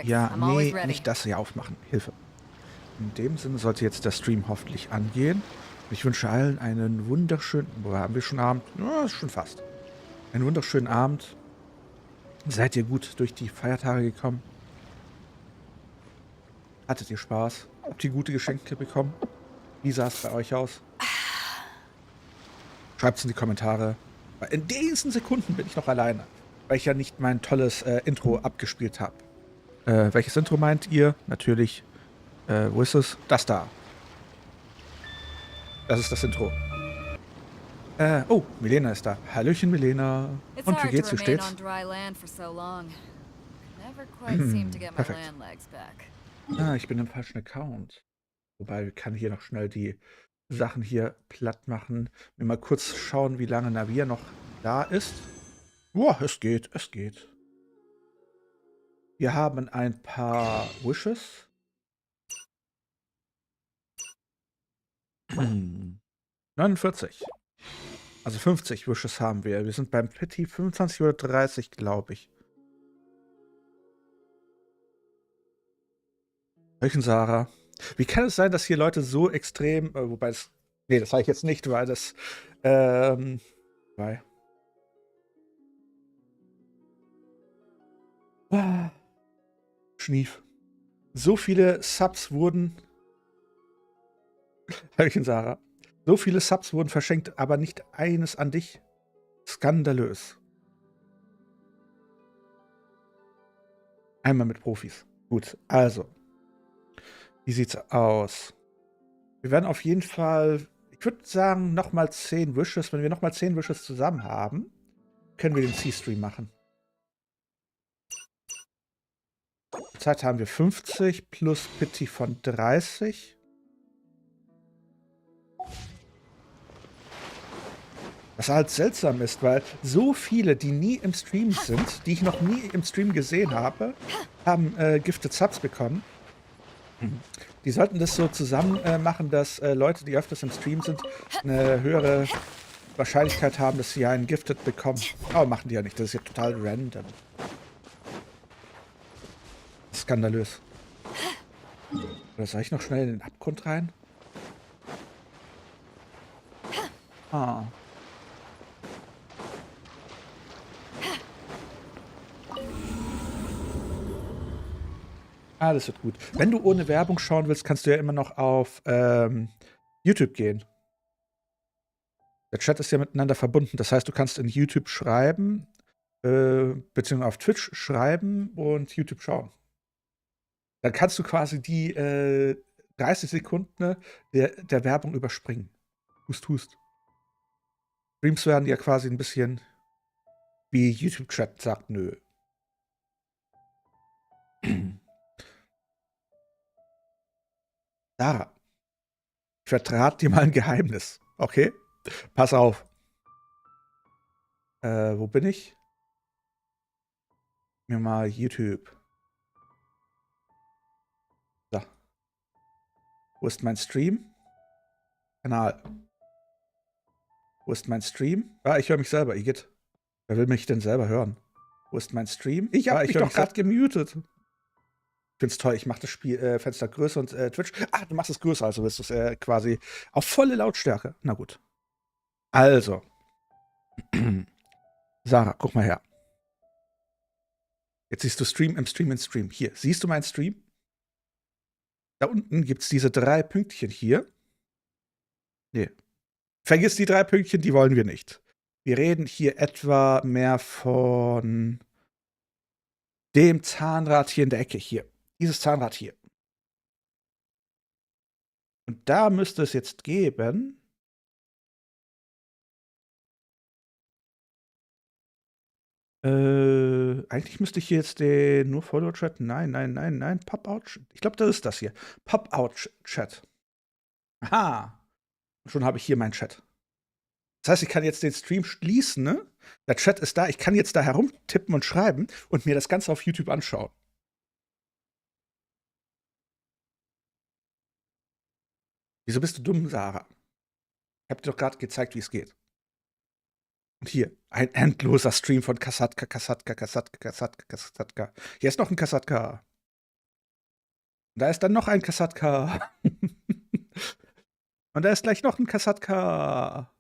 Ja, nee, nicht das hier aufmachen. Hilfe. In dem Sinne sollte jetzt der Stream hoffentlich angehen. Ich wünsche allen einen wunderschönen, wo haben wir schon Abend? Ja, ist schon fast. Einen wunderschönen Abend. Seid ihr gut durch die Feiertage gekommen? Hattet ihr Spaß? Habt ihr gute Geschenke bekommen? Wie sah es bei euch aus? Schreibt es in die Kommentare. In diesen Sekunden bin ich noch alleine, weil ich ja nicht mein tolles Intro abgespielt habe. Welches Intro meint ihr? Natürlich, wo ist es? Das da. Das ist das Intro. Oh, Milena ist da. Hallöchen, Milena. Und wie geht's, wie steht's? Perfekt. Ah, ich bin im falschen Account. Wobei, ich kann hier noch schnell die Sachen hier platt machen. Mir mal kurz schauen, wie lange Navia noch da ist. Boah, es geht, es geht. Wir haben ein paar Wishes. 49. Also 50 Wishes haben wir. Wir sind beim Pity 25 oder 30, glaube ich. Welchen Sarah? Wie kann es sein, dass hier Leute so extrem, wobei es, nee, das sage ich jetzt nicht, weil das, weil, Schnief. So viele Subs wurden, Welchen Sarah? So viele Subs wurden verschenkt, aber nicht eines an dich. Skandalös. Einmal mit Profis. Gut, also. Wie sieht's aus? Wir werden auf jeden Fall, ich würde sagen, nochmal 10 Wishes. Wenn wir nochmal 10 Wishes zusammen haben, können wir den C-Stream machen. Zurzeit haben wir 50 plus Pity von 30. Was halt seltsam ist, weil so viele, die nie im Stream sind, die ich noch nie im Stream gesehen habe, haben Gifted Subs bekommen. Die sollten das so zusammen machen, dass Leute, die öfters im Stream sind, eine höhere Wahrscheinlichkeit haben, dass sie einen Gifted bekommen. Aber machen die ja nicht. Das ist ja total random. Skandalös. Oder soll ich noch schnell in den Abgrund rein? Ah. Ah, das wird gut. Wenn du ohne Werbung schauen willst, kannst du ja immer noch auf YouTube gehen. Der Chat ist ja miteinander verbunden. Das heißt, du kannst in YouTube schreiben, beziehungsweise auf Twitch schreiben und YouTube schauen. Dann kannst du quasi die 30 Sekunden der Werbung überspringen. Hust, hust. Streams werden ja quasi ein bisschen wie YouTube-Chat sagt, nö. Sarah, ich vertrate dir mal ein Geheimnis, okay? Pass auf. Wo bin ich? Mir mal YouTube. So. Wo ist mein Stream? Kanal. Wo ist mein Stream? Ah, ich höre mich selber, Igitt. Wer will mich denn selber hören? Wo ist mein Stream? Ich habe mich doch gerade gemutet. Ich find's toll, ich mache das Fenster größer und Twitch. Ah, du machst es größer, also willst du es quasi auf volle Lautstärke. Na gut. Also. Sarah, guck mal her. Jetzt siehst du Stream im Stream im Stream. Hier, siehst du meinen Stream? Da unten gibt es diese 3 Pünktchen hier. Nee. Vergiss die 3 Pünktchen, die wollen wir nicht. Wir reden hier etwa mehr von dem Zahnrad hier in der Ecke hier. Dieses Zahnrad hier. Und da müsste es jetzt geben. Eigentlich müsste ich hier jetzt den nur Follow-Chat. Nein, nein, nein, nein. Pop-Out. Ich glaube, das ist das hier. Pop-Out-Chat. Aha. Schon habe ich hier meinen Chat. Das heißt, ich kann jetzt den Stream schließen, ne? Der Chat ist da. Ich kann jetzt da herumtippen und schreiben und mir das Ganze auf YouTube anschauen. Wieso bist du dumm, Sarah? Ich habe dir doch gerade gezeigt, wie es geht. Und hier, ein endloser Stream von Kasatka, Kasatka, Kasatka, Kasatka, Kasatka. Hier ist noch ein Kasatka. Und da ist dann noch ein Kasatka. Und da ist gleich noch ein Kasatka.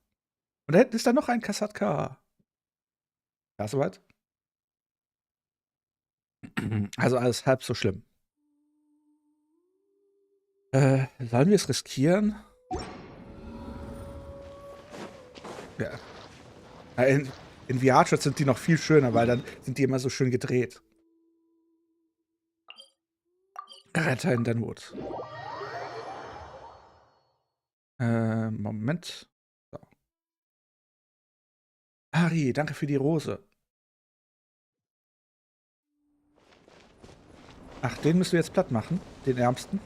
Und da hinten ist dann noch ein Kasatka. Ja, soweit? Also alles halb so schlimm. Sollen wir es riskieren? Ja. In VR-Chats sind die noch viel schöner, weil dann sind die immer so schön gedreht. Retter in der Not. Moment. So. Harry, danke für die Rose. Ach, den müssen wir jetzt platt machen. Den Ärmsten.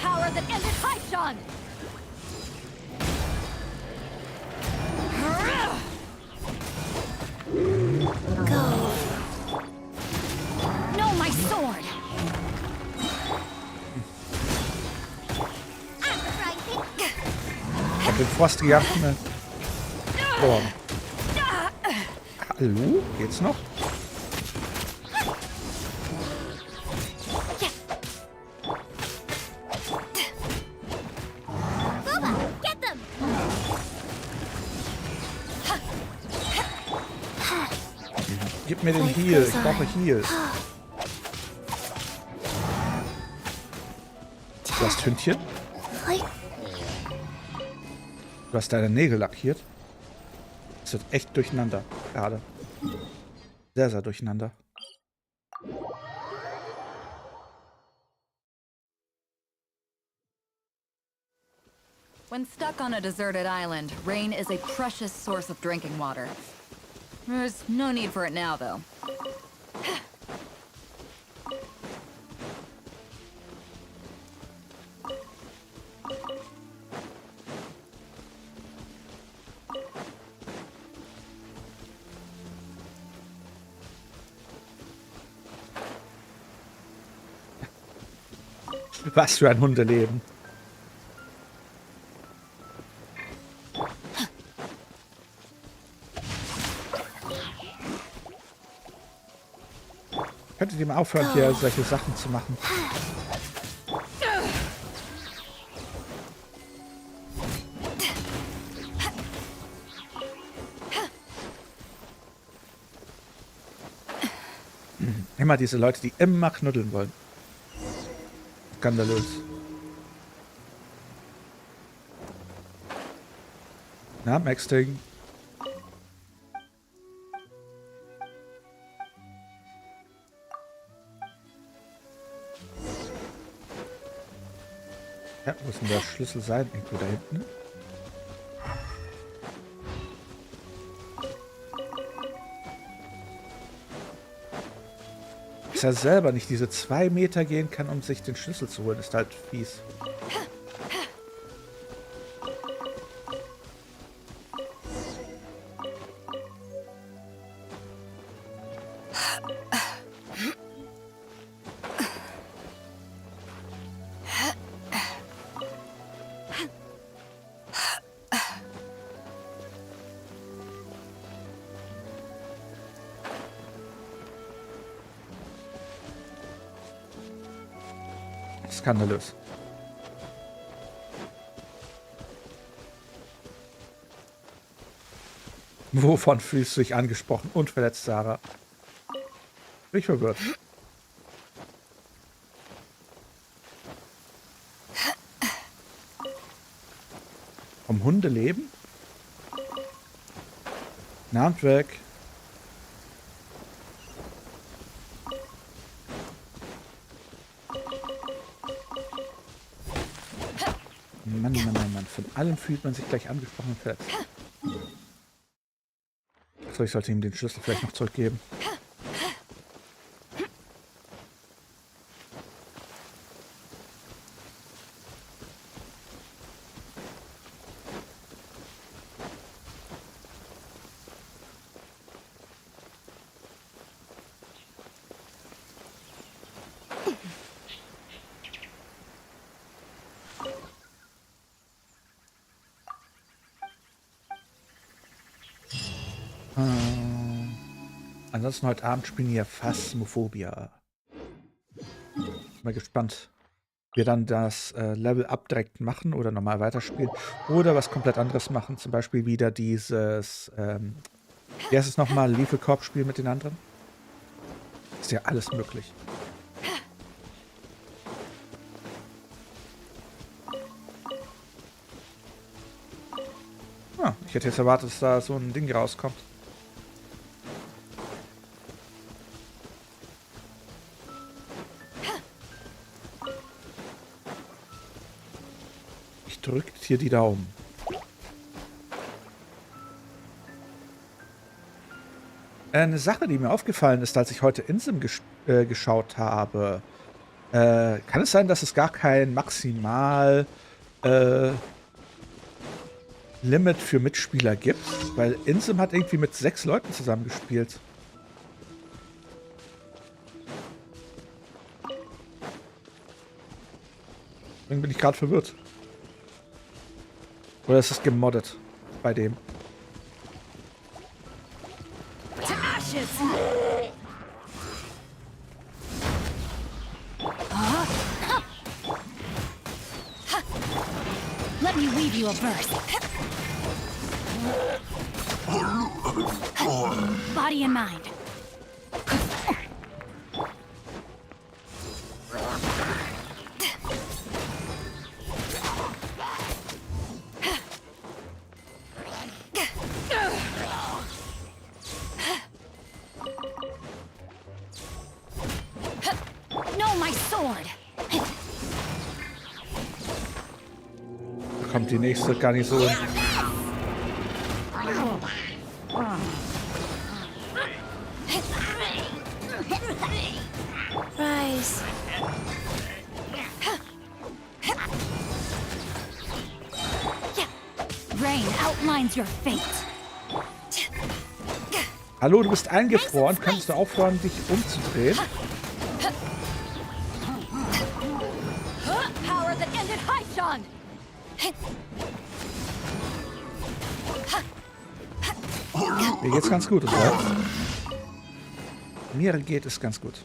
Power that ended Hyption! Go. No, my sword! Ich hab den Frost gejagt. Ne? Oh. Hallo? Geht's noch? Gib mir den Heal. Ich brauche Heal. Du hast Hündchen? Du hast deine Nägel lackiert. Es wird echt durcheinander gerade. Sehr, sehr durcheinander. When stuck on a deserted island, rain is a precious source of drinking water. There's no need for it now, though. Was für ein Hundeleben. Könntet ihr mal aufhören, hier solche Sachen zu machen? Immer diese Leute, die immer knuddeln wollen. Skandalös. Na, Maxting. Ja, wo ist denn der Schlüssel sein? Irgendwo da hinten. Dass er selber nicht diese 2 Meter gehen kann, um sich den Schlüssel zu holen, ist halt fies. Skandalös. Wovon fühlst du dich angesprochen und verletzt, Sarah? Bin ich verwirrt. Vom Hundeleben? Nahmt weg. Mann, Mann, Mann, Mann. Von allem fühlt man sich gleich angesprochen und verletzt. So, ich sollte ihm den Schlüssel vielleicht noch zurückgeben. Ansonsten heute Abend spielen wir Phasmophobia. Mal gespannt, ob wir dann das Level Up direkt machen oder normal weiterspielen oder was komplett anderes machen. Zum Beispiel wieder dieses, wie heißt es nochmal, Lethal Corp Spiel mit den anderen. Ist ja alles möglich. Ah, ich hätte jetzt erwartet, dass da so ein Ding rauskommt. Ich drücke hier die Daumen. Eine Sache, die mir aufgefallen ist, als ich heute Insem geschaut habe. Kann es sein, dass es gar kein Maximal Limit für Mitspieler gibt? Weil Insem hat irgendwie mit 6 Leuten zusammengespielt. Deswegen bin ich gerade verwirrt. Oder ist es gemoddet bei dem? Let me weave you a verse. Body and mind. No, my sword. Da kommt die nächste gar nicht so. Rise. Rain outlines your fate. Hallo, du bist eingefroren. Kannst du aufhören, dich umzudrehen? Power that ended Haishan. Mir geht's ganz gut, oder? Mir geht es ganz gut.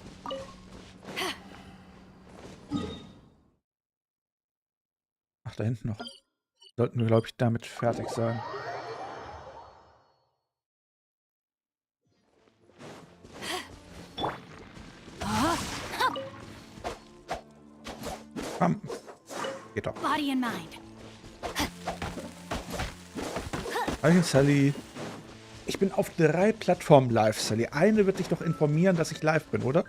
Ach, da hinten noch. Sollten wir, glaube ich, damit fertig sein. Komm. Geht doch. Body and mind. Hi, Sally. Ich bin auf 3 Plattformen live, Sally. Eine wird dich doch informieren, dass ich live bin, oder?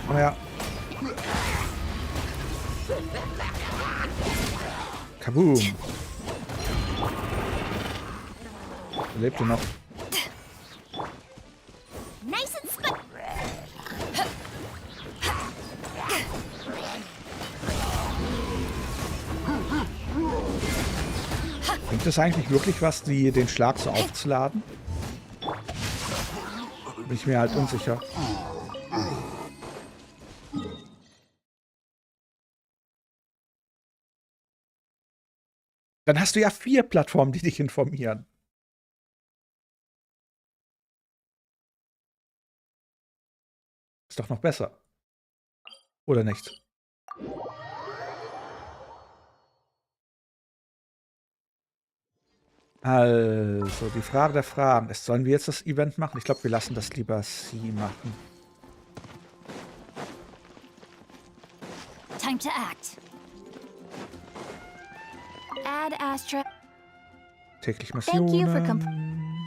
Oh ja. Kaboom. Lebt ihr noch? Nice and split. Bringt es eigentlich wirklich was, den Schlag so aufzuladen? Bin ich mir halt unsicher. Dann hast du ja 4 Plattformen, die dich informieren. Ist doch noch besser. Oder nicht? Also, die Frage der Fragen ist, sollen wir jetzt das Event machen? Ich glaube, wir lassen das lieber sie machen. Time to act. Add Astra. Täglich Thank you for Missionen.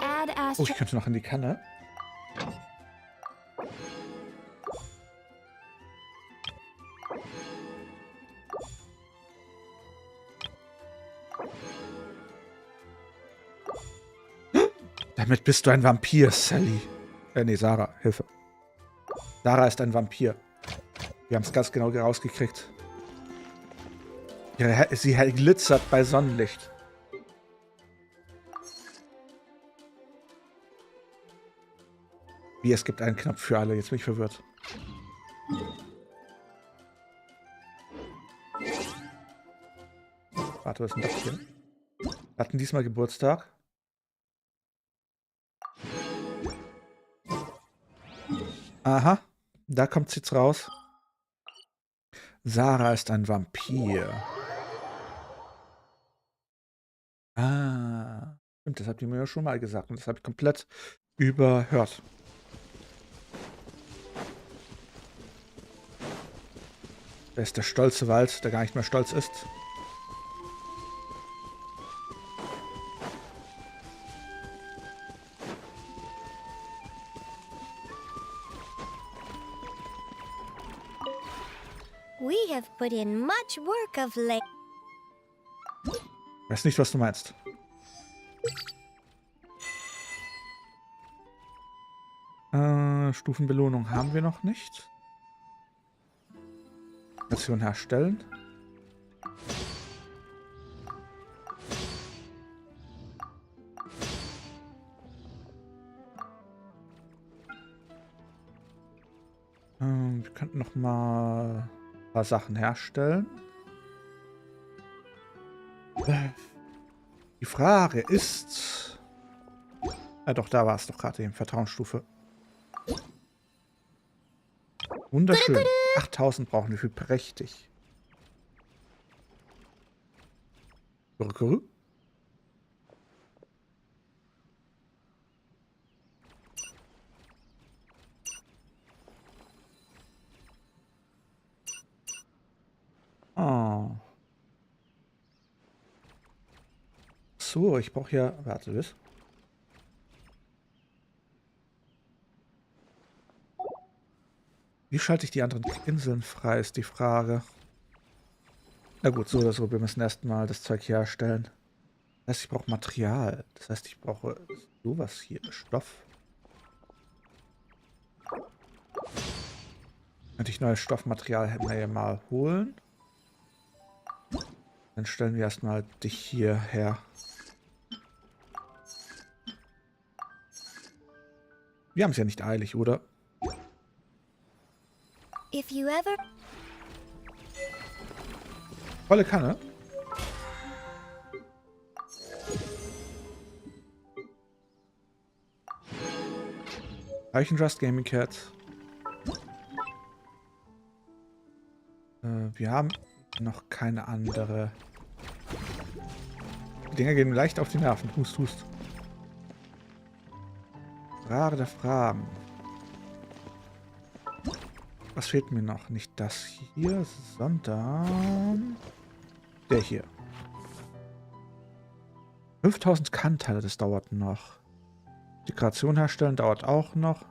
Add Oh, Astra. ich könnte noch in die Kanne. Damit bist du ein Vampir, Sally. Nee, Sarah, Hilfe. Sarah ist ein Vampir. Wir haben es ganz genau rausgekriegt. Sie glitzert bei Sonnenlicht. Wie, es gibt einen Knopf für alle. Jetzt bin ich verwirrt. Warte, was ist denn das hier? Wir hatten diesmal Geburtstag. Aha, da kommt's jetzt raus. Sarah ist ein Vampir. Ah, stimmt, das habt ihr mir ja schon mal gesagt. Und das habe ich komplett überhört. Wer ist der stolze Wald, der gar nicht mehr stolz ist? We have put in much work of late. Weiß nicht, was du meinst. Stufenbelohnung haben wir noch nicht. Station herstellen. Wir könnten noch mal ein paar Sachen herstellen. Die Frage ist... Ja doch, da war es doch gerade eben. Vertrauensstufe. Wunderschön. 8000 brauchen wir für prächtig. Oh. So, ich brauche ja... Warte, was? Wie schalte ich die anderen Inseln frei, ist die Frage. Na gut, so oder so. Wir müssen erstmal das Zeug herstellen. Das heißt, ich brauche Material. Das heißt, ich brauche sowas hier. Stoff. Könnte ich neues Stoffmaterial hätten wir ja mal holen. Dann stellen wir erstmal dich hier her. Wir haben es ja nicht eilig, oder? If you ever... Volle Kanne. Just Gaming Cat. Wir haben noch keine andere. Die Dinger gehen leicht auf die Nerven. Hust, hust. Frage der Fragen. Was fehlt mir noch? Nicht das hier, sondern der hier. 5000 Kannteile, das dauert noch. Dekoration herstellen dauert auch noch.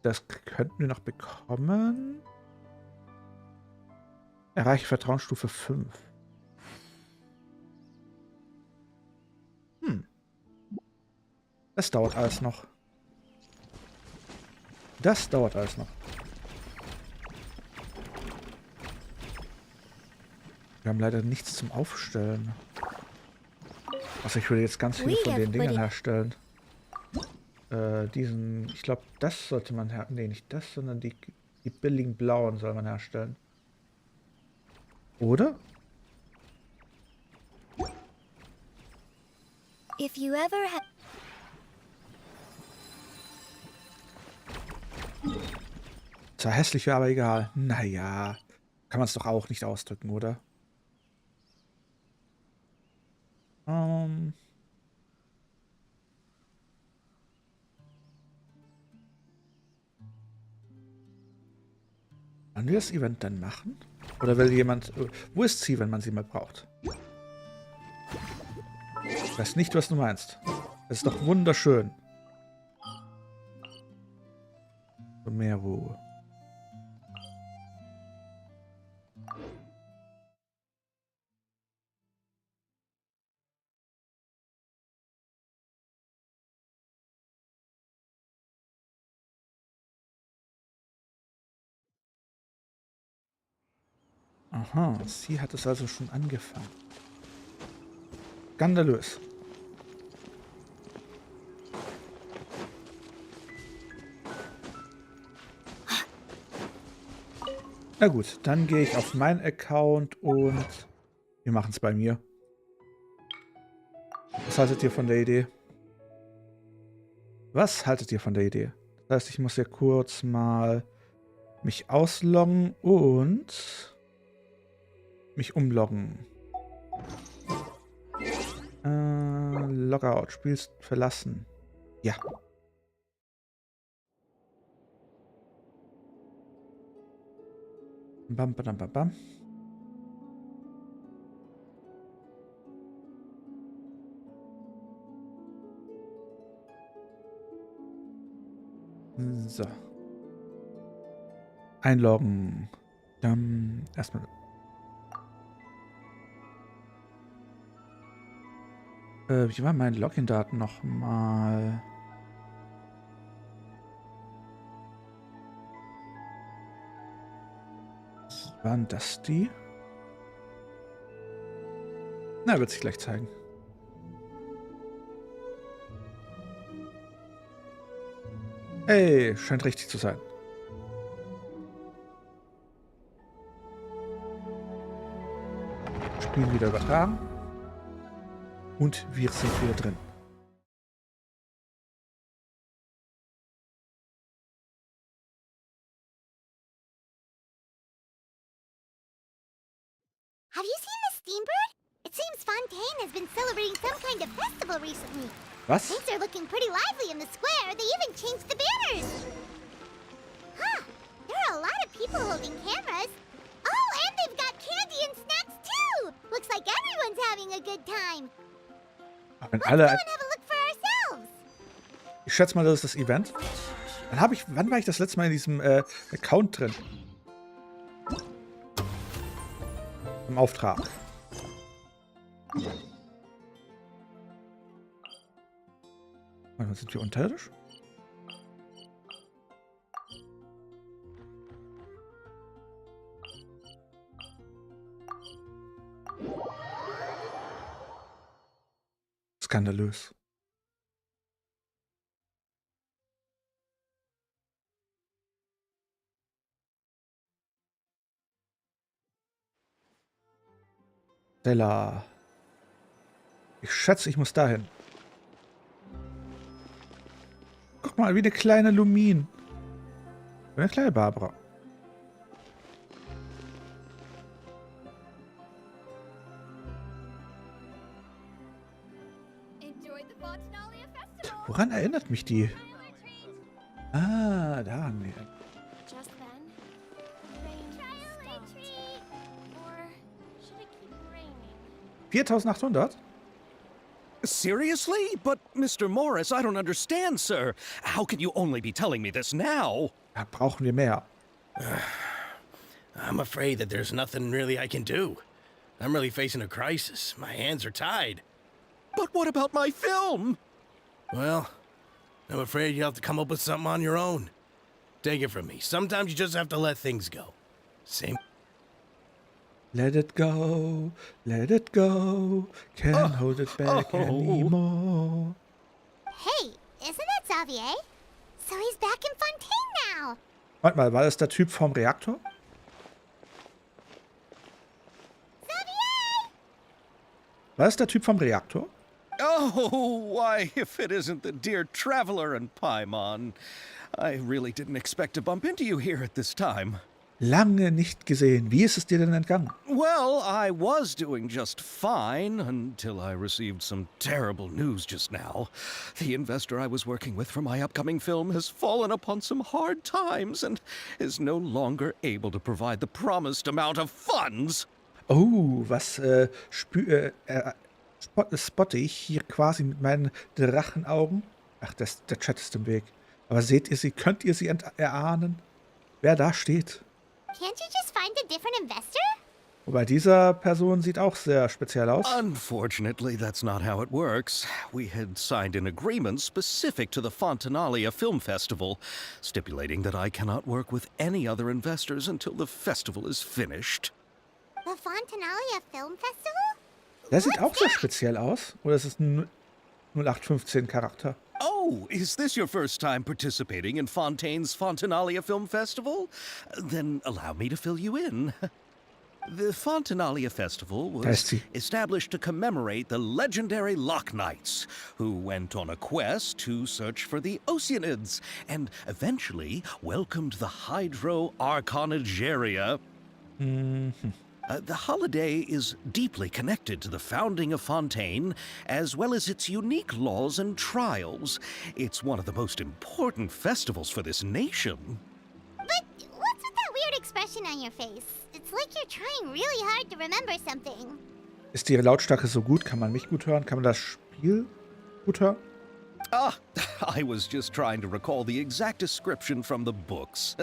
Das könnten wir noch bekommen. Erreiche Vertrauensstufe 5. Das dauert alles noch. Das dauert alles noch. Wir haben leider nichts zum Aufstellen. Also ich würde jetzt ganz viele von den Dingern herstellen. Diesen, ich glaube, das sollte man herstellen. Nee, nicht das, sondern die billigen blauen soll man herstellen. Oder? If you ever Zwar hässlich wäre, aber egal. Naja, kann man es doch auch nicht ausdrücken, oder? Wollen wir das Event dann machen? Oder will jemand... Wo ist sie, wenn man sie mal braucht? Ich weiß nicht, was du meinst. Das ist doch wunderschön. Mehr Ruhe. Aha, sie hat es also schon angefangen. Skandalös. Na gut, dann gehe ich auf meinen Account und wir machen es bei mir. Was haltet ihr von der Idee? Was haltet ihr von der Idee? Das heißt, ich muss ja kurz mal mich ausloggen und mich umloggen. Logout, Spiels verlassen. Ja. Bam, bam, bam, bam. So. Einloggen. Dann erstmal. Wie waren meine Login-Daten nochmal? Waren das die? Na, wird sich gleich zeigen. Hey, scheint richtig zu sein. Spiel wieder übertragen. Und wir sind wieder drin. Have you seen the Steambird? It seems Fontaine has been celebrating some kind of festival recently. Was? Things are looking pretty lively in the square. They even changed the banners. Huh. There are a lot of people holding cameras. Oh, and they've got candy and snacks too. Looks like everyone's having a good time. Wenn Let's alle, go and have a look for ourselves. ich schätze mal, das ist das Event. Wann war ich das letzte Mal in diesem Account drin? Im Auftrag. Warte mal, sind wir unterirdisch? Skandalös. Stella. Ich schätze, ich muss dahin. Guck mal, wie eine kleine Lumine. Eine kleine Barbara. Woran erinnert mich die? Ah, da. Nee. 4800? Seriously? But, Mr. Morris, I don't understand, sir. How can you only be telling me this now? Da brauchen wir mehr. I'm afraid that there's nothing really I can do. I'm really facing a crisis. My hands are tied. But what about my film? Well, I'm afraid you'll have to come up with something on your own. Take it from me. Sometimes you just have to let things go. Same. Let it go, can't hold it back anymore. Hey, isn't that Xavier? So he's back in Fontaine now. Warte mal, war das der Typ vom Reaktor? Xavier! War das der Typ vom Reaktor? Oh, why, if it isn't the dear Traveler and Paimon. I really didn't expect to bump into you here at this time. Lange nicht gesehen. Wie ist es dir denn entgangen? Well, I was doing just fine until I received some terrible news just now. The investor I was working with for my upcoming film has fallen upon some hard times and is no longer able to provide the promised amount of funds. Oh, was spotte ich hier quasi mit meinen Drachenaugen? Ach, der Chat ist im Weg. Aber seht ihr sie? Könnt ihr sie erahnen? Wer da steht? Can't you just find a different investor? Wobei dieser Person sieht auch sehr speziell aus. Unfortunately, that's not how it works. We had signed an agreement specific to the Fontanalia Film Festival, stipulating that I cannot work with any other investors until the festival is finished. Fontanalia Film Festival? Der sieht auch sehr speziell aus. Oder ist es ein 0815 Charakter? Oh, is this your first time participating in Fontaine's Fontanalia Film Festival? Then allow me to fill you in. The Fontanalia Festival Da ist was sie. established to commemorate the legendary Loch Knights, who went on a quest to search for the Oceanids, and eventually welcomed the Hydro Archonigeria. The holiday is deeply connected to the founding of Fontaine, as well as its unique laws and trials. It's one of the most important festivals for this nation. But what's with that weird expression on your face? It's like you're trying really hard to remember something. Ist die Lautstärke so gut? Kann man mich gut hören? Kann man das Spiel gut hören? Ah, I was just trying to recall the exact description from the books,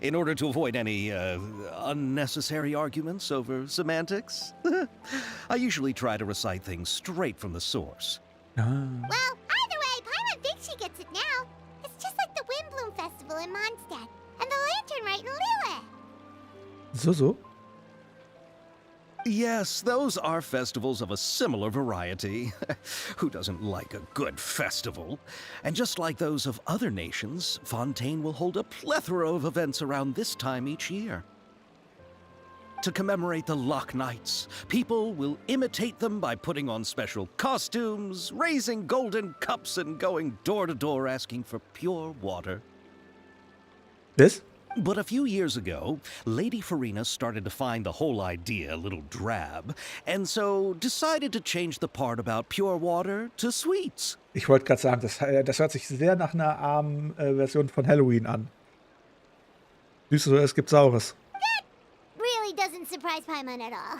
in order to avoid any unnecessary arguments over semantics. I usually try to recite things straight from the source. Ah. Well, either way, Paimon thinks she gets it now. It's just like the Windbloom Festival in Mondstadt, and the Lantern Rite in Lille. So. Yes, those are festivals of a similar variety. Who doesn't like a good festival? And just like those of other nations, Fontaine will hold a plethora of events around this time each year. To commemorate the Loch Knights, people will imitate them by putting on special costumes, raising golden cups, and going door to door asking for pure water. This? But a few years ago, Lady Farina started to find the whole idea a little drab, and so decided to change the part about pure water to sweets. Ich wollte gerade sagen, das hört sich sehr nach einer armen Version von Halloween an. Süßes oder es gibt Saures. Really doesn't surprise Paimon at all.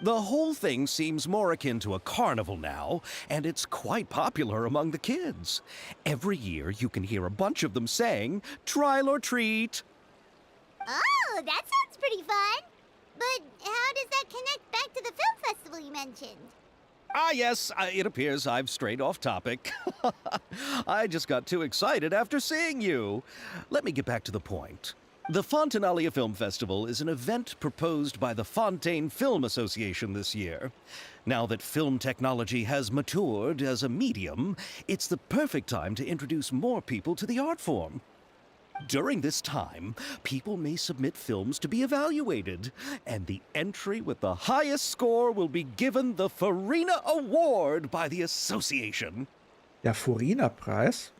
The whole thing seems more akin to a carnival now, and it's quite popular among the kids. Every year you can hear a bunch of them saying, "Trial or treat." Oh, that sounds pretty fun. But how does that connect back to the film festival you mentioned? Ah, yes, it appears I've strayed off topic. I just got too excited after seeing you. Let me get back to the point. The Fontanalia Film Festival is an event proposed by the Fontaine Film Association this year. Now that film technology has matured as a medium, it's the perfect time to introduce more people to the art form. During this time, people may submit films to be evaluated, and the entry with the highest score will be given the Farina Award by the association. Der Furina-Preis?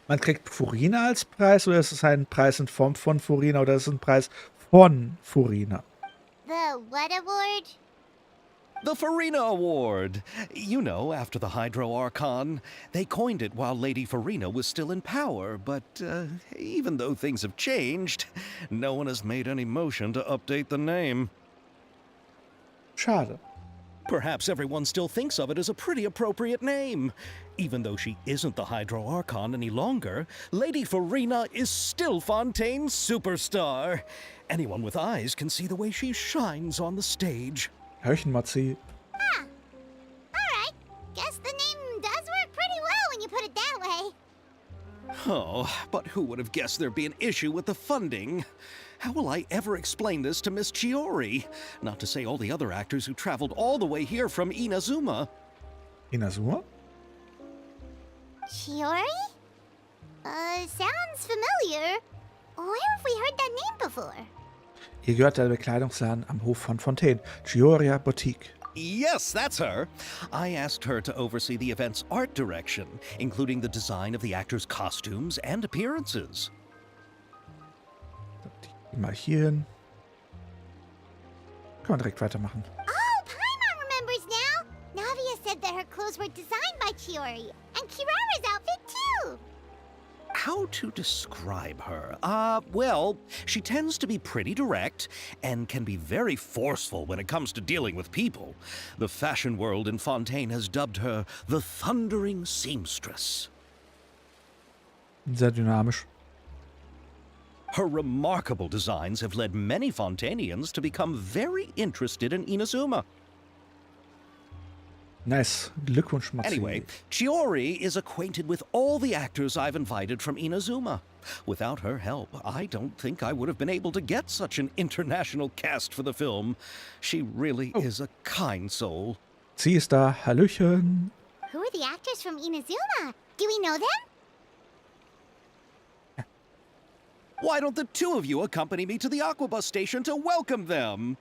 Man kriegt Furina als Preis oder ist es ein Preis in Form von Furina oder ist es ein Preis von Furina? The what award? The Farina Award. You know, after the Hydro Archon. They coined it while Lady Farina was still in power, but even though things have changed, no one has made any motion to update the name. Schade. Perhaps everyone still thinks of it as a pretty appropriate name. Even though she isn't the Hydro Archon any longer, Lady Farina is still Fontaine's superstar. Anyone with eyes can see the way she shines on the stage. Hörchenmotzi. Huh. Alright. Guess the name does work pretty well when you put it that way. Oh, but who would have guessed there'd be an issue with the funding? How will I ever explain this to Miss Chiori? Not to say all the other actors who traveled all the way here from Inazuma. Inazuma? Chiori? Sounds familiar. Where have we heard that name before? Ihr gehört der Bekleidungsladen am Hof von Fontaine. Chioria Boutique. Yes, that's her. I asked her to oversee the event's art direction, including the design of the actors' costumes and appearances. Mal hier hin. Kann man direkt weitermachen. Oh, Paimon remembers now. Navia said that her clothes were designed by Chiori, and Kirara's outfit too. How to describe her? Well, she tends to be pretty direct and can be very forceful when it comes to dealing with people. The fashion world in Fontaine has dubbed her the Thundering Seamstress. Sehr dynamisch. Her remarkable designs have led many Fontainians to become very interested in Inazuma. Nice. Glückwunsch, Matzi. Anyway, Chiori is acquainted with all the actors I've invited from Inazuma. Without her help, I don't think I would have been able to get such an international cast for the film. She really is a kind soul. Sie ist da. Hallöchen. Who are the actors from Inazuma? Do we know them? Why don't the two of you accompany me to the Aquabus station to welcome them?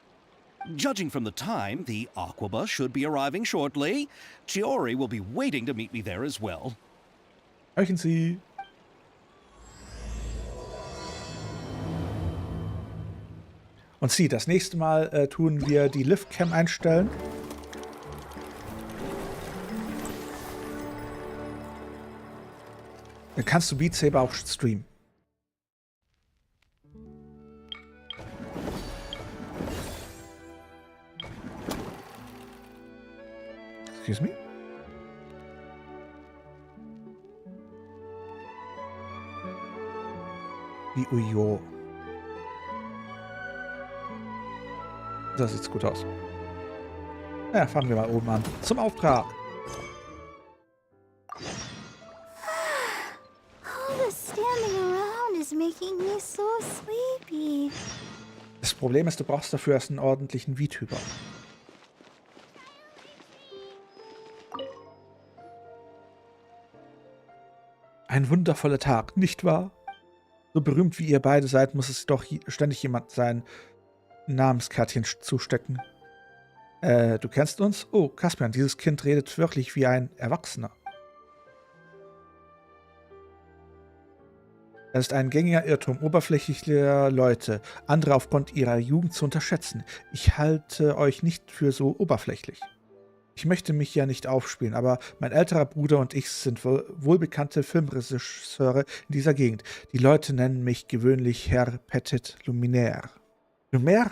Judging from the time, the Aquabus should be arriving shortly. Chiori will be waiting to meet me there as well. Hallöchen, Sie. Und Sie, das nächste Mal tun wir die Liftcam einstellen. Dann kannst du Beat Saber auch streamen. Excuse me? Wie Ujo. Das sieht gut aus. Ja, fangen wir mal oben an. Zum Auftrag. All the standing around is making me so sleepy. Das Problem ist, du brauchst dafür erst einen ordentlichen Vtuber. Ein wundervoller Tag, nicht wahr? So berühmt wie ihr beide seid, muss es doch ständig jemand sein Namenskärtchen zustecken. Du kennst uns? Oh, Caspian, dieses Kind redet wirklich wie ein Erwachsener. Das ist ein gängiger Irrtum oberflächlicher Leute, andere aufgrund ihrer Jugend zu unterschätzen. Ich halte euch nicht für so oberflächlich. Ich möchte mich ja nicht aufspielen, aber mein älterer Bruder und ich sind wohlbekannte Filmregisseure in dieser Gegend. Die Leute nennen mich gewöhnlich Herr Petit Luminaire. Luminaire?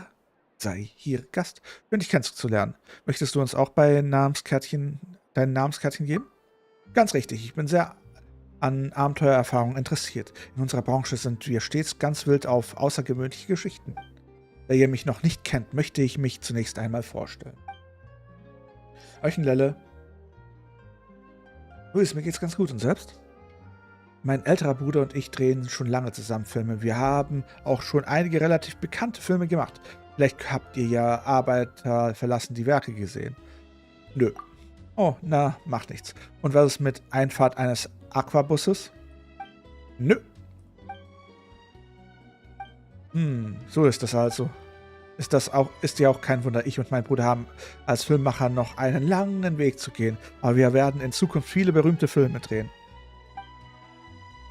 Sei hier Gast. Schön, dich kennenzulernen. Möchtest du uns auch bei dein Namenskärtchen geben? Ganz richtig, ich bin sehr an Abenteuererfahrung interessiert. In unserer Branche sind wir stets ganz wild auf außergewöhnliche Geschichten. Da ihr mich noch nicht kennt, möchte ich mich zunächst einmal vorstellen. Lelle. Luis, mir geht's ganz gut. Und selbst? Mein älterer Bruder und ich drehen schon lange zusammen Filme. Wir haben auch schon einige relativ bekannte Filme gemacht. Vielleicht habt ihr ja Arbeiter verlassen die Werke gesehen. Nö. Oh, na, macht nichts. Und was ist mit Einfahrt eines Aquabusses? Nö. So ist das also. Ist ja auch kein Wunder. Ich und mein Bruder haben als Filmemacher noch einen langen Weg zu gehen. Aber wir werden in Zukunft viele berühmte Filme drehen.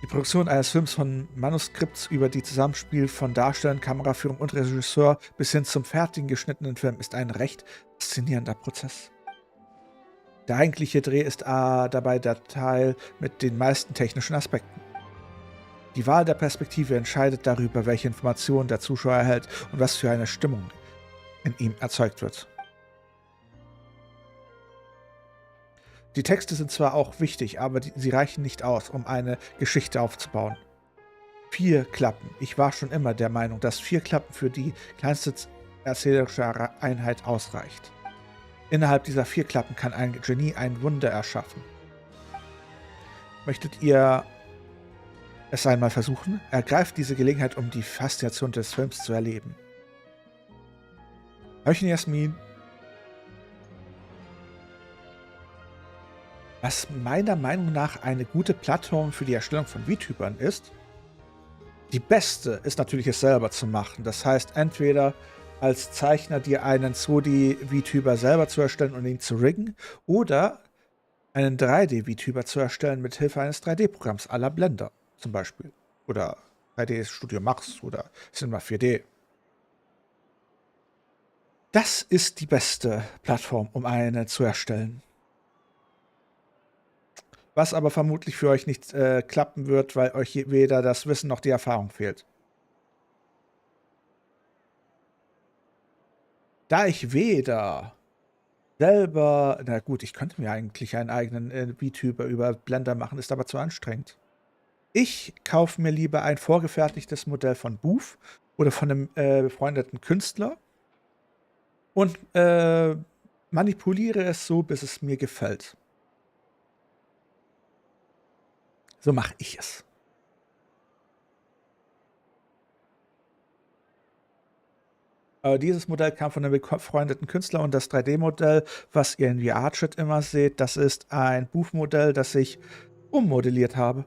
Die Produktion eines Films von Manuskripts über die Zusammenspiel von Darstellern, Kameraführung und Regisseur bis hin zum fertigen geschnittenen Film ist ein recht faszinierender Prozess. Der eigentliche Dreh ist dabei der Teil mit den meisten technischen Aspekten. Die Wahl der Perspektive entscheidet darüber, welche Informationen der Zuschauer erhält und was für eine Stimmung in ihm erzeugt wird. Die Texte sind zwar auch wichtig, aber sie reichen nicht aus, um eine Geschichte aufzubauen. 4 Klappen. Ich war schon immer der Meinung, dass 4 Klappen für die kleinste erzählerische Einheit ausreicht. Innerhalb dieser 4 Klappen kann ein Genie ein Wunder erschaffen. Möchtet ihr es einmal versuchen? Ergreift diese Gelegenheit, um die Faszination des Films zu erleben. Hallöchen, Jasmin. Was meiner Meinung nach eine gute Plattform für die Erstellung von VTubern ist, die beste ist natürlich es selber zu machen. Das heißt, entweder als Zeichner dir einen 2D-VTuber selber zu erstellen und ihn zu riggen oder einen 3D-VTuber zu erstellen mit Hilfe eines 3D-Programms à la Blender zum Beispiel. Oder 3D Studio Max oder Cinema 4D. Das ist die beste Plattform, um eine zu erstellen. Was aber vermutlich für euch nicht klappen wird, weil euch weder das Wissen noch die Erfahrung fehlt. Da ich weder selber, na gut, ich könnte mir eigentlich einen eigenen VTuber über Blender machen, ist aber zu anstrengend. Ich kaufe mir lieber ein vorgefertigtes Modell von Booth oder von einem befreundeten Künstler und manipuliere es so, bis es mir gefällt. So mache ich es. Dieses Modell kam von einem befreundeten Künstler und das 3D-Modell, was ihr in VR-Chat immer seht, das ist ein Buchmodell, das ich ummodelliert habe.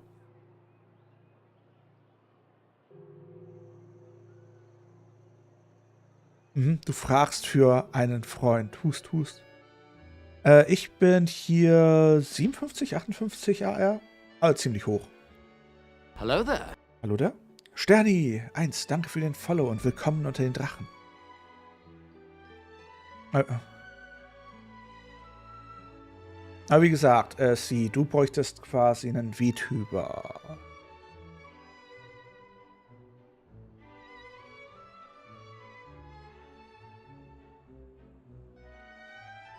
Du fragst für einen Freund. Hust, hust. Ich bin hier 57, 58 AR. Also ziemlich hoch. Hello there. Hallo da? Sterni 1, danke für den Follow und willkommen unter den Drachen. Aber wie gesagt, du bräuchtest quasi einen Vtuber.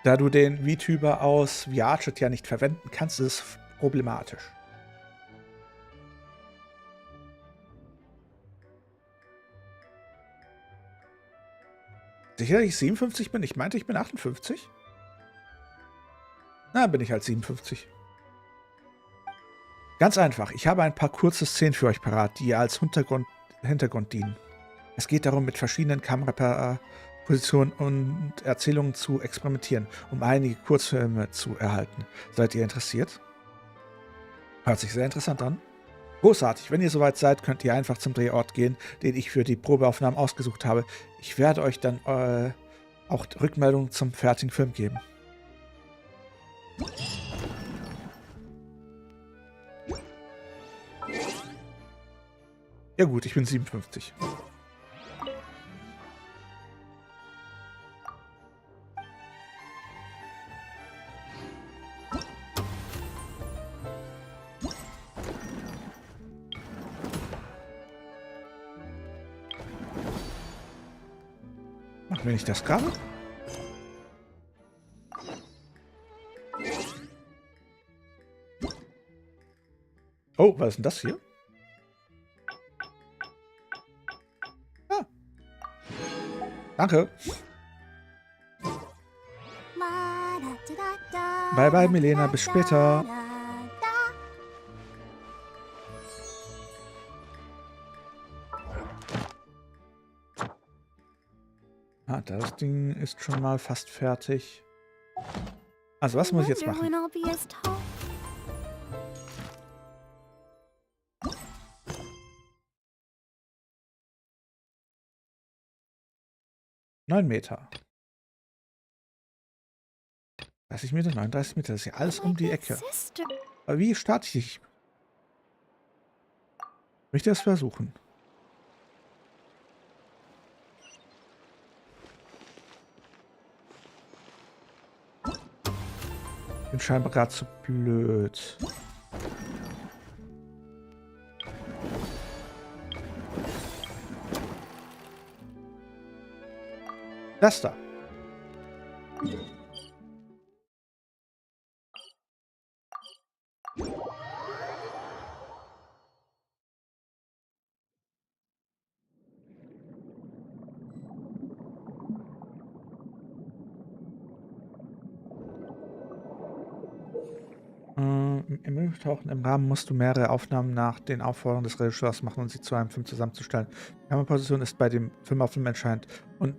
Da du den Vtuber aus VR-Chat ja nicht verwenden kannst, ist es problematisch. Sicher, dass ich 57 bin? Ich meinte, ich bin 58. Na, bin ich halt 57. Ganz einfach. Ich habe ein paar kurze Szenen für euch parat, die als Hintergrund dienen. Es geht darum, mit verschiedenen Kamerapositionen und Erzählungen zu experimentieren, um einige Kurzfilme zu erhalten. Seid ihr interessiert? Hört sich sehr interessant an. Großartig. Wenn ihr soweit seid, könnt ihr einfach zum Drehort gehen, den ich für die Probeaufnahmen ausgesucht habe. Ich werde euch dann auch Rückmeldungen zum fertigen Film geben. Ja gut, ich bin 57. Machen wir nicht das gerade? Oh, was ist denn das hier? Ah. Danke. Bye bye, Milena. Bis später. Ah, das Ding ist schon mal fast fertig. Also, was muss ich jetzt machen? Neun Meter. 30 Meter, 39 Meter. Das ist ja alles um die Ecke. Aber wie starte ich? Ich möchte das versuchen. Bin scheinbar gerade zu blöd. Das da. Im Auftauchen im Rahmen musst du mehrere Aufnahmen nach den Aufforderungen des Regisseurs machen, um sie zu einem Film zusammenzustellen. Die Kameraposition ist bei dem Filmaufnahme entscheidend und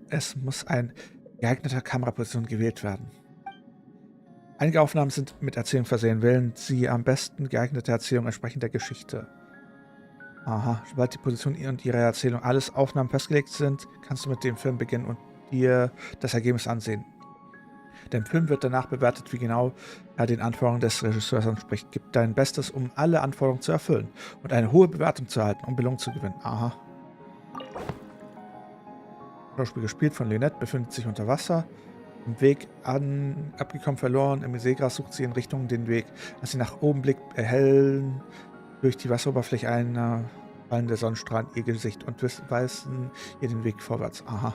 es muss eine geeignete Kameraposition gewählt werden. Einige Aufnahmen sind mit Erzählung versehen. Wählen Sie am besten geeignete Erzählung entsprechend der Geschichte. Aha, sobald die Position und ihre Erzählung alles Aufnahmen festgelegt sind, kannst du mit dem Film beginnen und dir das Ergebnis ansehen. Der Film wird danach bewertet, wie genau er den Anforderungen des Regisseurs entspricht. Gib dein Bestes, um alle Anforderungen zu erfüllen und eine hohe Bewertung zu erhalten, um Belohnung zu gewinnen. Aha. Schauspiel gespielt von Lynette, befindet sich unter Wasser. Im Weg abgekommen verloren. Im Seegras sucht sie in Richtung den Weg. Als sie nach oben blickt, erhellen durch die Wasseroberfläche fallende Sonnenstrahlen ihr Gesicht und weisen ihr den Weg vorwärts. Aha.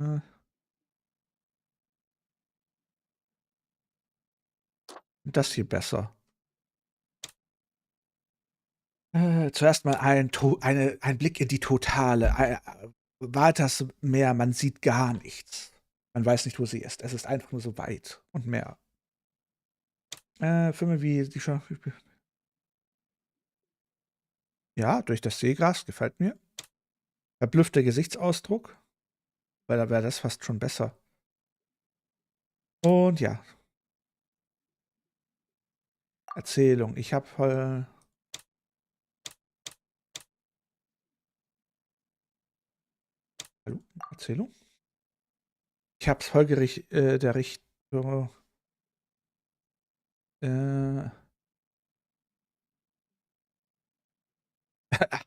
Äh. Das hier besser. Zuerst mal ein Blick in die Totale. Weiters Meer, man sieht gar nichts. Man weiß nicht, wo sie ist. Es ist einfach nur so weit und mehr. Filme wie die schon. Ja, durch das Seegras gefällt mir. Verblüffter Gesichtsausdruck, weil da wäre das fast schon besser. Und ja. Erzählung. Ich habe hallo? Erzählung? Ich habe es folgerichtig der Richtung.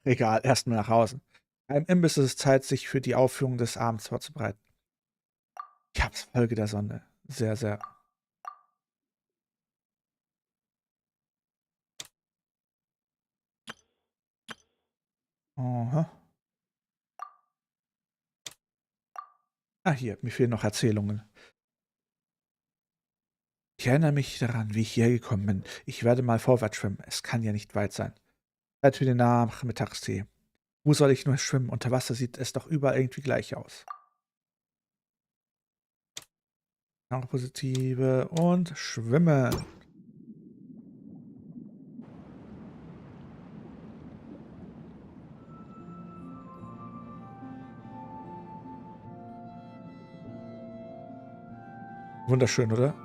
Egal, erstmal nach Hause. Beim Imbiss ist es Zeit, sich für die Aufführung des Abends vorzubereiten. Ich hab's Folge der Sonne. Sehr, sehr. Aha. Ah, hier, mir fehlen noch Erzählungen. Ich erinnere mich daran, wie ich hierher gekommen bin. Ich werde mal vorwärts schwimmen. Es kann ja nicht weit sein. Zeit für den Nachmittagstee. Wo soll ich nur schwimmen? Unter Wasser sieht es doch überall irgendwie gleich aus. Noch positive und schwimmen. Wunderschön, oder?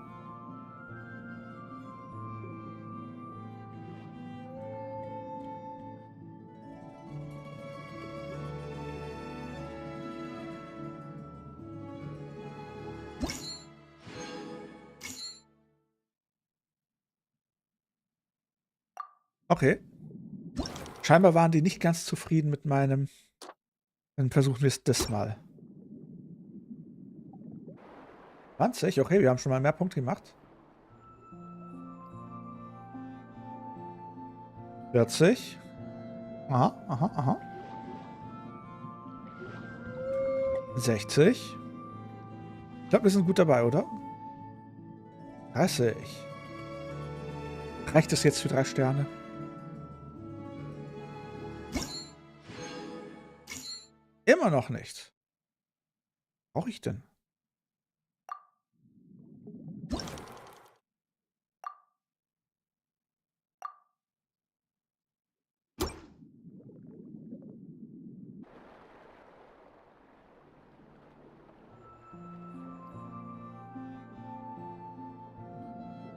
Okay. Scheinbar waren die nicht ganz zufrieden mit meinem. Dann versuchen wir es das mal. 20, okay, wir haben schon mal mehr Punkte gemacht. 40. Aha, aha, aha. 60. Ich glaube, wir sind gut dabei, oder? 30. Reicht es jetzt für 3 Sterne? Immer noch nicht. Was brauche ich denn?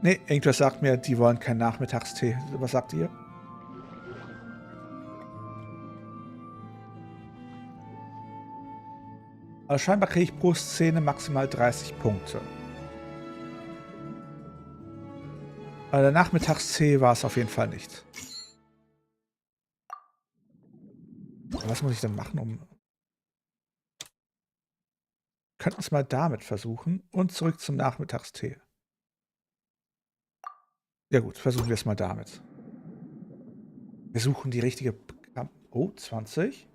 Nee, irgendwas sagt mir, die wollen keinen Nachmittagstee. Was sagt ihr? Aber scheinbar kriege ich pro Szene maximal 30 Punkte. Aber der Nachmittagstee war es auf jeden Fall nicht. Aber was muss ich denn machen, um... Wir könnten es mal damit versuchen und zurück zum Nachmittagstee. Ja gut, versuchen wir es mal damit. Wir suchen die richtige... Oh, 20.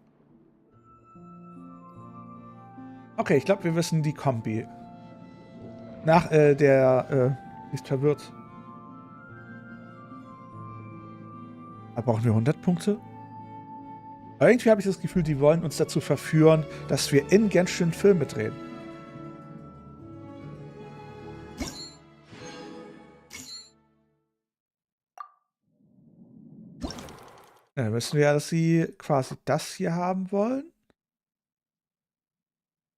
Okay, ich glaube, wir wissen die Kombi. Die ist verwirrt. Da brauchen wir 100 Punkte. Aber irgendwie habe ich das Gefühl, die wollen uns dazu verführen, dass wir in Genshin Filme drehen. Dann wissen wir ja, dass sie quasi das hier haben wollen.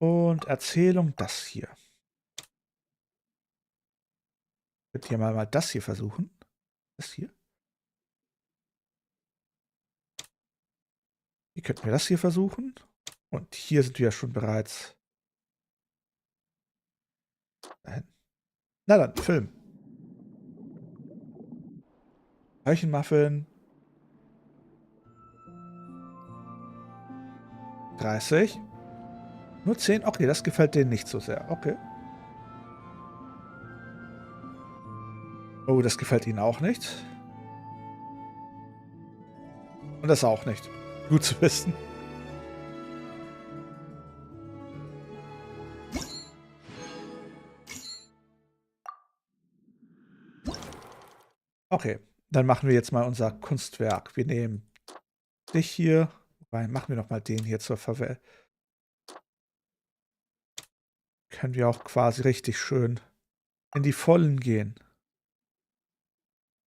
Und Erzählung das hier. Ich würde hier mal das hier versuchen. Das hier. Hier könnten wir das hier versuchen. Und hier sind wir ja schon bereits. Dahin. Na dann, Film. Heuchenmuffin. 30. Nur 10? Okay, das gefällt denen nicht so sehr. Okay. Oh, das gefällt ihnen auch nicht. Und das auch nicht. Gut zu wissen. Okay, dann machen wir jetzt mal unser Kunstwerk. Wir nehmen dich hier. Wobei, machen wir noch mal den hier zur Verwendung. Können wir auch quasi richtig schön in die Vollen gehen.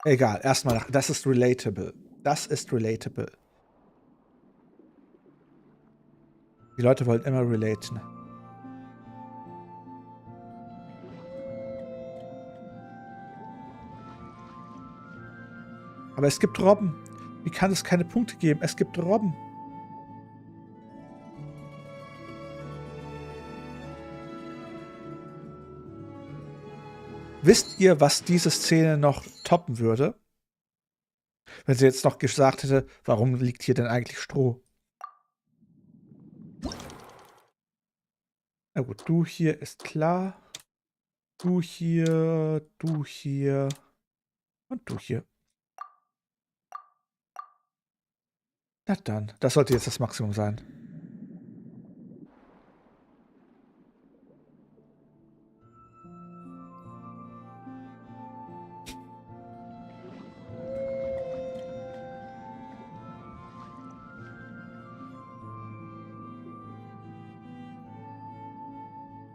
Egal, erstmal, das ist relatable. Das ist relatable. Die Leute wollen immer relaten. Aber es gibt Robben. Wie kann es keine Punkte geben? Es gibt Robben. Wisst ihr, was diese Szene noch toppen würde? Wenn sie jetzt noch gesagt hätte, warum liegt hier denn eigentlich Stroh? Na gut, du hier ist klar. Du hier und du hier. Na dann, das sollte jetzt das Maximum sein.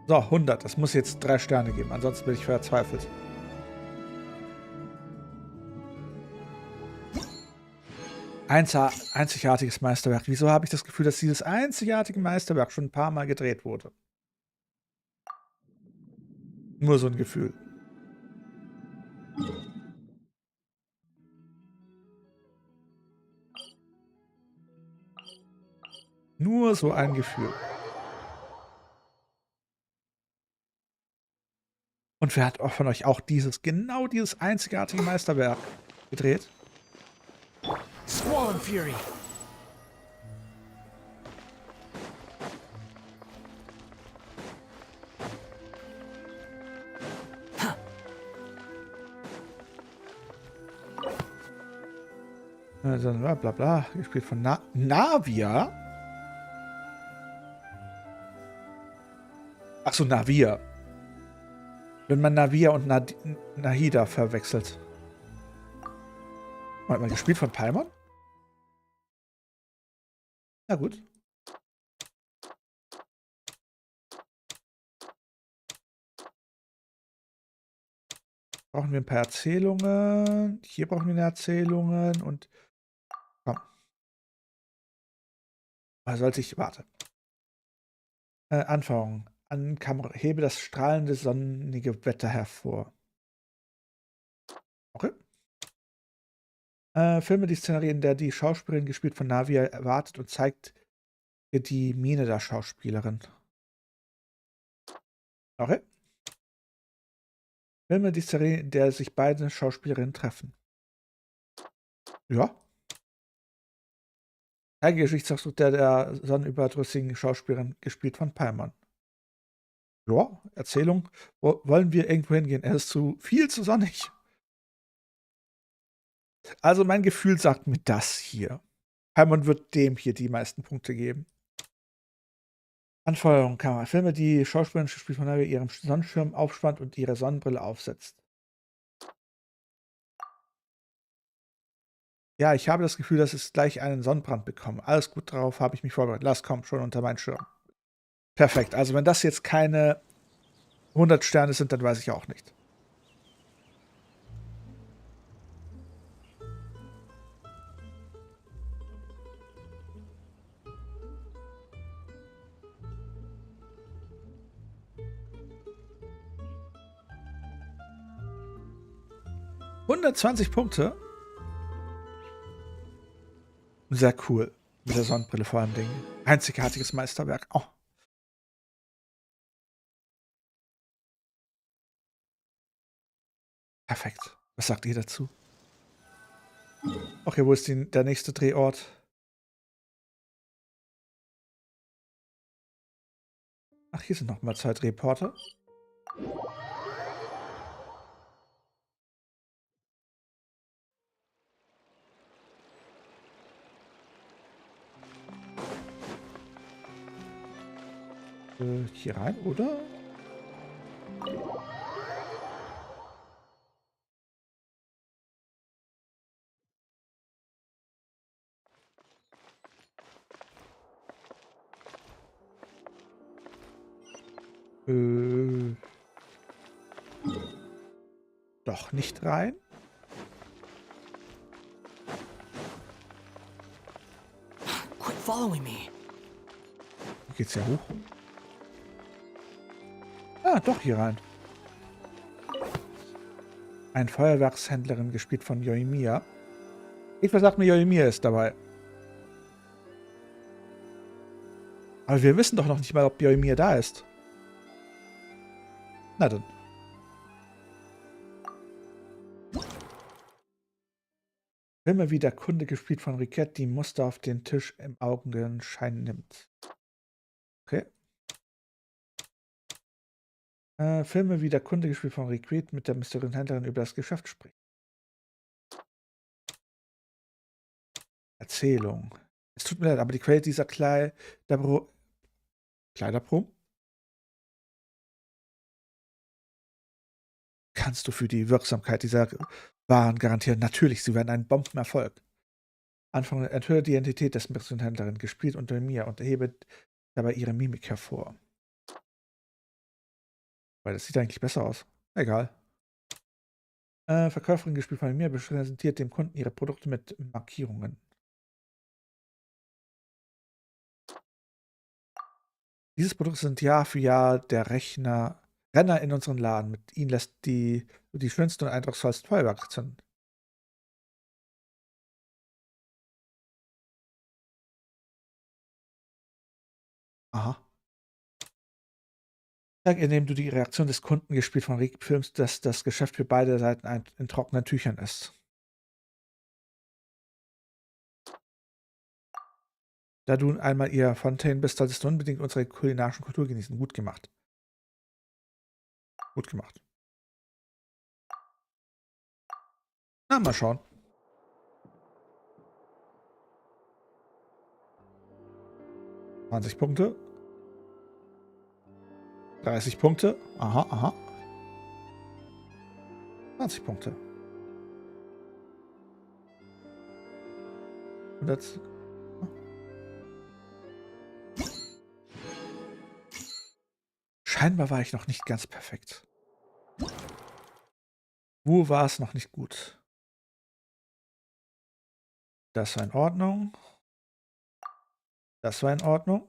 So, 100. Das muss jetzt 3 Sterne geben, ansonsten bin ich verzweifelt. Einzigartiges Meisterwerk. Wieso habe ich das Gefühl, dass dieses einzigartige Meisterwerk schon ein paar Mal gedreht wurde? Nur so ein Gefühl. Nur so ein Gefühl. Und wer hat auch von euch auch genau dieses einzigartige Meisterwerk gedreht? Squall and Fury. Dann bla bla bla. Gespielt von Navia? Achso, Navia. Wenn man Navia und Nahida verwechselt. Hat man gespielt von Paimon? Na gut. Brauchen wir ein paar Erzählungen. Hier brauchen wir eine Erzählungen und komm. Sollte ich. Warte. Anforderungen. An Kamera. Hebe das strahlende, sonnige Wetter hervor. Okay. Filme die Szenerie, in der die Schauspielerin, gespielt von Navia, erwartet und zeigt ihr die Miene der Schauspielerin. Okay. Filme die Szenerie, in der sich beide Schauspielerinnen treffen. Ja. Zeige Geschichtsausdruck der sonnenüberdrüssigen Schauspielerin, gespielt von Paimon. Ja, Erzählung. Wollen wir irgendwo hingehen? Es ist viel zu sonnig. Also mein Gefühl sagt mir das hier. Paimon wird dem hier die meisten Punkte geben. Anforderung: Kamera. Filme, die Schauspielerin, gespielt von Navia, ihren Sonnenschirm aufspannt und ihre Sonnenbrille aufsetzt. Ja, ich habe das Gefühl, dass es gleich einen Sonnenbrand bekommen. Alles gut, darauf habe ich mich vorbereitet. Lass komm, schon unter meinen Schirm. Perfekt. Also wenn das jetzt keine 100 Sterne sind, dann weiß ich auch nicht. ...120 Punkte. Sehr cool. Mit der Sonnenbrille vor allem Dingen. Einzigartiges Meisterwerk. Oh. Perfekt. Was sagt ihr dazu? Okay, wo ist der nächste Drehort? Ach, hier sind noch mal 2 Drehporte. Hier rein, oder? Doch nicht rein. Quit following me. Hier geht's ja hoch. Ah, doch hier rein. Ein Feuerwerkshändlerin, gespielt von Yoimiya. Ich versag mir, Yoimiya ist dabei. Aber wir wissen doch noch nicht mal, ob Yoimiya da ist. Na dann. Filme wie der Kunde, gespielt von Riquette, die Muster auf den Tisch im Augenschein nimmt. Okay. Filme wie der Kunde, gespielt von Riquette, mit der mysteriösen Händlerin über das Geschäft spricht. Erzählung. Es tut mir leid, aber die Quelle dieser Kleiderprobe kannst du für die Wirksamkeit dieser Waren garantieren. Natürlich, sie werden ein Bombenerfolg. Anfang enthülle die Identität des mysteriösen Händlerin, gespielt unter mir, und erhebe dabei ihre Mimik hervor. Weil das sieht eigentlich besser aus. Egal. Verkäuferin, gespielt von mir, präsentiert dem Kunden ihre Produkte mit Markierungen. Dieses Produkt sind Jahr für Jahr der Renner in unseren Laden. Mit ihnen lässt die schönsten und eindrucksvollsten Feuerwerke zünden. Aha. Indem du die Reaktion des Kunden, gespielt von Rick, filmst, dass das Geschäft für beide Seiten in trockenen Tüchern ist. Da du einmal ihr Fontaine bist, solltest du unbedingt unsere kulinarische Kultur genießen. Gut gemacht. Gut gemacht. Na, mal schauen. $20. 30 Punkte. Aha, aha. 20 Punkte. 100. Scheinbar war ich noch nicht ganz perfekt. Wo war es noch nicht gut? Das war in Ordnung. Das war in Ordnung.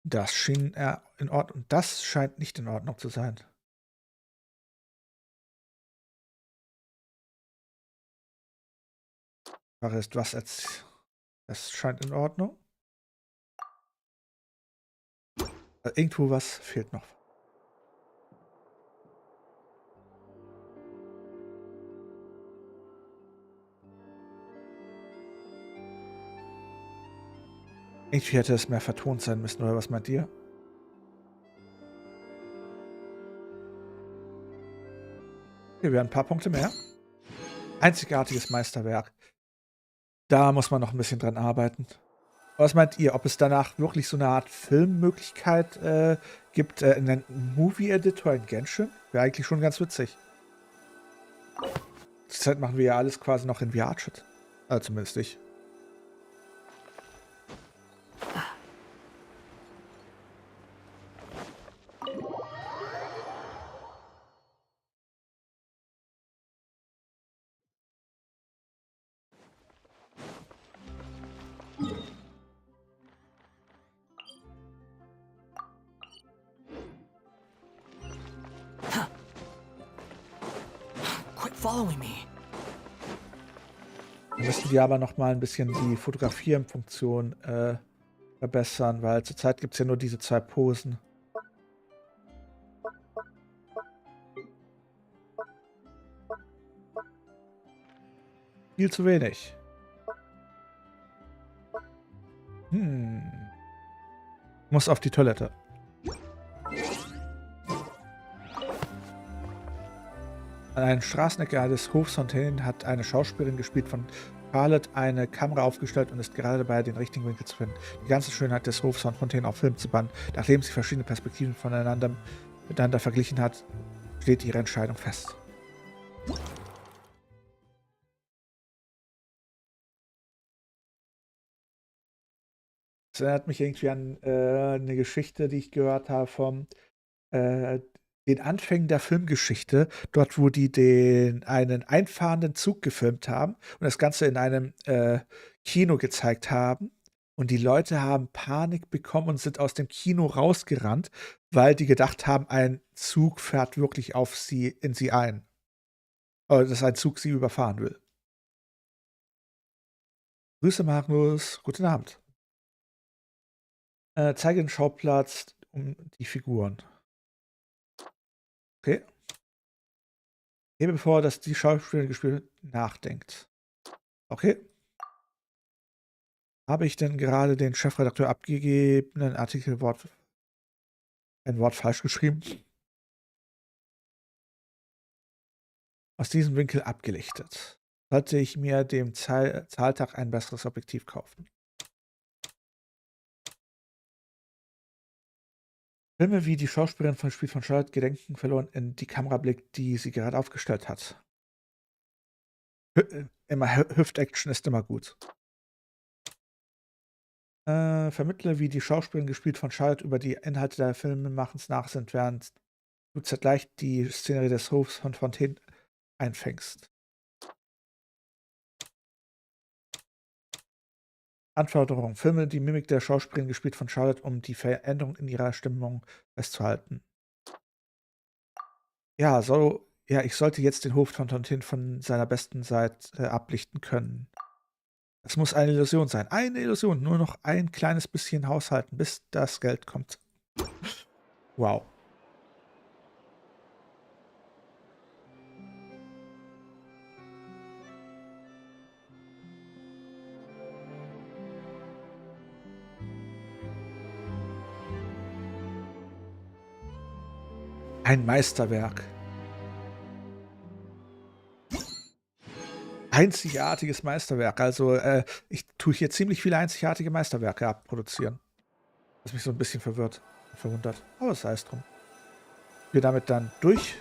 Das schien in Ordnung. Das scheint nicht in Ordnung zu sein. Frage ist, was jetzt? Das scheint in Ordnung. Irgendwo was fehlt noch. Irgendwie hätte es mehr vertont sein müssen, oder was meint ihr? Okay, wir haben ein paar Punkte mehr. Einzigartiges Meisterwerk. Da muss man noch ein bisschen dran arbeiten. Was meint ihr, ob es danach wirklich so eine Art Filmmöglichkeit gibt, einen Movie-Editor in Genshin? Wäre eigentlich schon ganz witzig. Zurzeit machen wir ja alles quasi noch in VR-Chat. Also zumindest ich. Following me. Dann müssen wir aber noch mal ein bisschen die Fotografieren-Funktion verbessern, weil zurzeit gibt es ja nur diese 2 Posen. Viel zu wenig. Muss auf die Toilette. An einer Straßenecke des Hoffontaine hat eine Schauspielerin, gespielt von Charlotte, eine Kamera aufgestellt und ist gerade dabei, den richtigen Winkel zu finden. Die ganze Schönheit des Hoffontaine auf Film zu bannen. Nachdem sie verschiedene Perspektiven miteinander verglichen hat, steht ihre Entscheidung fest. Das erinnert mich irgendwie an eine Geschichte, die ich gehört habe vom den Anfängen der Filmgeschichte, dort, wo die einen einfahrenden Zug gefilmt haben und das Ganze in einem Kino gezeigt haben. Und die Leute haben Panik bekommen und sind aus dem Kino rausgerannt, weil die gedacht haben, ein Zug fährt wirklich in sie ein. Oder dass ein Zug sie überfahren will. Grüße, Magnus. Guten Abend. Zeige den Schauplatz um die Figuren. Okay. Gebe bevor, dass die Schauspielerin gespielt nachdenkt. Okay. Habe ich denn gerade den Chefredakteur abgegebenen ein Wort falsch geschrieben? Aus diesem Winkel abgelichtet. Sollte ich mir dem Zahltag ein besseres Objektiv kaufen? Filme wie die Schauspielerin von Spiel von Charlotte Gedenken verloren in die Kamera blickt, die sie gerade aufgestellt hat. Hüft-Action ist immer gut. Vermittle, wie die Schauspielerin gespielt von Charlotte über die Inhalte der Filmemachens nachsinnt, während du zeitgleich die Szenerie des Hofs von Fontaine einfängst. Anforderung. Filme die Mimik der Schauspielerin gespielt von Charlotte, um die Veränderung in ihrer Stimmung festzuhalten. Ja, ich sollte jetzt den Hof von Fontaine von seiner besten Seite ablichten können. Es muss eine Illusion sein. Eine Illusion. Nur noch ein kleines bisschen haushalten, bis das Geld kommt. Wow. Ein Meisterwerk. Einzigartiges Meisterwerk. Also, ich tue hier ziemlich viele einzigartige Meisterwerke abproduzieren. Was mich so ein bisschen verwundert. Aber sei es drum. Wir damit dann durch.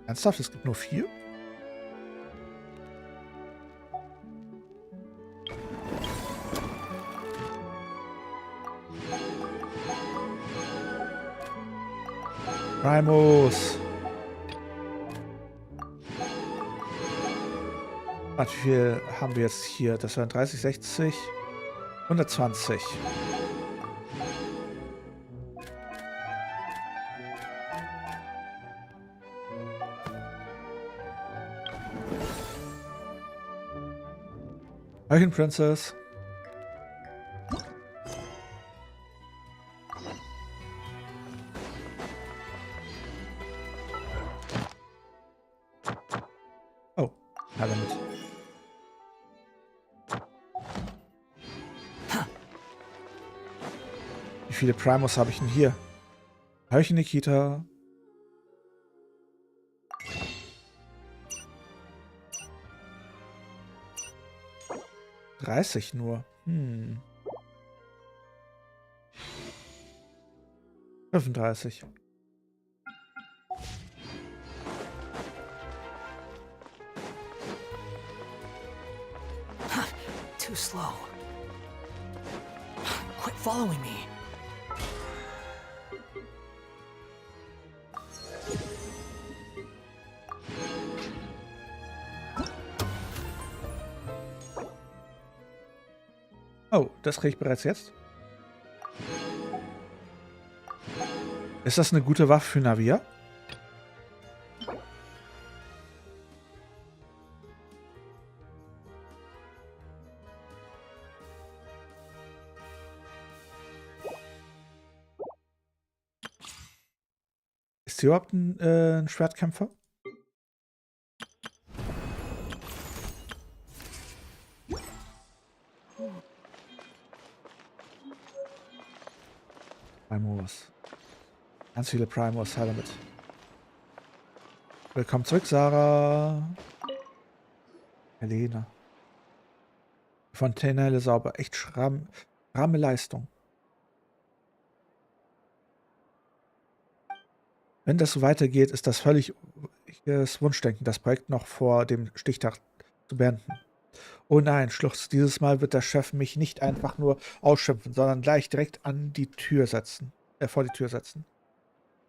Ernsthaft? Es gibt nur 4? Primus. Wie viel haben wir jetzt hier? Das waren 30, 60, 120. Hallöchen, Princess. Oh, ja, damit. Wie viele Primus habe ich denn hier? Hallöchen, Nikita. $30 nur. 35. Too slow. Quit following me. Oh, das kriege ich bereits jetzt. Ist das eine gute Waffe für Navia? Ist sie überhaupt ein Schwertkämpfer? Primus. Ganz viele Primus, her damit. Willkommen zurück, Sarah. Helena. Fontaine sauber. Echt schramme Leistung. Wenn das so weitergeht, ist das völlig... Wunschdenken, das Projekt noch vor dem Stichtag zu beenden. Oh nein, Schluss, dieses Mal wird der Chef mich nicht einfach nur ausschimpfen, sondern gleich direkt an die Tür setzen, vor die Tür setzen.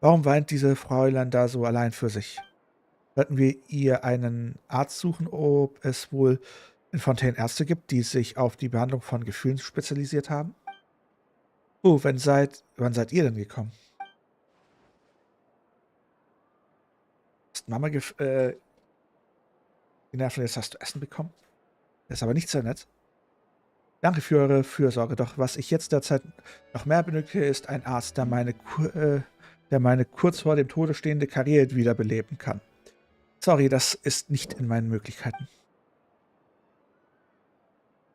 Warum weint diese Fräulein da so allein für sich? Sollten wir ihr einen Arzt suchen, ob es wohl in Fontaine Ärzte gibt, die sich auf die Behandlung von Gefühlen spezialisiert haben? Oh, wann seid ihr denn gekommen? Ist Mama genervt und jetzt hast du Essen bekommen? Das ist aber nicht sehr nett. Danke für eure Fürsorge, doch was ich jetzt derzeit noch mehr benötige, ist ein Arzt, der meine kurz vor dem Tode stehende Karriere wiederbeleben kann. Sorry, das ist nicht in meinen Möglichkeiten.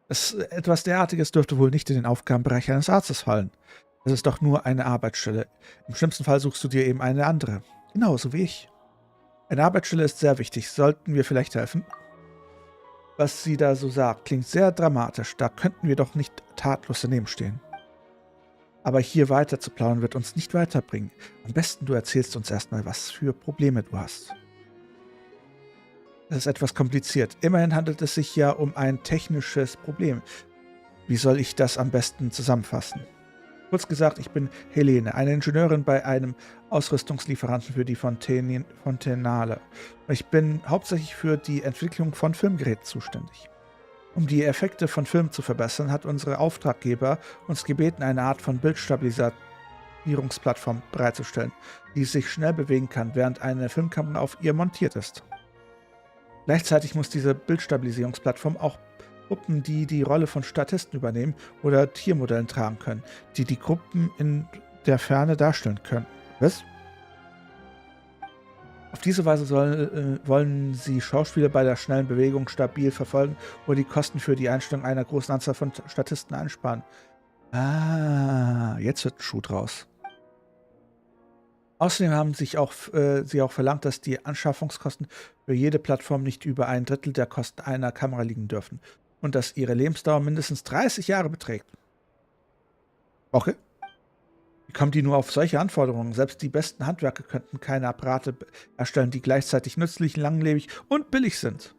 Etwas derartiges dürfte wohl nicht in den Aufgabenbereich eines Arztes fallen. Das ist doch nur eine Arbeitsstelle. Im schlimmsten Fall suchst du dir eben eine andere. Genauso wie ich. Eine Arbeitsstelle ist sehr wichtig. Sollten wir vielleicht helfen? Was sie da so sagt, klingt sehr dramatisch. Da könnten wir doch nicht tatlos daneben stehen. Aber hier weiter zu plaudern wird uns nicht weiterbringen. Am besten du erzählst uns erstmal, was für Probleme du hast. Das ist etwas kompliziert. Immerhin handelt es sich ja um ein technisches Problem. Wie soll ich das am besten zusammenfassen? Kurz gesagt, ich bin Helene, eine Ingenieurin bei einem Ausrüstungslieferanten für die Fontenale. Ich bin hauptsächlich für die Entwicklung von Filmgeräten zuständig. Um die Effekte von Filmen zu verbessern, hat unsere Auftraggeber uns gebeten, eine Art von Bildstabilisierungsplattform bereitzustellen, die sich schnell bewegen kann, während eine Filmkamera auf ihr montiert ist. Gleichzeitig muss diese Bildstabilisierungsplattform auch Gruppen, die die Rolle von Statisten übernehmen oder Tiermodellen tragen können, die die Gruppen in der Ferne darstellen können. Was? Auf diese Weise wollen sie Schauspieler bei der schnellen Bewegung stabil verfolgen oder die Kosten für die Einstellung einer großen Anzahl von Statisten einsparen. Ah, jetzt wird ein Schuh draus. Außerdem haben sie auch verlangt, dass die Anschaffungskosten für jede Plattform nicht über 1/3 der Kosten einer Kamera liegen dürfen und dass ihre Lebensdauer mindestens 30 Jahre beträgt. Okay. Wie kommen die nur auf solche Anforderungen? Selbst die besten Handwerker könnten keine Apparate erstellen, die gleichzeitig nützlich, langlebig und billig sind.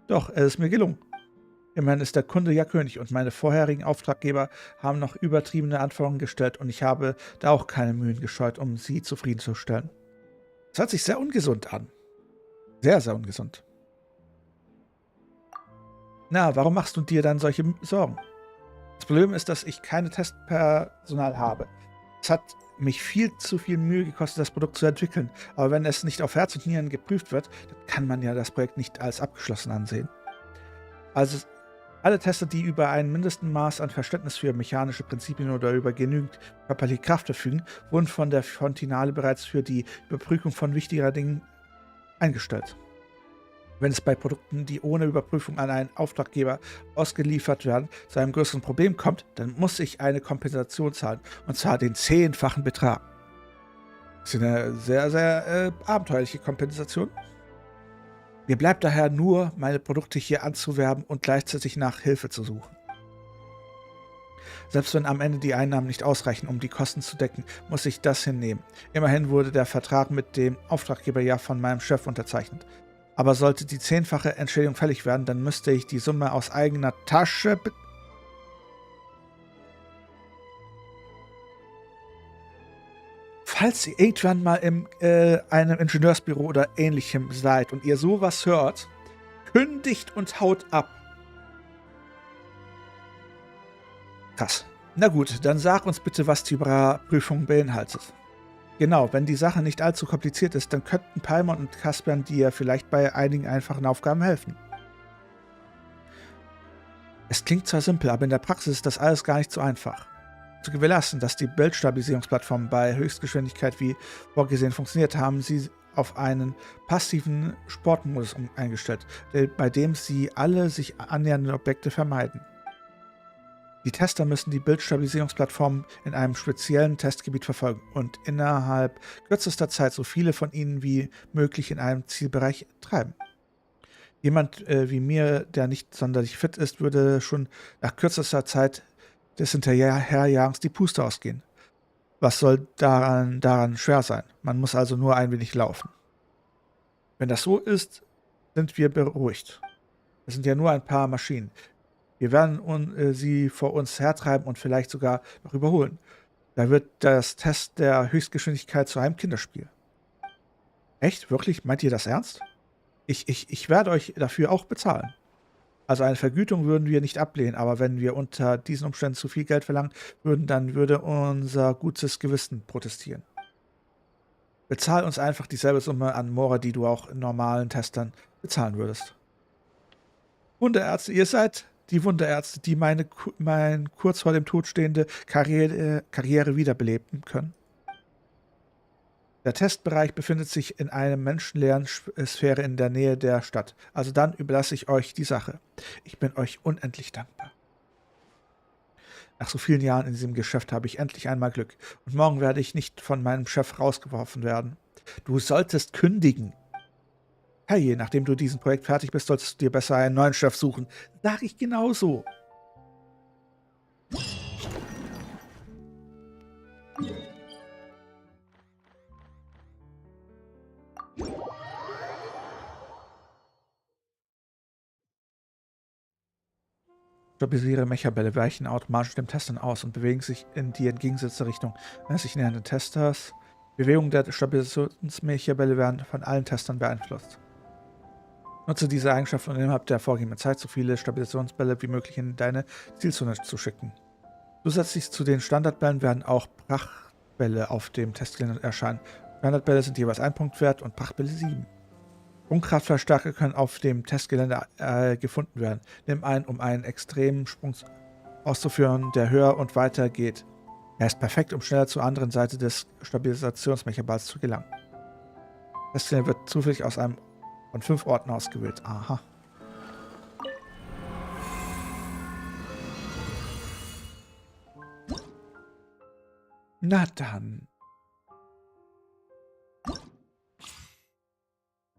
Doch, es ist mir gelungen. Immerhin ist der Kunde ja König und meine vorherigen Auftraggeber haben noch übertriebene Anforderungen gestellt und ich habe da auch keine Mühen gescheut, um sie zufriedenzustellen. Das hört sich sehr ungesund an. Sehr, sehr ungesund. Na, warum machst du dir dann solche Sorgen? Das Problem ist, dass ich keine Testpersonal habe. Es hat mich viel zu viel Mühe gekostet, das Produkt zu entwickeln. Aber wenn es nicht auf Herz und Nieren geprüft wird, dann kann man ja das Projekt nicht als abgeschlossen ansehen. Also alle Tester, die über ein Mindestmaß an Verständnis für mechanische Prinzipien oder über genügend körperliche Kraft verfügen, wurden von der Fontinale bereits für die Überprüfung von wichtiger Dingen eingestellt. Wenn es bei Produkten, die ohne Überprüfung an einen Auftraggeber ausgeliefert werden, zu einem größeren Problem kommt, dann muss ich eine Kompensation zahlen, und zwar den 10-fachen Betrag. Das ist eine sehr, sehr abenteuerliche Kompensation. Mir bleibt daher nur, meine Produkte hier anzuwerben und gleichzeitig nach Hilfe zu suchen. Selbst wenn am Ende die Einnahmen nicht ausreichen, um die Kosten zu decken, muss ich das hinnehmen. Immerhin wurde der Vertrag mit dem Auftraggeber ja von meinem Chef unterzeichnet. Aber sollte die 10-fache Entschädigung fällig werden, dann müsste ich die Summe aus eigener Tasche Falls ihr irgendwann mal in einem Ingenieursbüro oder ähnlichem seid und ihr sowas hört, kündigt und haut ab. Krass. Na gut, dann sag uns bitte, was die Überprüfung beinhaltet. Genau, wenn die Sache nicht allzu kompliziert ist, dann könnten Paimon und Caspian dir vielleicht bei einigen einfachen Aufgaben helfen. Es klingt zwar simpel, aber in der Praxis ist das alles gar nicht so einfach. Zu gewährleisten, dass die Bildstabilisierungsplattform bei Höchstgeschwindigkeit wie vorgesehen funktioniert, haben sie auf einen passiven Sportmodus eingestellt, bei dem sie alle sich annähernden Objekte vermeiden. Die Tester müssen die Bildstabilisierungsplattform in einem speziellen Testgebiet verfolgen und innerhalb kürzester Zeit so viele von ihnen wie möglich in einem Zielbereich treiben. Jemand wie mir, der nicht sonderlich fit ist, würde schon nach kürzester Zeit des Hinterherjagens die Puste ausgehen. Was soll daran schwer sein? Man muss also nur ein wenig laufen. Wenn das so ist, sind wir beruhigt. Es sind ja nur ein paar Maschinen. Wir werden sie vor uns hertreiben und vielleicht sogar noch überholen. Da wird das Test der Höchstgeschwindigkeit zu einem Kinderspiel. Echt? Wirklich? Meint ihr das ernst? Ich werde euch dafür auch bezahlen. Also eine Vergütung würden wir nicht ablehnen, aber wenn wir unter diesen Umständen zu viel Geld verlangen würden, dann würde unser gutes Gewissen protestieren. Bezahl uns einfach dieselbe Summe an Mora, die du auch normalen Testern bezahlen würdest. Wunderärzte, ihr seid die Wunderärzte, die mein kurz vor dem Tod stehende Karriere wiederbeleben können. Der Testbereich befindet sich in einer menschenleeren Sphäre in der Nähe der Stadt. Also dann überlasse ich euch die Sache. Ich bin euch unendlich dankbar. Nach so vielen Jahren in diesem Geschäft habe ich endlich einmal Glück. Und morgen werde ich nicht von meinem Chef rausgeworfen werden. Du solltest kündigen. Hey, nachdem du diesen Projekt fertig bist, solltest du dir besser einen neuen Chef suchen. Sag ich genauso. Stabilisiere Mechabälle weichen automatisch dem Testern aus und bewegen sich in die entgegengesetzte Richtung eines sich nähernden Testers. Bewegungen der Stabilisationsmechabälle werden von allen Testern beeinflusst. Nutze diese Eigenschaft, um innerhalb der vorgegebenen Zeit so viele Stabilisationsbälle wie möglich in deine Zielzone zu schicken. Zusätzlich zu den Standardbällen werden auch Prachtbälle auf dem Testgelände erscheinen. Standardbälle sind jeweils 1 Punkt wert und Prachtbälle 7. Sprungkraftverstärker können auf dem Testgelände gefunden werden. Nimm einen, um einen extremen Sprung auszuführen, der höher und weiter geht. Er ist perfekt, um schneller zur anderen Seite des Stabilisationsmechaballs zu gelangen. Das Testgelände wird zufällig aus einem von 5 Orten ausgewählt. Aha. Na dann.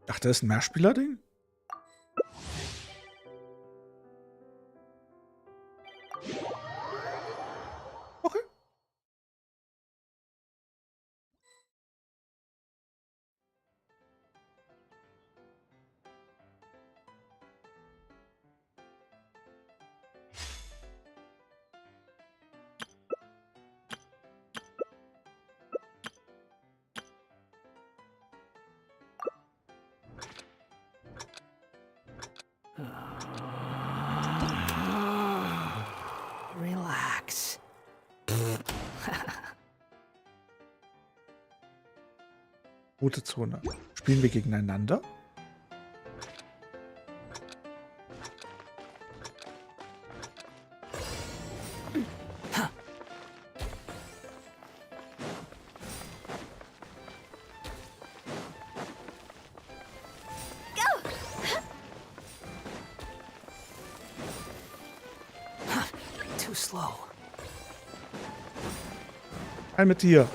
Ach, das ist ein Mehrspieler-Ding? Okay. Relax. Rote Zone. Spielen wir gegeneinander? Too slow. Ein mit dir.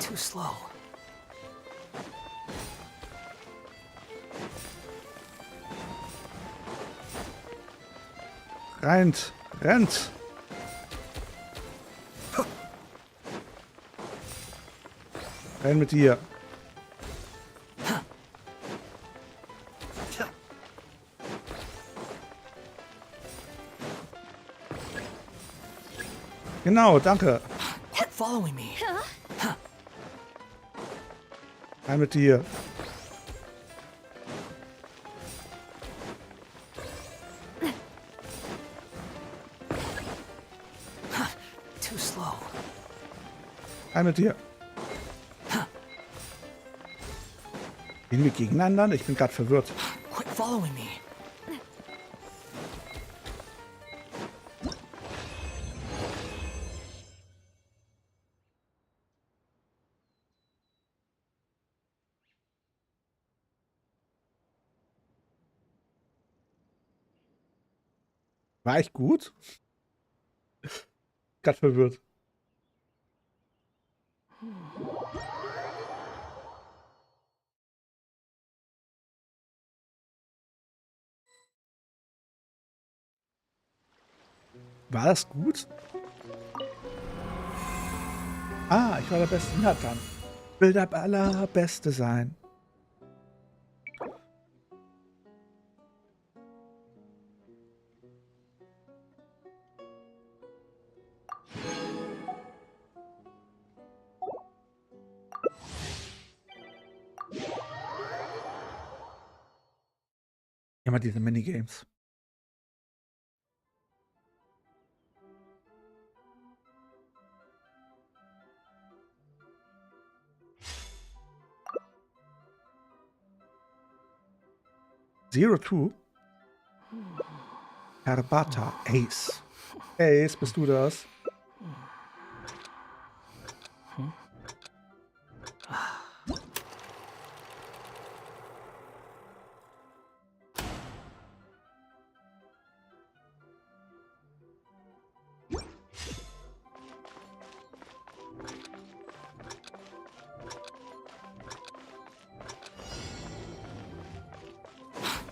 Too slow. Rennt. Rennt. Renn mit dir. Genau, danke. Quit following me. Rein mit dir. Too slow. Rein mit dir. Gehen wir gegeneinander? Ich bin gerade verwirrt. Quit following me. War ich gut? Gerade verwirrt. War das gut? Ah, ich war der Beste. Na dann. Will der Allerbeste sein. Immer diese Minigames. Zero Two. Herbata. Ace. Ace, bist du das?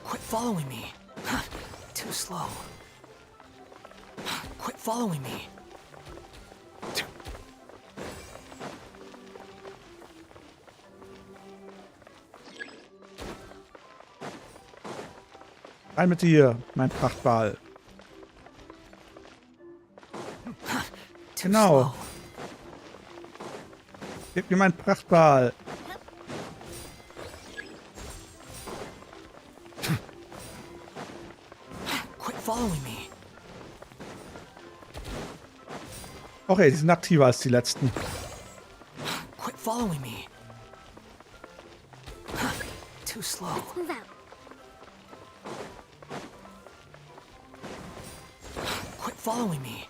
Quit following me. Too slow. Quit following me. Rein mit dir, mein Prachtball. Too Genau. slow. Gib mir meinen Prachtball. Quit following me. Okay, die sind aktiver als die letzten. Quit following me. Too slow. Move out. Quit following me.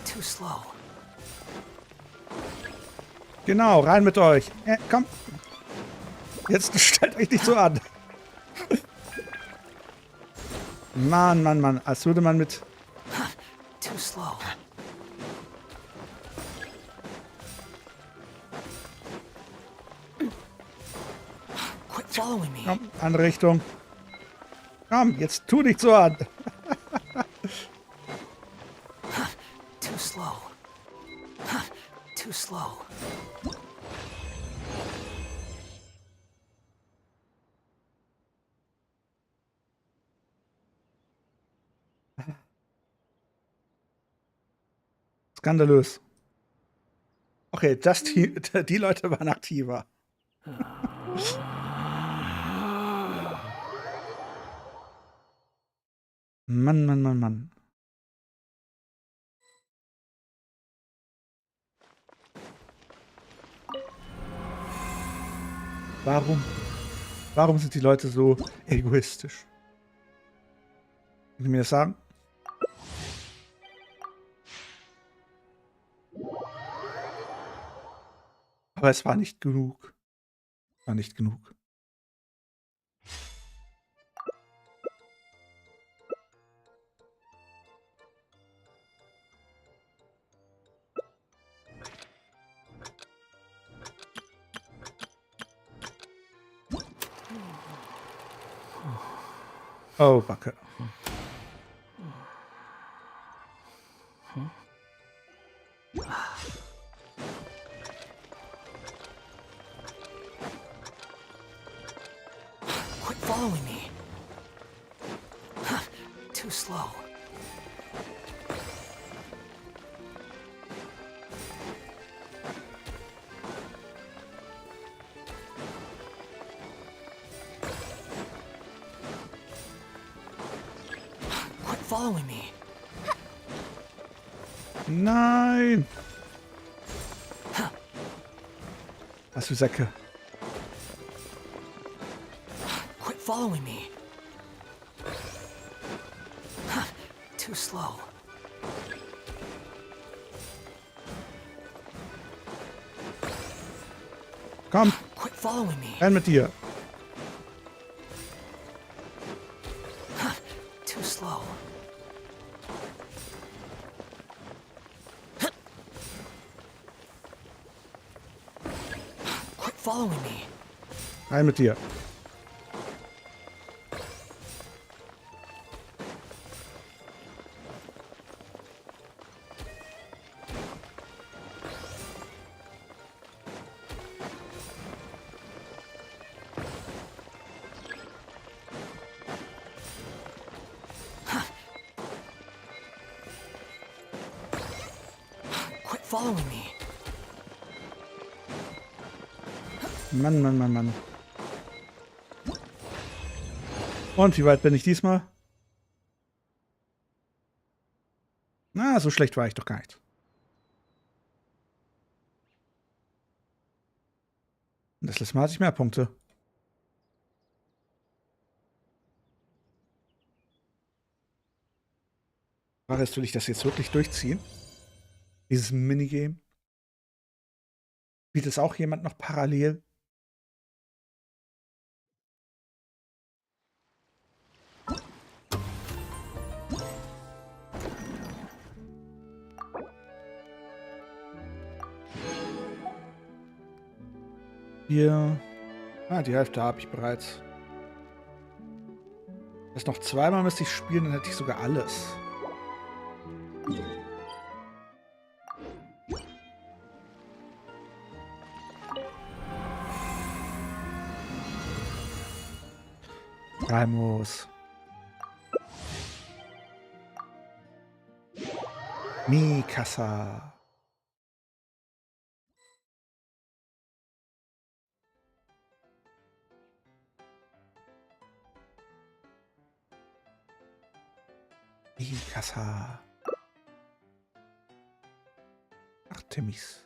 Too slow. Genau, rein mit euch. Komm. Jetzt stellt euch nicht so an. Mann, Mann, Mann. Als würde man mit... Too slow. Quit following me. Komm, andere Richtung. Komm, jetzt tu nicht so an. Too slow. Too slow. Skandalös. Okay, die Leute waren aktiver. Mann, Mann, Mann, Mann. Warum sind die Leute so egoistisch? Können Sie mir das sagen? Aber es war nicht genug. War nicht genug. Oh, Backe. Quit following me. Too slow. Quit following me. Nein! Was für Säcke. Quit following me. Too slow. Komm, Quit following me. rein mit dir. Too slow. Quit following me. Rein mit dir. following me. Mann, Mann, Mann, Mann. Und wie weit bin ich diesmal? Na, so schlecht war ich doch gar nicht. Das letzte Mal hatte ich mehr Punkte. Frage ist, will ich das jetzt wirklich durchziehen? Dieses Minigame? Spielt es auch jemand noch parallel? Hier. Ah, die Hälfte habe ich bereits. Das noch zweimal müsste ich spielen, dann hätte ich sogar alles. Reimos. Mikasa. Mikasa. Artemis.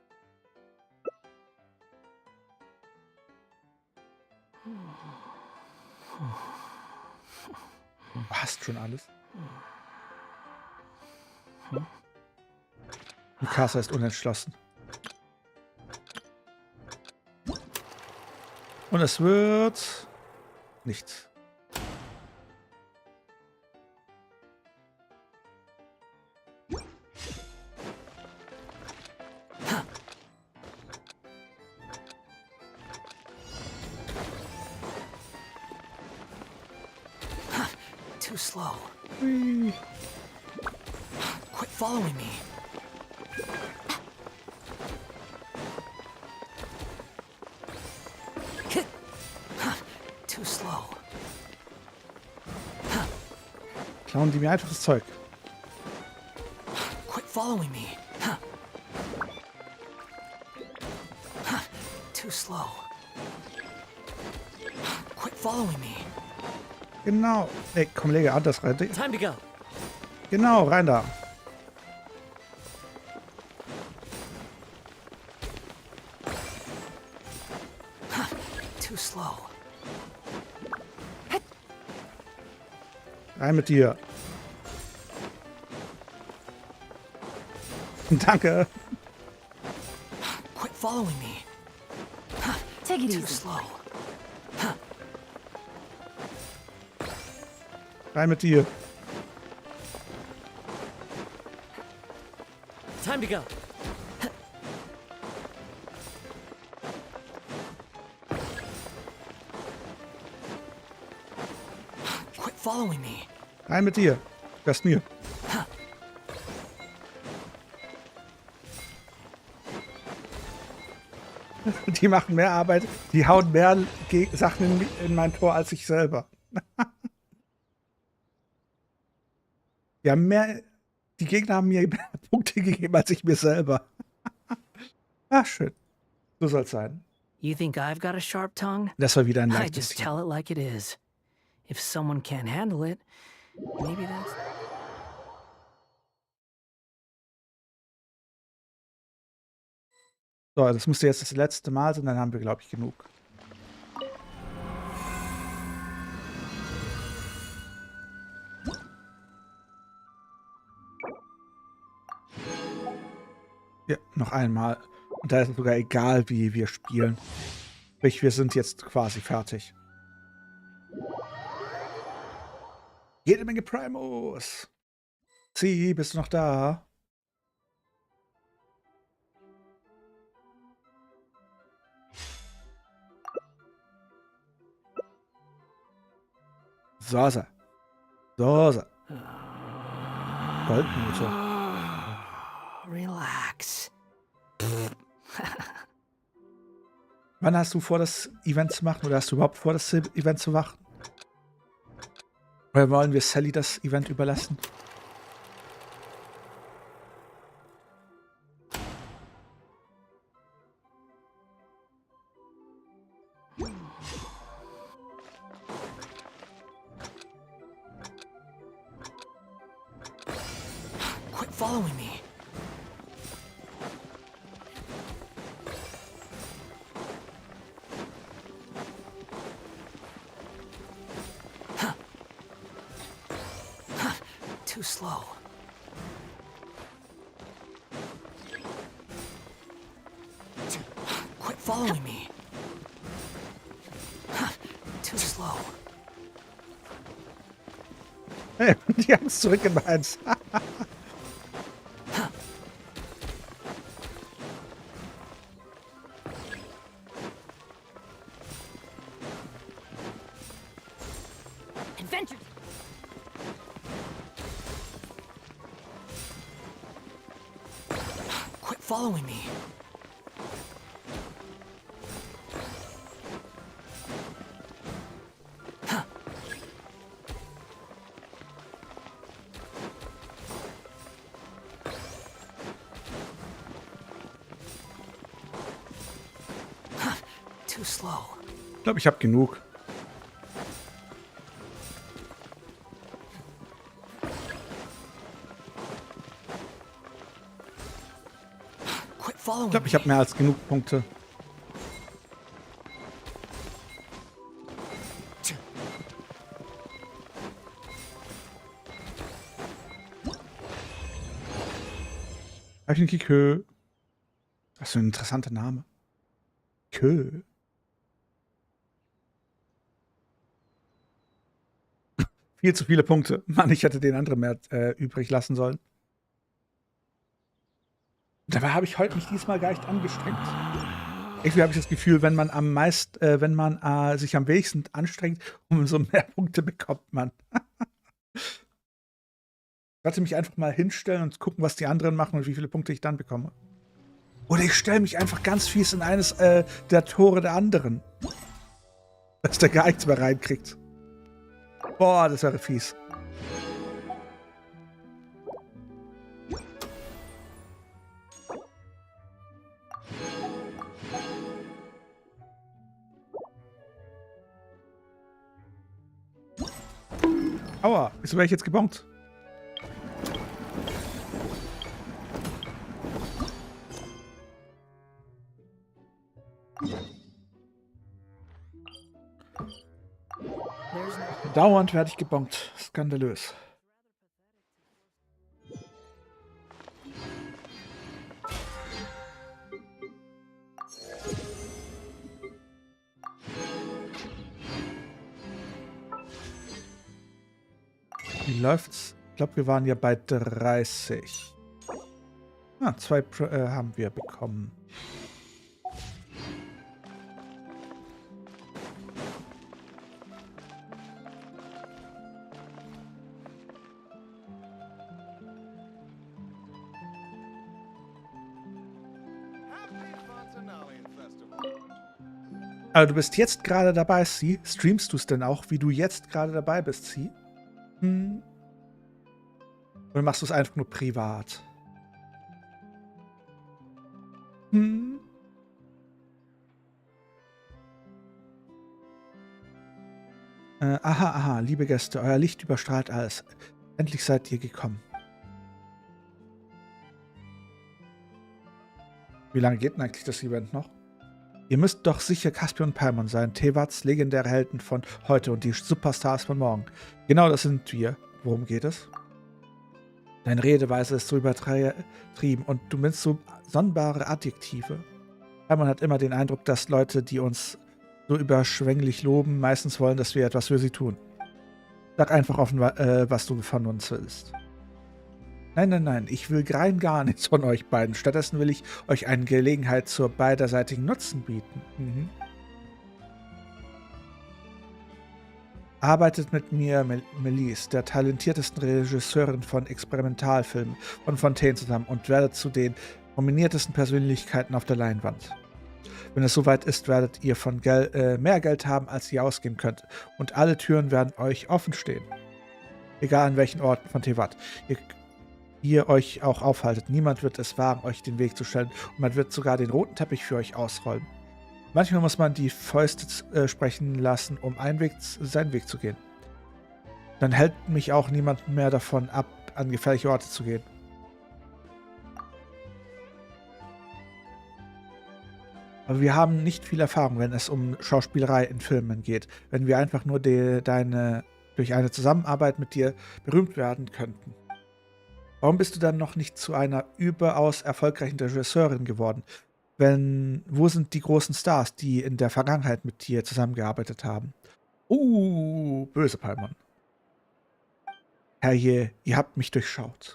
Du hast schon alles. Mikasa ist unentschlossen. Und es wird nichts. Too slow. Hui. Quit following me. Too slow. Klauen die mir einfach das Zeug. Quit following me. Too slow. Quit following me. Genau. Ey, komm, lege anders rein. Time to go. Genau, rein da. Too slow. Rein mit dir. Danke. Quit following me. Take it Too easy. slow. Rein mit dir. Time to go. Quit following me. Rein mit dir. Das mir. Die machen mehr Arbeit. Die hauen mehr Sachen in mein Tor als ich selber. Die Gegner haben mir mehr Punkte gegeben als ich mir selber. Ach, schön. So soll's sein. You think I've got a sharp tongue? Das war wieder ein I leichtes just Team. tell it like it is. If someone can't handle it, maybe that's... So, das müsste jetzt das letzte Mal sein, dann haben wir, glaube ich, genug. Ja, noch einmal. Und da ist es sogar egal, wie wir spielen. Sprich, wir sind jetzt quasi fertig. Jede Menge Primos. Sie, bist du noch da? Soße. Soße. Goldnote. Relax. Wann hast du vor, das Event zu machen? Oder hast du überhaupt vor, das Event zu machen? Oder wollen wir Sally das Event überlassen? following me. Too slow. Quit following me. Too slow. Hey, die haben es zurück in meins. Adventure. Quit following me. Too slow. Ich glaube, ich habe genug. Quit following Ich glaube, ich habe mehr als genug Punkte. Kö. Was für ein interessanter Name. Kö. Viel zu viele Punkte. Mann, ich hätte den anderen mehr übrig lassen sollen. Dabei habe ich heute mich diesmal gar nicht angestrengt. Irgendwie habe ich das Gefühl, wenn man sich am wenigsten anstrengt, umso mehr Punkte bekommt man. Ich sollte mich einfach mal hinstellen und gucken, was die anderen machen und wie viele Punkte ich dann bekomme. Oder ich stelle mich einfach ganz fies in eines der Tore der anderen. Dass der gar nichts mehr reinkriegt. Boah, das wäre fies. Aua, wieso wäre ich jetzt gebongt? Dauernd werde ich gebongt. Skandalös. Wie läuft's? Ich glaube, wir waren ja bei 30. Ah, 2 haben wir bekommen. Aber du bist jetzt gerade dabei, Sie? Streamst du es denn auch, wie du jetzt gerade dabei bist, Sie? Oder machst du es einfach nur privat? Aha, liebe Gäste, euer Licht überstrahlt alles. Endlich seid ihr gekommen. Wie lange geht denn eigentlich das Event noch? Ihr müsst doch sicher Caspian und Paimon sein, Tewats legendäre Helden von heute und die Superstars von morgen. Genau, das sind wir. Worum geht es? Deine Redeweise ist so übertrieben und du nennst so sonderbare Adjektive. Paimon hat immer den Eindruck, dass Leute, die uns so überschwänglich loben, meistens wollen, dass wir etwas für sie tun. Sag einfach offen, was du von uns willst. Nein, ich will rein gar nichts von euch beiden. Stattdessen will ich euch eine Gelegenheit zur beiderseitigen Nutzen bieten. Arbeitet mit mir, Melis, der talentiertesten Regisseurin von Experimentalfilmen von Fontaine zusammen und werdet zu den nominiertesten Persönlichkeiten auf der Leinwand. Wenn es soweit ist, werdet ihr von mehr Geld haben, als ihr ausgeben könnt. Und alle Türen werden euch offen stehen. Egal an welchen Orten von Tewat ihr euch auch aufhaltet. Niemand wird es wagen, euch den Weg zu stellen. Und man wird sogar den roten Teppich für euch ausrollen. Manchmal muss man die Fäuste sprechen lassen, um seinen Weg zu gehen. Dann hält mich auch niemand mehr davon ab, an gefährliche Orte zu gehen. Aber wir haben nicht viel Erfahrung, wenn es um Schauspielerei in Filmen geht. Wenn wir einfach nur durch eine Zusammenarbeit mit dir berühmt werden könnten. Warum bist du dann noch nicht zu einer überaus erfolgreichen Regisseurin geworden? Wo sind die großen Stars, die in der Vergangenheit mit dir zusammengearbeitet haben? Böse Palmon. Herrje, ihr habt mich durchschaut.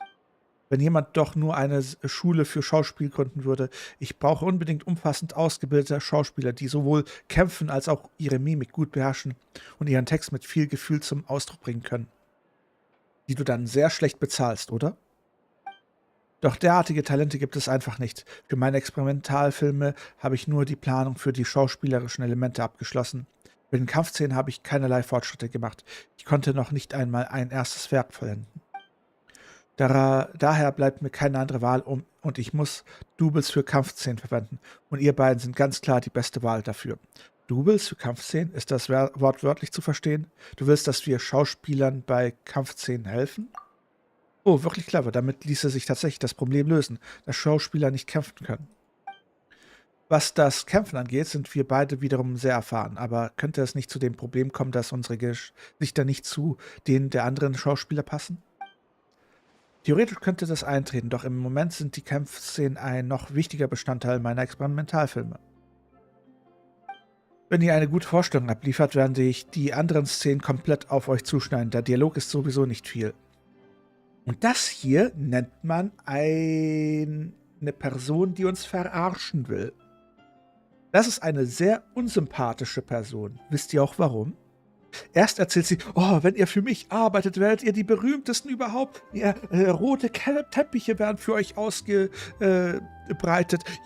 Wenn jemand doch nur eine Schule für Schauspiel gründen würde, ich brauche unbedingt umfassend ausgebildete Schauspieler, die sowohl kämpfen als auch ihre Mimik gut beherrschen und ihren Text mit viel Gefühl zum Ausdruck bringen können. Die du dann sehr schlecht bezahlst, oder? Doch derartige Talente gibt es einfach nicht. Für meine Experimentalfilme habe ich nur die Planung für die schauspielerischen Elemente abgeschlossen. Bei den Kampfszenen habe ich keinerlei Fortschritte gemacht. Ich konnte noch nicht einmal ein erstes Werk vollenden. Daher bleibt mir keine andere Wahl und ich muss Doubles für Kampfszenen verwenden. Und ihr beiden sind ganz klar die beste Wahl dafür. Doubles für Kampfszenen? Ist das wortwörtlich zu verstehen? Du willst, dass wir Schauspielern bei Kampfszenen helfen? Oh, wirklich clever. Damit ließe sich tatsächlich das Problem lösen, dass Schauspieler nicht kämpfen können. Was das Kämpfen angeht, sind wir beide wiederum sehr erfahren. Aber könnte es nicht zu dem Problem kommen, dass unsere Gesichter nicht zu denen der anderen Schauspieler passen? Theoretisch könnte das eintreten, doch im Moment sind die Kampfszenen ein noch wichtiger Bestandteil meiner Experimentalfilme. Wenn ihr eine gute Vorstellung abliefert, werde ich die anderen Szenen komplett auf euch zuschneiden. Der Dialog ist sowieso nicht viel. Und das hier nennt man eine Person, die uns verarschen will. Das ist eine sehr unsympathische Person. Wisst ihr auch warum? Erst erzählt sie, oh, wenn ihr für mich arbeitet, werdet ihr die berühmtesten überhaupt. Rote Teppiche werden für euch ausgebreitet.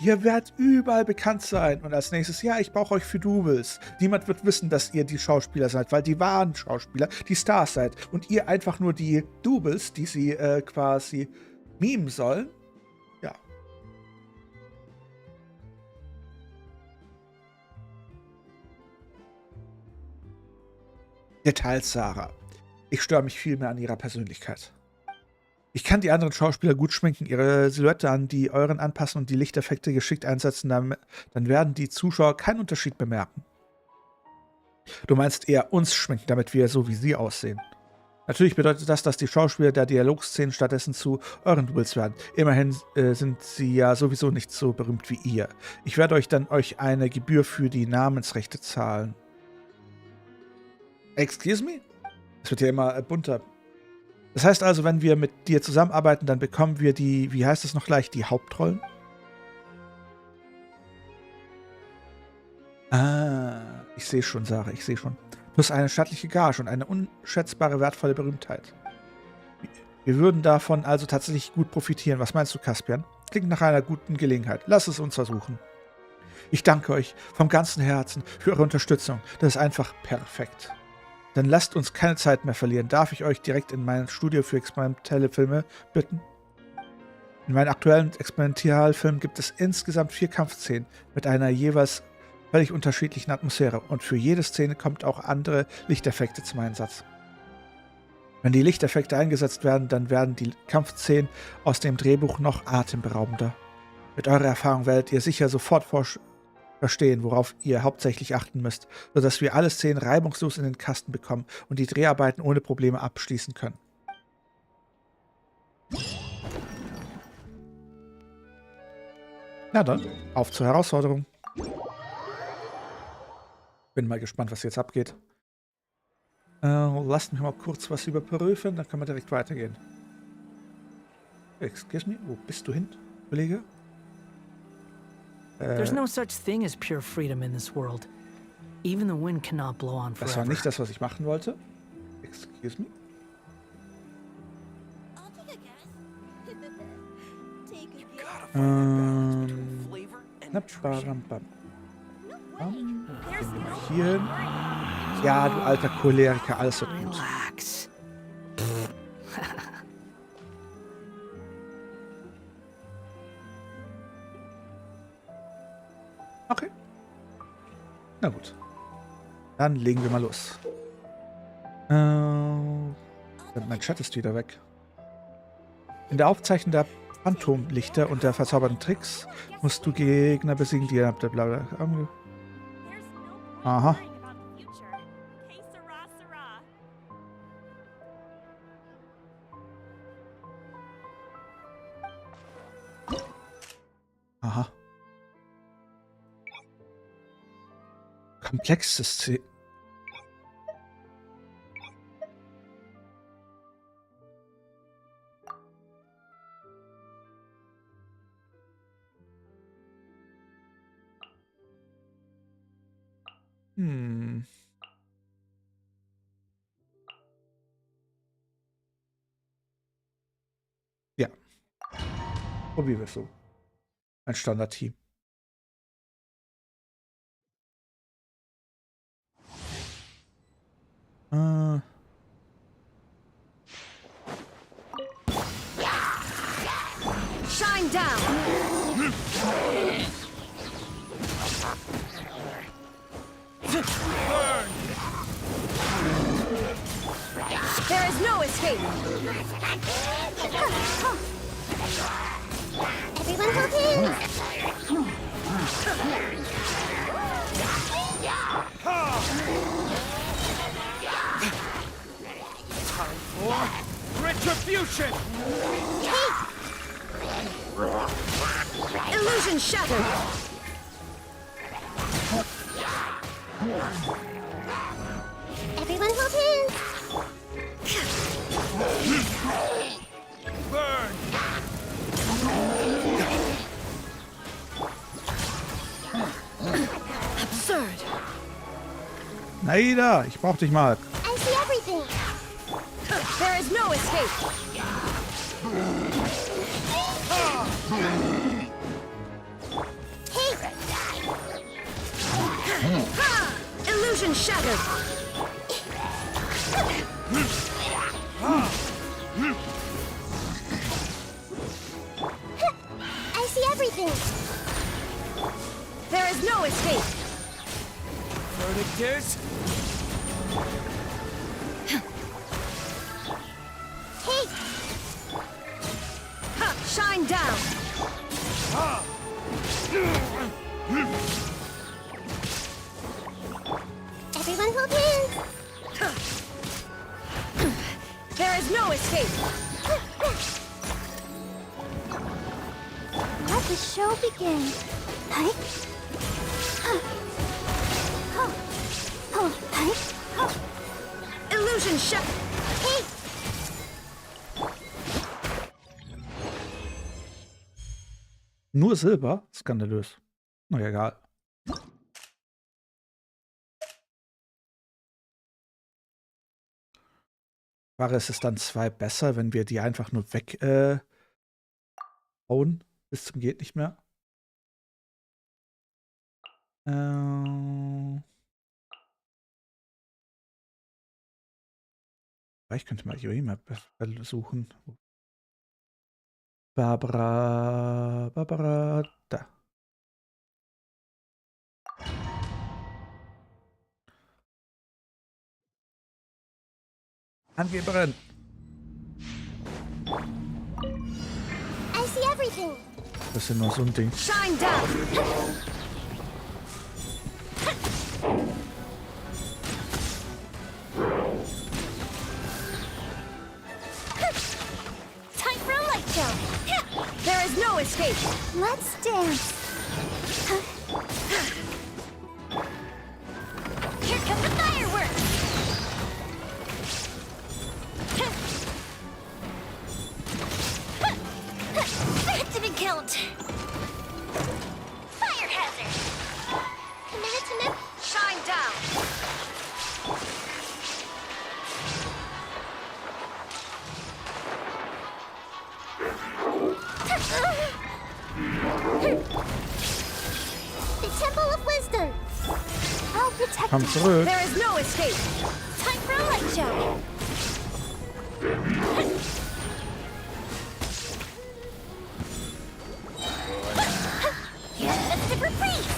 Ihr werdet überall bekannt sein. Und als nächstes, ja, ich brauche euch für Doubles. Niemand wird wissen, dass ihr die Schauspieler seid, weil die wahren Schauspieler die Stars seid. Und ihr einfach nur die Doubles, die sie quasi mimen sollen. Ja. Details, Sarah. Ich störe mich viel mehr an ihrer Persönlichkeit. Ich kann die anderen Schauspieler gut schminken, ihre Silhouette an die euren anpassen und die Lichteffekte geschickt einsetzen, dann werden die Zuschauer keinen Unterschied bemerken. Du meinst eher uns schminken, damit wir so wie sie aussehen. Natürlich bedeutet das, dass die Schauspieler der Dialogszenen stattdessen zu euren Doubles werden. Immerhin sind sie ja sowieso nicht so berühmt wie ihr. Ich werde euch dann eine Gebühr für die Namensrechte zahlen. Excuse me? Es wird ja immer bunter. Das heißt also, wenn wir mit dir zusammenarbeiten, dann bekommen wir die, wie heißt es noch gleich, die Hauptrollen? Ich sehe schon, Sarah, ich sehe schon. Plus eine stattliche Gage und eine unschätzbare, wertvolle Berühmtheit. Wir würden davon also tatsächlich gut profitieren. Was meinst du, Caspian? Klingt nach einer guten Gelegenheit. Lass es uns versuchen. Ich danke euch vom ganzen Herzen für eure Unterstützung. Das ist einfach perfekt. Dann lasst uns keine Zeit mehr verlieren. Darf ich euch direkt in mein Studio für experimentelle Filme bitten? In meinen aktuellen Experimentalfilmen gibt es insgesamt 4 Kampfszenen mit einer jeweils völlig unterschiedlichen Atmosphäre und für jede Szene kommt auch andere Lichteffekte zum Einsatz. Wenn die Lichteffekte eingesetzt werden, dann werden die Kampfszenen aus dem Drehbuch noch atemberaubender. Mit eurer Erfahrung werdet ihr sicher sofort verstehen, worauf ihr hauptsächlich achten müsst, sodass wir alle Szenen reibungslos in den Kasten bekommen und die Dreharbeiten ohne Probleme abschließen können. Na dann, auf zur Herausforderung. Bin mal gespannt, was jetzt abgeht. Lasst mich mal kurz was überprüfen, dann können wir direkt weitergehen. Excuse me, wo bist du hin, Kollege? There's no such thing as pure freedom in this world. Even the wind cannot blow on forever. Das war nicht das, was ich machen wollte. Excuse me. Hier hin. Ja, du alter Choleriker, alles wird gut. Relax. Okay. Na gut. Dann legen wir mal los. Mein Chat ist wieder weg. In der Aufzeichnung der Phantomlichter und der verzauberten Tricks musst du Gegner besiegen, die blablabla. Aha. Aha. Komplexes Ziel. Ja. Probieren wir es so. Ein Standardteam. Shine down. There is no escape. Everyone hold hands. Retribution! Illusion shattered. Everyone hold hands. Burn! Absurd. Naida, ich brauch dich mal. I see everything. There is no escape. Hey, Ha! Illusion shattered. I see everything. There is no escape. Verdict is... Hey, Ha! Shine down. everyone hold hands. There is no escape. Let the show begin. Hi. Hi. Illusion shattered. Hey, Nur Silber? Skandalös. Na ja, egal. Wäre es dann 2 besser, wenn wir die einfach nur weg hauen? Bis zum geht nicht mehr. Ich könnte mal Joima besuchen. Barbara, da. Angeberin. I see everything. Das ist ja nur so ein Ding. Shine down. Time for a light show. There is no escape. Let's dance. Here come the fireworks. That didn't count. Fire hazard. A minute. Shine down. The Temple of Wisdom. I'll protect Komm you. zurück. There is no escape. Time for a light show. Here's the super freeze.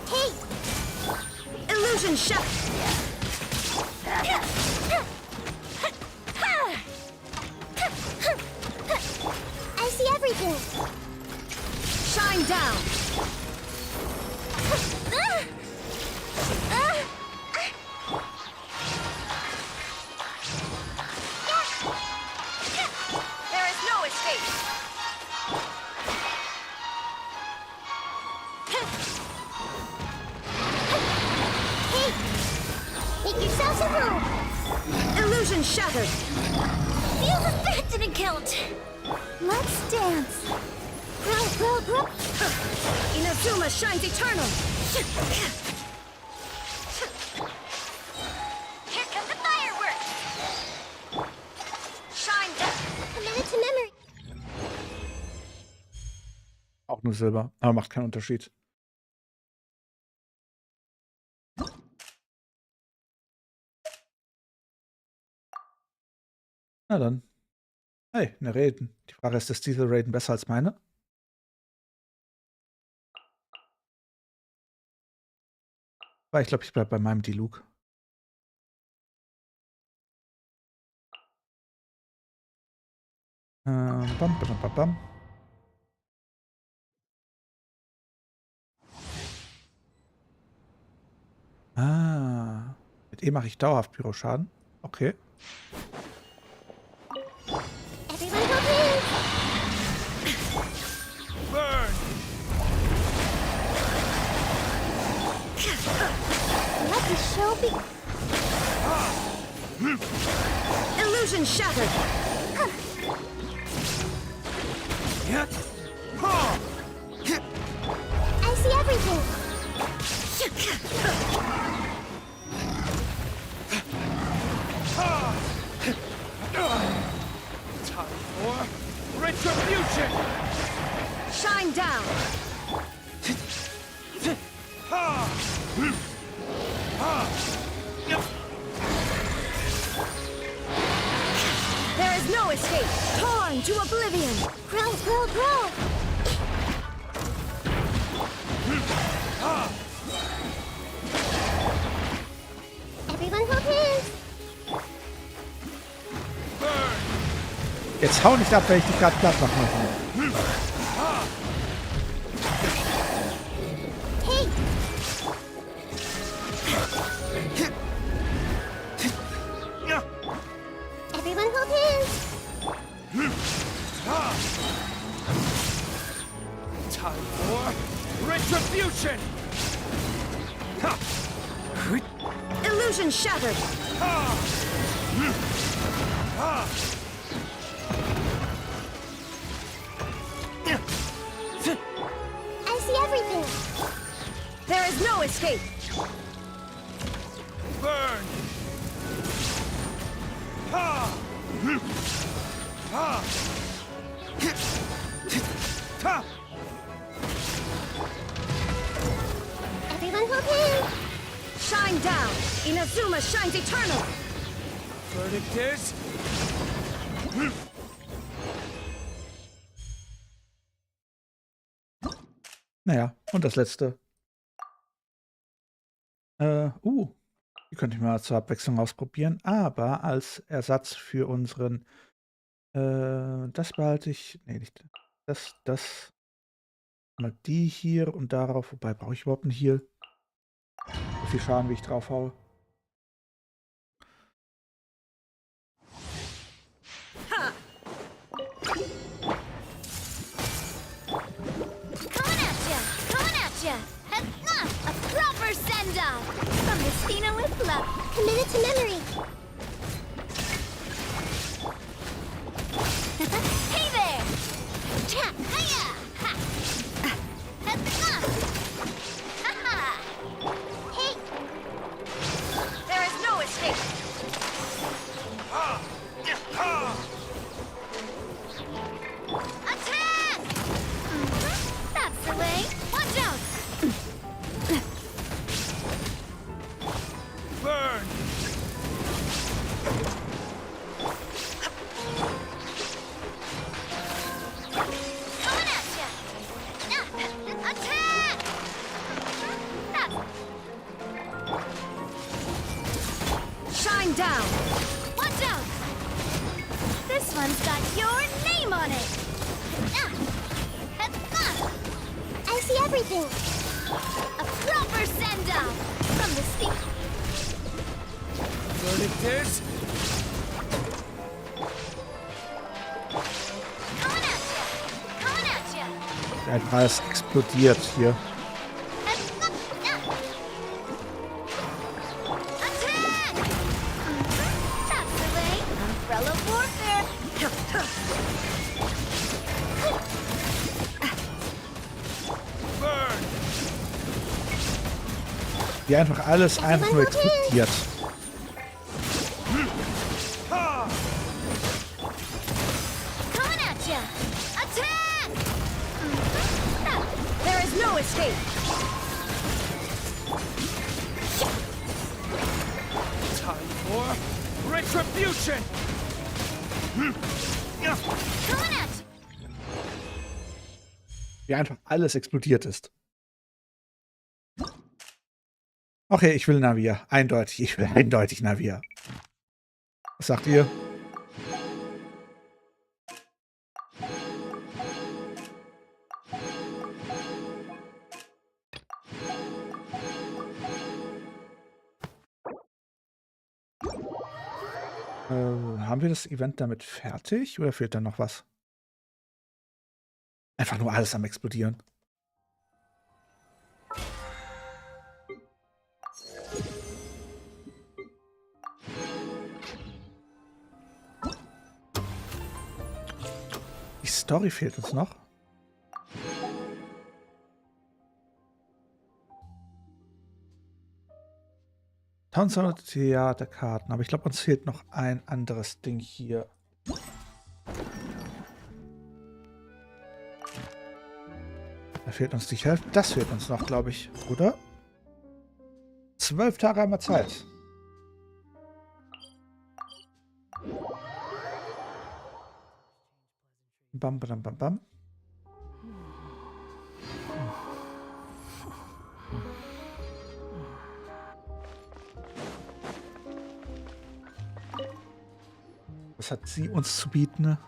Hey, Illusion shattered. yourselves a room. Illusion shattered. Feel the threat and guilt. Let's dance. Grow. Inazuma shines eternal. Here come the fireworks. Shine down. Committed to memory. Auch nur Silber, aber macht keinen Unterschied. Na dann. Hey, eine Raiden. Die Frage ist diese Raiden besser als meine? Aber ich glaube, ich bleibe bei meinem Diluc. Bam. Ah, mit E mache ich dauerhaft Pyroschaden. Okay. Everyone hold hands. Burn! Let the show be. Illusion shattered. I see everything. Time for retribution! Shine down. There is no escape. Torn to oblivion. Grow. Everyone hold hands. Jetzt hau nicht ab, wenn ich dich gerade platt mache. Hey, everyone hold hands. Time for retribution! Illusion shattered. I see everything. There is no escape. Burn! Everyone hold hands. Shine down. Inazuma shines eternal. Verdict is... Naja, und das letzte. Die könnte ich mal zur Abwechslung ausprobieren, aber als Ersatz für unseren, das behalte ich, nee, nicht, das, mal die hier und darauf, wobei brauche ich überhaupt nicht hier so viel Schaden, wie ich drauf haue. Coming at ya. A proper send-off. From the Stina with love. Committed to memory. Hey there. Cha, hiya. Ha. Ha-ha. Hey. There is no escape. Attack! That's the way. Watch out. Burn! Coming at ya. Attack! Shine down. Watch out! This one's got your name on it. I see everything. A proper send-off from the sea. Verdict is... Coming at ya. Der Kreis explodiert hier. Attack! Die einfach alles einfach nur explodiert. Coming at ya! Attack! There is no escape. Time for retribution! Coming at ya! Wie einfach alles explodiert ist. Okay, ich will Navier. Eindeutig. Ich will eindeutig Navier. Was sagt ihr? Haben wir das Event damit fertig oder fehlt da noch was? Einfach nur alles am Explodieren. Die Story fehlt uns noch. Tausend Theaterkarten, aber ich glaube, uns fehlt noch ein anderes Ding hier. Da fehlt uns die Hälfte. Das fehlt uns noch, glaube ich, oder? 12 Tage haben wir Zeit. Bam, bam, bam, bam. Was hat sie uns zu bieten?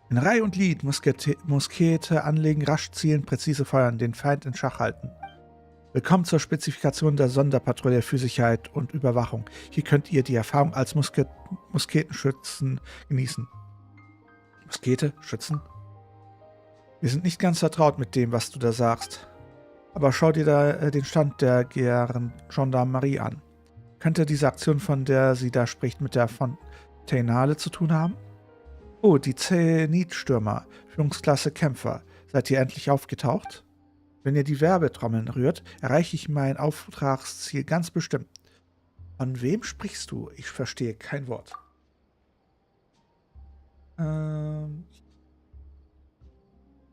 In Reihe und Glied, Muskete anlegen, rasch zielen, präzise feuern, den Feind in Schach halten. Willkommen zur Spezifikation der Sonderpatrouille für Sicherheit und Überwachung. Hier könnt ihr die Erfahrung als Musketenschützen genießen. Muskete? Schützen? Wir sind nicht ganz vertraut mit dem, was du da sagst. Aber schau dir da den Stand der Gendarmerie an. Könnte diese Aktion, von der sie da spricht, mit der Fontanale zu tun haben? Oh, die Zenitstürmer, Führungsklasse Kämpfer. Seid ihr endlich aufgetaucht? Wenn ihr die Werbetrommeln rührt, erreiche ich mein Auftragsziel ganz bestimmt. Von wem sprichst du? Ich verstehe kein Wort.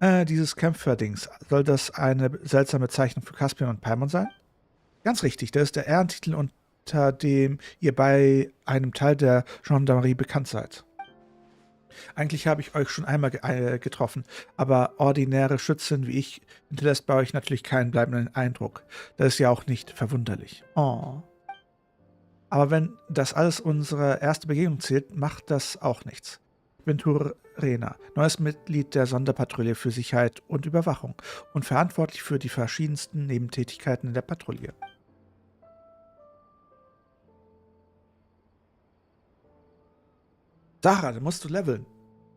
Dieses Kämpferdings. Soll das eine seltsame Zeichnung für Caspian und Paimon sein? Ganz richtig, das ist der Ehrentitel, unter dem ihr bei einem Teil der Gendarmerie bekannt seid. Eigentlich habe ich euch schon einmal getroffen, aber ordinäre Schützen wie ich hinterlässt bei euch natürlich keinen bleibenden Eindruck. Das ist ja auch nicht verwunderlich. Oh. Aber wenn das alles unsere erste Begegnung zählt, macht das auch nichts. Ich bin Turena, neues Mitglied der Sonderpatrouille für Sicherheit und Überwachung und verantwortlich für die verschiedensten Nebentätigkeiten in der Patrouille. Sarah, da musst du leveln.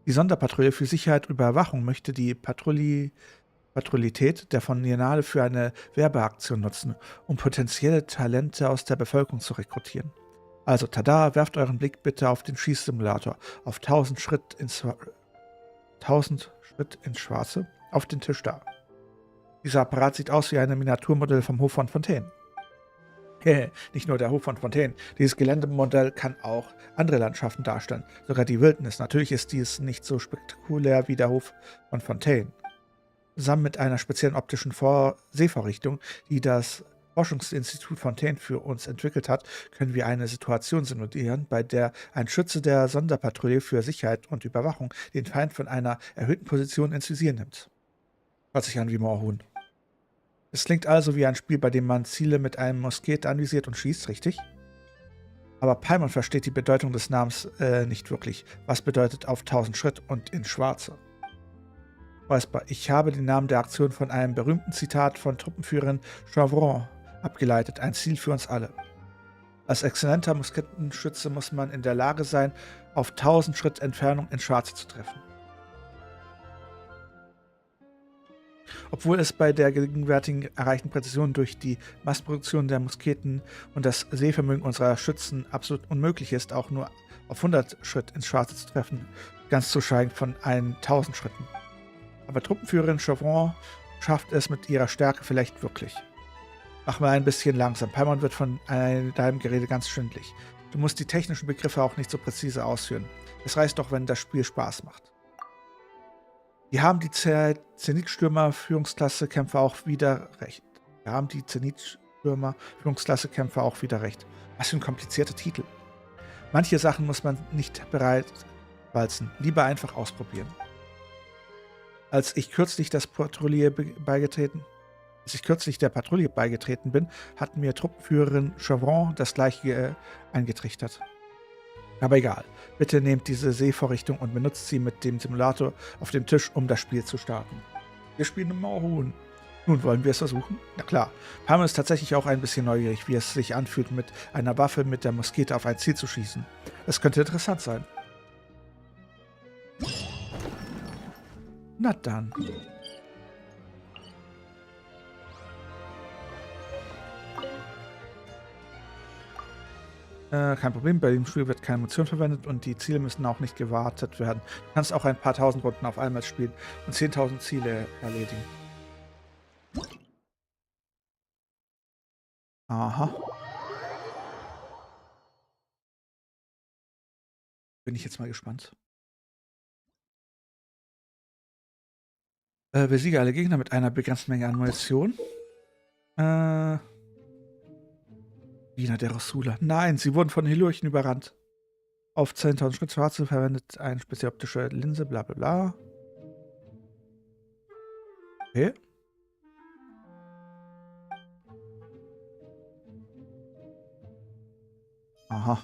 Die Sonderpatrouille für Sicherheit und Überwachung möchte die Patrouillität der Fontanale für eine Werbeaktion nutzen, um potenzielle Talente aus der Bevölkerung zu rekrutieren. Also, tada, werft euren Blick bitte auf den Schießsimulator, auf 1000 Schritt ins Schwarze, auf den Tisch da. Dieser Apparat sieht aus wie ein Miniaturmodell vom Hof von Fontaine. Nicht nur der Hof von Fontaine. Dieses Geländemodell kann auch andere Landschaften darstellen. Sogar die Wildnis. Natürlich ist dies nicht so spektakulär wie der Hof von Fontaine. Zusammen mit einer speziellen optischen Sehvorrichtung, die das Forschungsinstitut Fontaine für uns entwickelt hat, können wir eine Situation simulieren, bei der ein Schütze der Sonderpatrouille für Sicherheit und Überwachung den Feind von einer erhöhten Position ins Visier nimmt. Hört sich an wie Moorhuhn. Es klingt also wie ein Spiel, bei dem man Ziele mit einem Musket anvisiert und schießt, richtig? Aber Paimon versteht die Bedeutung des Namens nicht wirklich. Was bedeutet auf 1000 Schritt und in Schwarze? Räusper, ich habe den Namen der Aktion von einem berühmten Zitat von Truppenführerin Chevron abgeleitet. Ein Ziel für uns alle. Als exzellenter Musketenschütze muss man in der Lage sein, auf 1000 Schritt Entfernung in Schwarze zu treffen. Obwohl es bei der gegenwärtigen erreichten Präzision durch die Massproduktion der Musketen und das Sehvermögen unserer Schützen absolut unmöglich ist, auch nur auf 100 Schritt ins Schwarze zu treffen, ganz zu schweigen von 1000 Schritten. Aber Truppenführerin Chevron schafft es mit ihrer Stärke vielleicht wirklich. Mach mal ein bisschen langsam. Paimon wird von deinem Gerede ganz schwindlig. Du musst die technischen Begriffe auch nicht so präzise ausführen. Es reicht doch, wenn das Spiel Spaß macht. Wir haben die Zenitstürmer Führungsklasse Kämpfer auch wieder recht. Was für ein komplizierter Titel. Manche Sachen muss man nicht bereitwalzen. Lieber einfach ausprobieren. Als ich kürzlich der Patrouille beigetreten bin, hat mir Truppenführerin Chevron das gleiche eingetrichtert. Aber egal. Bitte nehmt diese Sehvorrichtung und benutzt sie mit dem Simulator auf dem Tisch, um das Spiel zu starten. Wir spielen im Mauerhuhn. Nun wollen wir es versuchen? Na klar. Paimon ist tatsächlich auch ein bisschen neugierig, wie es sich anfühlt, mit einer Waffe mit der Muskete auf ein Ziel zu schießen. Es könnte interessant sein. Na dann. Kein Problem, bei dem Spiel wird keine Munition verwendet und die Ziele müssen auch nicht gewartet werden. Du kannst auch ein paar tausend Runden auf einmal spielen und 10.000 Ziele erledigen. Aha. Bin ich jetzt mal gespannt. Besiege alle Gegner mit einer begrenzten Menge an Munition. Wiener der Rosula. Nein, sie wurden von Helurchen überrannt. Auf 10.000 Schritt zur Harze verwendet eine spezielle optische Linse, bla bla bla. Okay. Aha.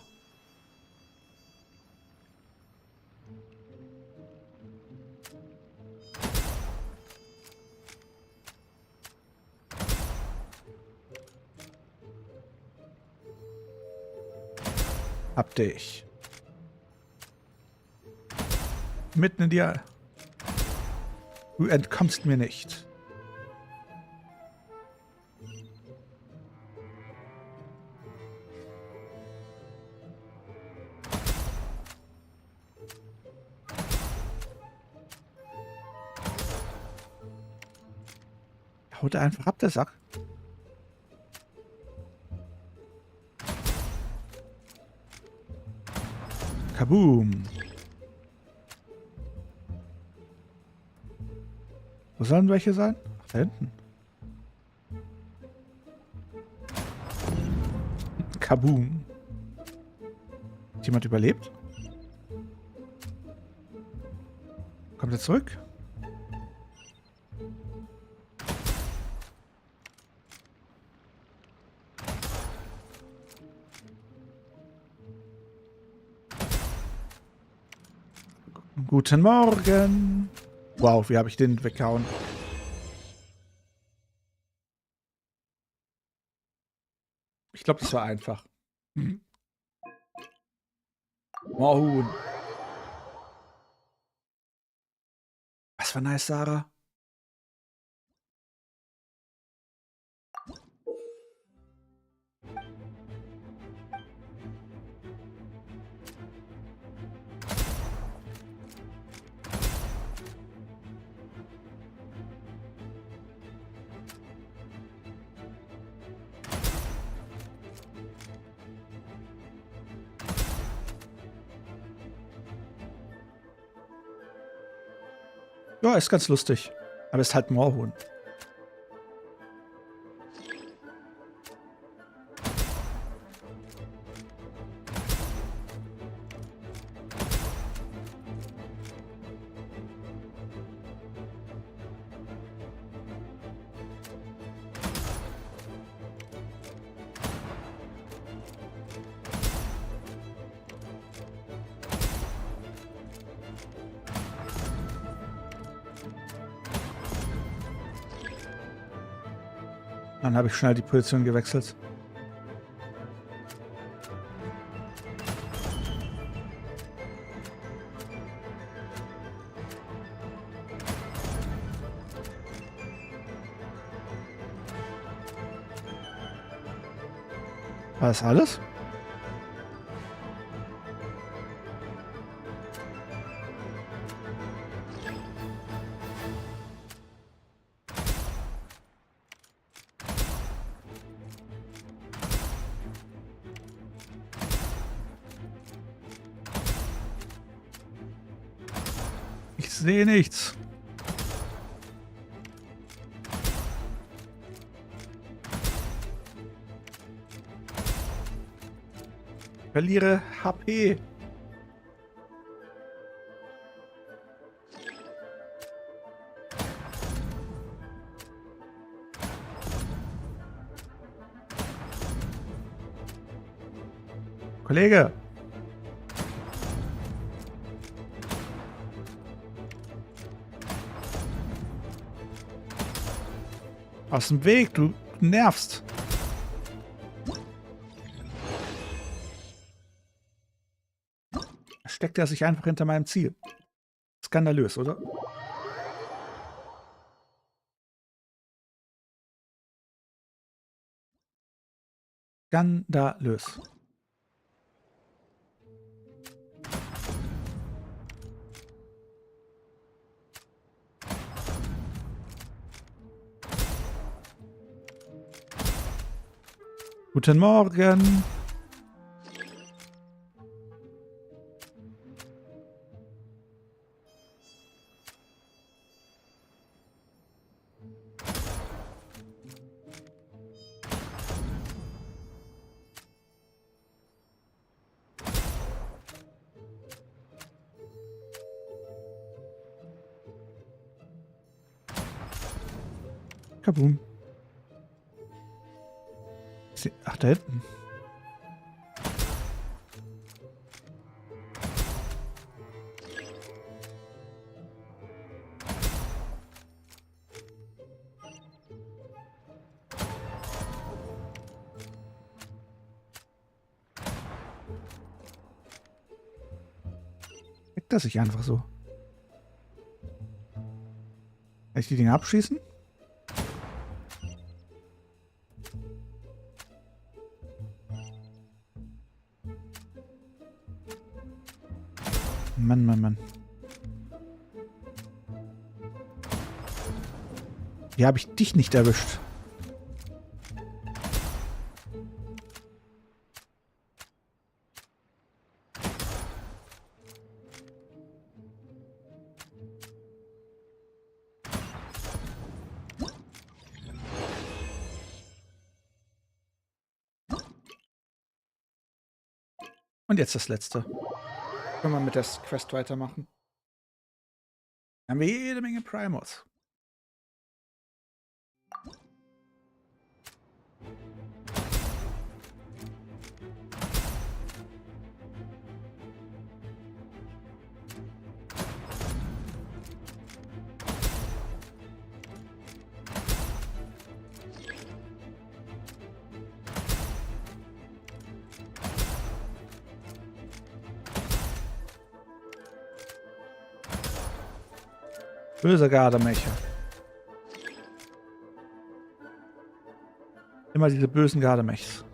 Hab dich. Mitten in dir. Du entkommst mir nicht. Haut er einfach ab, der Sack. Kaboom. Wo sollen welche sein? Ach, da hinten. Kaboom. Hat jemand überlebt? Kommt er zurück? Guten Morgen. Wow, wie habe ich den weggehauen? Ich glaube, das war einfach. Moorhuhn. Was war nice, Sarah? Ja, ist ganz lustig. Aber ist halt Moorhuhn. Dann habe ich schnell die Position gewechselt. War das alles? sehe nichts. Verliere HP. Kollege. Aus dem Weg, du nervst. Steckt er sich einfach hinter meinem Ziel. Skandalös, oder? Skandalös. Guten Morgen. Kaboom. Ach, da hinten. Weckt er sich einfach so. Kann ich die Dinge abschießen? Mann, Mann, Mann. Wie habe ich dich nicht erwischt? Und jetzt das letzte. Können wir mit der Quest weitermachen. Haben wir jede Menge Primos. Böse Gardemecher. Immer diese bösen Gardemechs.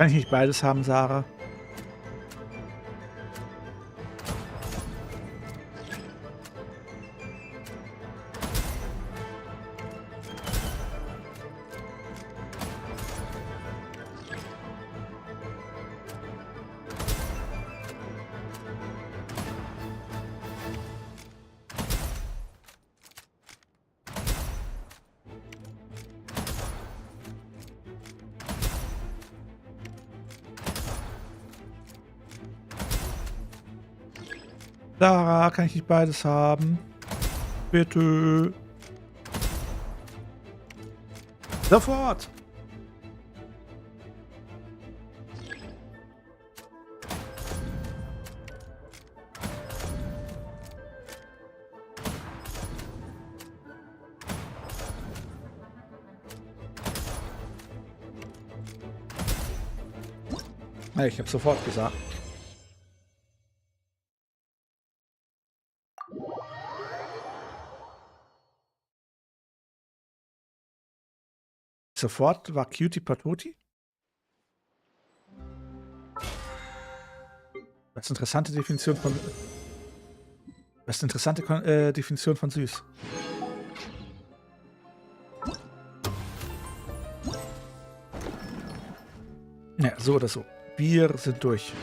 Kann ich nicht beides haben, Sarah? Sarah, kann ich nicht beides haben? Bitte. Sofort. Ich habe sofort gesagt. Sofort war Cutie Patoti. Das ist eine interessante Definition von. Das ist eine interessante Definition von süß. Ja, so oder so. Wir sind durch.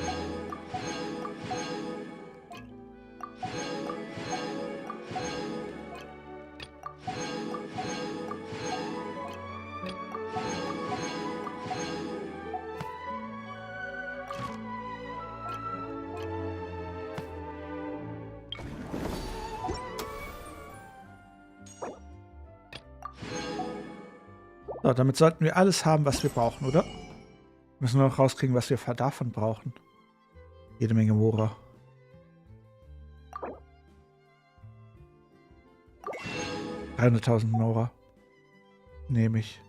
So, damit sollten wir alles haben, was wir brauchen, oder? Müssen wir noch rauskriegen, was wir davon brauchen. Jede Menge Mora. $300.000 Mora. Nehme ich.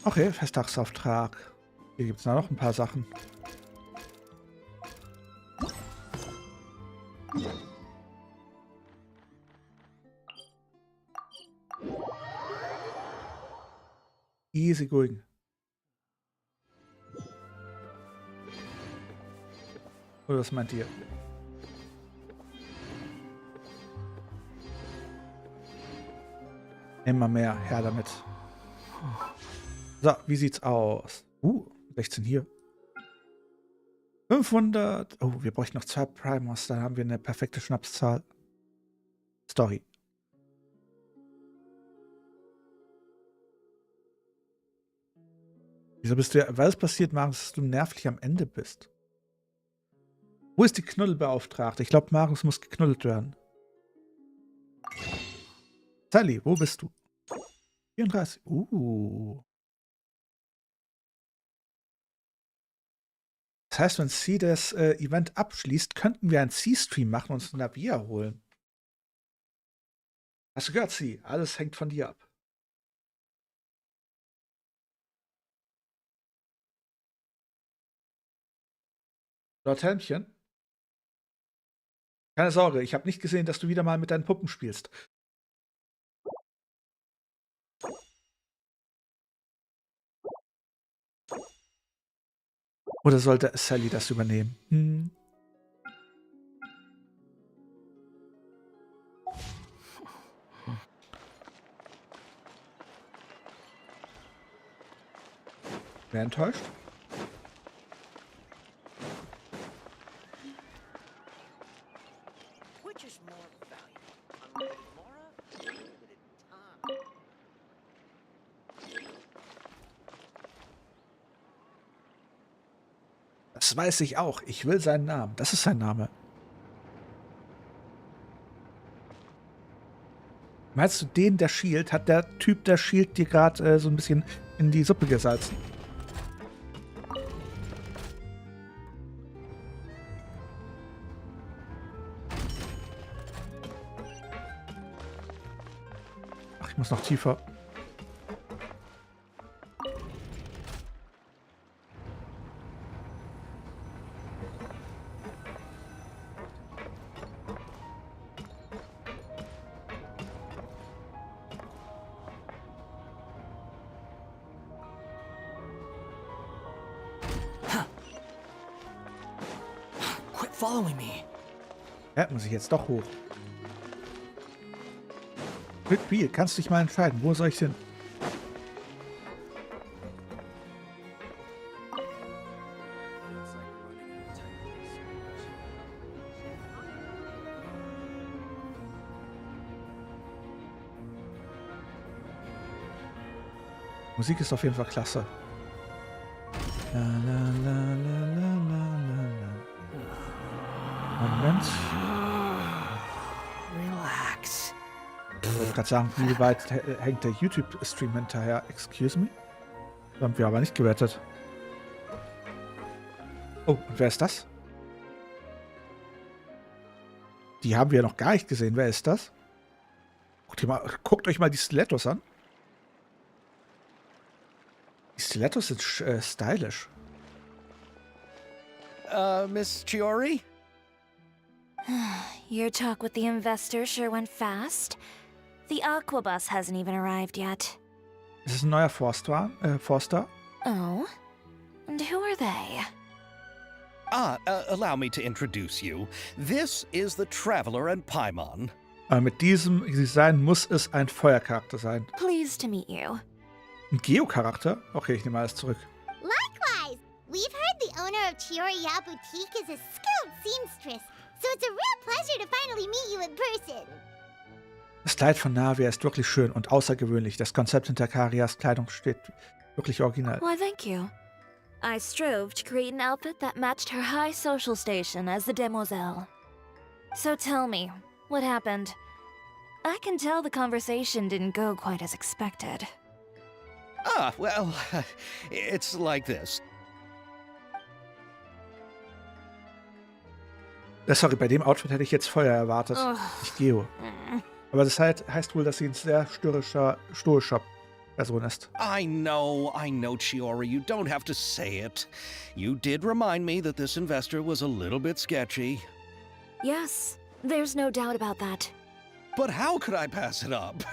Okay, Festtagsauftrag. Hier gibt es noch ein paar Sachen. Easy going. Oder was meint ihr? Immer mehr, her damit. So, wie sieht's aus? 16 hier. 500. Oh, wir bräuchten noch 2 Primos, dann haben wir eine perfekte Schnapszahl. Story. Wieso bist du, weil es passiert, Marius, dass du nervlich am Ende bist? Wo ist die Knuddelbeauftragte? Ich glaube, Marius muss geknuddelt werden. Sally, wo bist du? 34. Das heißt, wenn sie das Event abschließt, könnten wir einen C-Stream machen und uns einen Navier holen. Hast du gehört, sie? Alles hängt von dir ab. Lord Helmchen? Keine Sorge, ich habe nicht gesehen, dass du wieder mal mit deinen Puppen spielst. Oder sollte Sally das übernehmen? Wer enttäuscht? Das weiß ich auch. Ich will seinen Namen. Das ist sein Name. Meinst du den, der Shield? Hat der Typ, der Shield, dir gerade so ein bisschen in die Suppe gesalzen? Ach, ich muss noch tiefer. Following me. Ja, muss ich jetzt doch hoch. Spiel, kannst du dich mal entscheiden, wo soll ich hin? Musik ist auf jeden Fall klasse. La, la, la, la, la, la, la. Moment. Relax. Ich wollte gerade sagen, wie weit hängt der YouTube-Stream hinterher? Excuse me? Das haben wir aber nicht gewettet. Oh, und wer ist das? Die haben wir noch gar nicht gesehen. Wer ist das? Guckt euch mal die Stilettos an. Die Stilettos sind stylisch. Miss Chiori? Your talk with the investor sure went fast. The Aquabus hasn't even arrived yet. Ist es ein neuer Forster? Oh? And who are they? Allow me to introduce you. This is the Traveler and Paimon. Mit diesem Design muss es ein Feuercharakter sein. Pleased to meet you. Ein Geo-Charakter? Okay, ich nehme alles zurück. Likewise, we've heard the owner of Chioriya Boutique is a skilled seamstress, so it's a real pleasure to finally meet you in person. Das Kleid von Navia ist wirklich schön und außergewöhnlich. Das Konzept hinter Karias Kleidung steht wirklich original. Why, thank you. I strove to create an outfit that matched her high social station as the demoiselle. So tell me, what happened? I can tell the conversation didn't go quite as expected. Well, it's like this. Sorry, bei dem Outfit hätte ich jetzt Feuer erwartet. Nicht Geo. Aber das heißt wohl, dass sie ein sehr stoischer Person ist. I know, Chiori, you don't have to say it. You did remind me that this investor was a little bit sketchy. Yes, there's no doubt about that. But how could I pass it up?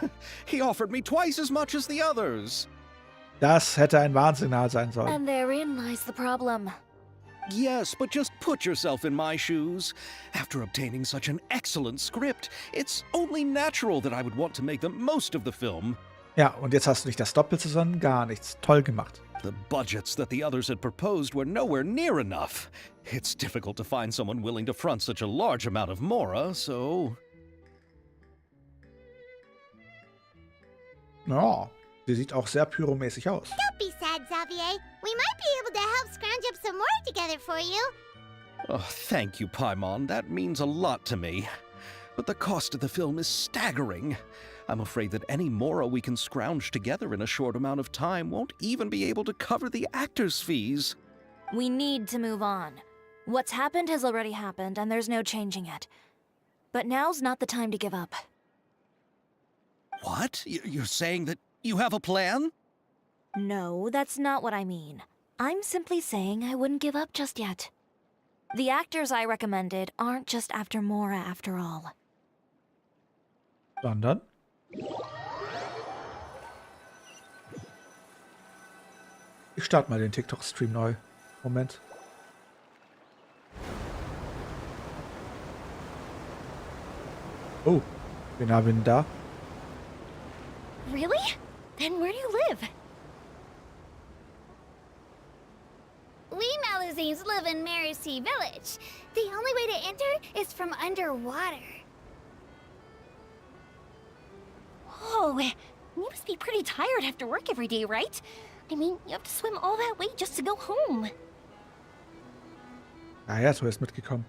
He offered me twice as much as the others. Das hätte ein Warnsignal sein sollen. And therein lies the problem. Yes, but just put yourself in my shoes. After obtaining such an excellent script, it's only natural that I would want to make the most of the film. Ja, und jetzt hast du nicht das Doppelte, sondern gar nichts. Toll gemacht. The budgets that the others had proposed were nowhere near enough. It's difficult to find someone willing to front such a large amount of mora, so... Ja, sie sieht auch sehr pyromäßig aus. Don't be sad, Xavier. We might be able to help scrounge up some more together for you. Oh, thank you, Paimon. That means a lot to me. But the cost of the film is staggering. I'm afraid that any mora we can scrounge together in a short amount of time won't even be able to cover the actors' fees. We need to move on. What's happened has already happened, and there's no changing it. But now's not the time to give up. What? You're saying that you have a plan? No, that's not what I mean. I'm simply saying I wouldn't give up just yet. The actors I recommended aren't just after Mora after all. Sondern? Ich starte mal den TikTok-Stream neu. Moment. Oh, wen haben wir denn da? Really? Then where do you live? We Malazines live in Marcy Village. The only way to enter is from underwater. Oh, you must be pretty tired after work every day, right? I mean, you have to swim all that way just to go home. Ah ja, so ist mitgekommen.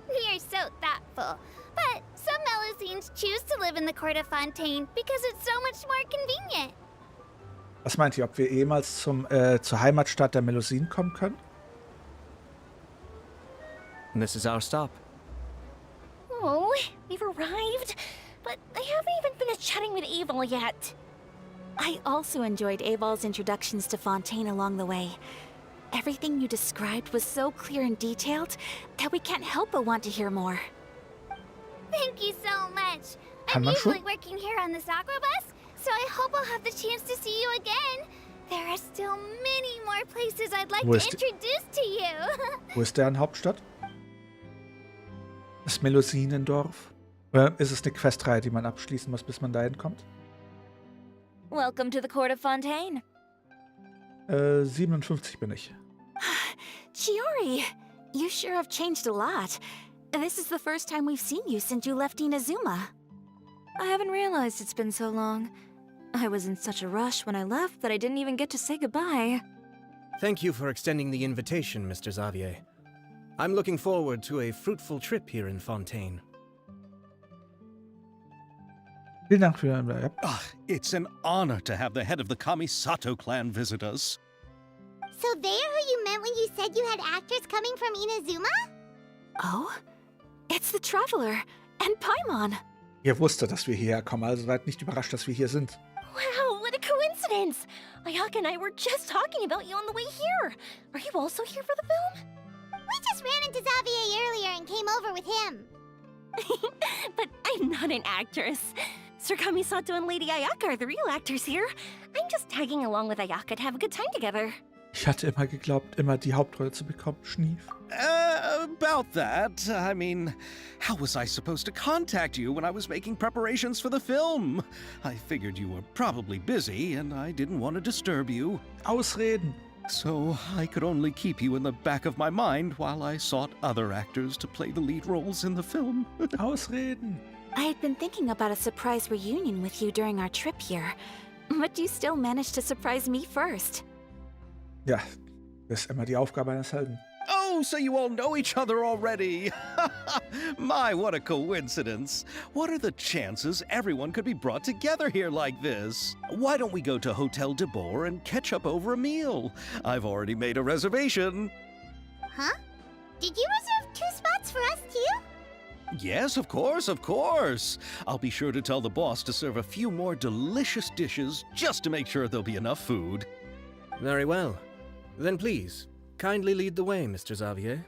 We are so thoughtful. But some Malazines choose to live in the court of Fontaine because it's so much more convenient. Was meint ihr, ob wir jemals zur Heimatstadt der Melusinen kommen können? This is our stop. Oh, we've arrived, but I haven't even finished chatting with Aval yet. I also enjoyed Aval's introductions to Fontaine along the way. Everything you described was so clear and detailed that we can't help but want to hear more. Thank you so much. I'm usually working here on this Aquabus, so I hope I'll have the chance to see you again. There are still many more places I'd like to introduce to you. Wo ist deren Hauptstadt? Das Melusinendorf? Oder ist es eine Questreihe, die man abschließen muss, bis man dahin kommt? Welcome to the court of Fontaine. 57 bin ich. Chiori, you sure have changed a lot. This is the first time we've seen you since you left Inazuma. I haven't realized it's been so long. I was in such a rush when I left that I didn't even get to say goodbye. Thank you for extending the invitation, Mr. Xavier. I'm looking forward to a fruitful trip here in Fontaine. Vielen Dank für... It's an honor to have the head of the Kamisato clan visit us. So they're who you meant when you said you had actors coming from Inazuma? Oh, it's the Traveler and Paimon. Ihr wusstet, dass wir hierher kommen, also seid nicht überrascht, dass wir hier sind. Wow, what a coincidence! Ayaka and I were just talking about you on the way here. Are you also here for the film? We just ran into Xavier earlier and came over with him. But I'm not an actress. Sir Kamisato and Lady Ayaka are the real actors here. I'm just tagging along with Ayaka to have a good time together. Ich hatte immer geglaubt, immer die Hauptrolle zu bekommen. Schnief. About that, I mean, how was I supposed to contact you when I was making preparations for the film? I figured you were probably busy, and I didn't want to disturb you. Ausreden. So I could only keep you in the back of my mind while I sought other actors to play the lead roles in the film. Ausreden. I had been thinking about a surprise reunion with you during our trip here, but you still managed to surprise me first. Ja, das ist immer die Aufgabe eines Helden. Oh, so you all know each other already. My, what a coincidence. What are the chances everyone could be brought together here like this? Why don't we go to Hotel de Boer and catch up over a meal? I've already made a reservation. Huh? Did you reserve 2 spots for us too? Yes, of course, of course. I'll be sure to tell the boss to serve a few more delicious dishes just to make sure there'll be enough food. Very well. Then please, kindly lead the way, Mr. Xavier.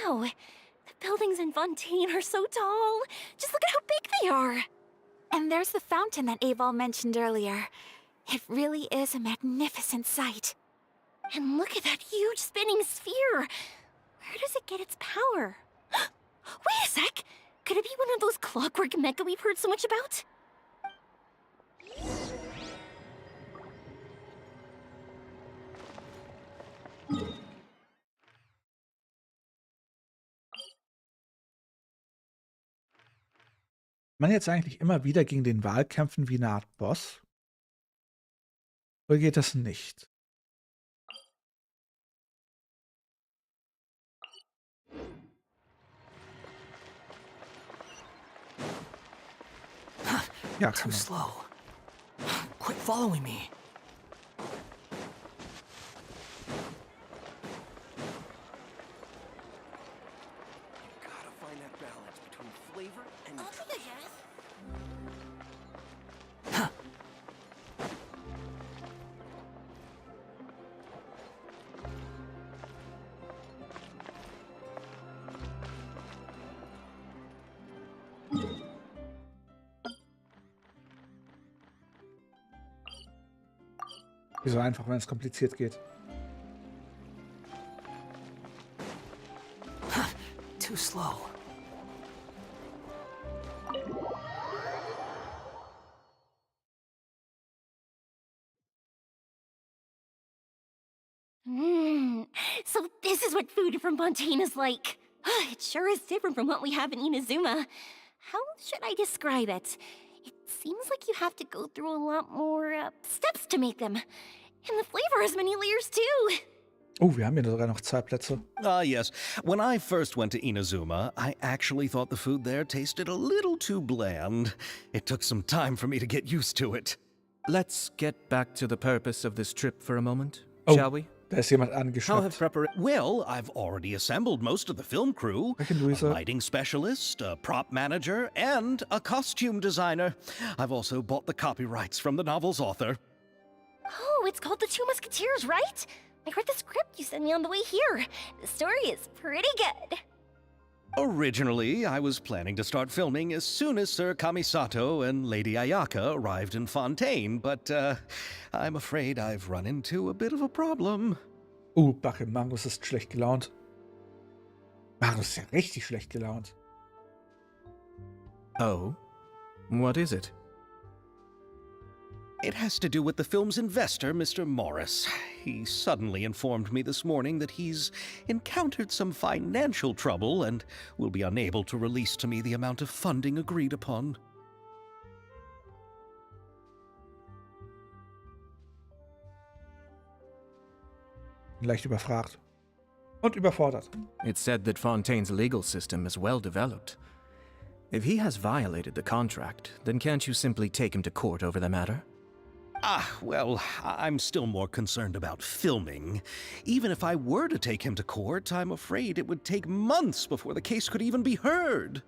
Wow, the buildings in Fontaine are so tall. Just look at how big they are. And there's the fountain that Aval mentioned earlier. It really is a magnificent sight. And look at that huge spinning sphere. Where does it get its power? Wait a sec! Could it be one of those clockwork mecha we've heard so much about? Man jetzt eigentlich immer wieder gegen den Wal kämpfen wie eine Art Boss? Oder geht das nicht? Ja, Too kann man. slow. Quit following me. Gotta find that balance between flavor and Wieso einfach, wenn es kompliziert geht? Too slow. So this is what food from Fontaine is like. It sure is different from what we have in Inazuma. How should I describe it? It seems like you have to go through a lot more steps to make them. And the flavor has many layers too. Oh, wir haben hier sogar noch 2 Plätze. Yes. When I first went to Inazuma, I actually thought the food there tasted a little too bland. It took some time for me to get used to it. Let's get back to the purpose of this trip for a moment, Oh. shall we? Da ist jemand How have angeschnappt. preparations... Well, I've already assembled most of the film crew. Welchen A Luisa? lighting specialist, a prop manager, and a costume designer. I've also bought the copyrights from the novel's author. Oh, it's called The Two Musketeers, right? I read the script you sent me on the way here. The story is pretty good. Originally, I was planning to start filming as soon as Sir Kamisato and Lady Ayaka arrived in Fontaine, but I'm afraid I've run into a bit of a problem. Backe, Magnus ist schlecht gelaunt. Magnus ist ja richtig schlecht gelaunt. Oh? What is it? It has to do with the film's investor, Mr. Morris. He suddenly informed me this morning that he's encountered some financial trouble and will be unable to release to me the amount of funding agreed upon. Leicht überfragt. Und überfordert. It's said that Fontaine's legal system is well developed. If he has violated the contract, then can't you simply take him to court over the matter? Well, I'm still more concerned about filming. Even if I were to take him to court, I'm afraid it would take months before the case could even be heard.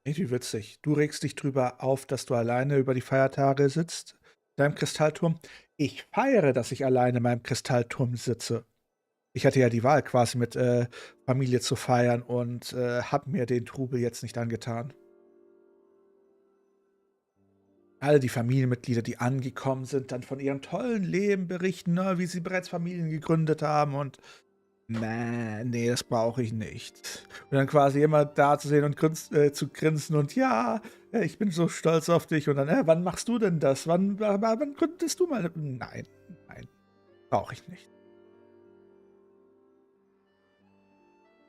Irgendwie witzig. Du regst dich drüber auf, dass du alleine über die Feiertage sitzt, in deinem Kristallturm. Ich feiere, dass ich alleine in meinem Kristallturm sitze. Ich hatte ja die Wahl, quasi mit Familie zu feiern und habe mir den Trubel jetzt nicht angetan. All die Familienmitglieder, die angekommen sind, dann von ihrem tollen Leben berichten, ne, wie sie bereits Familien gegründet haben und nee, das brauche ich nicht. Und dann quasi immer da zu sehen und zu grinsen und ja, ich bin so stolz auf dich. Und dann, wann machst du denn das? Wann gründest du mal? Nein, brauche ich nicht.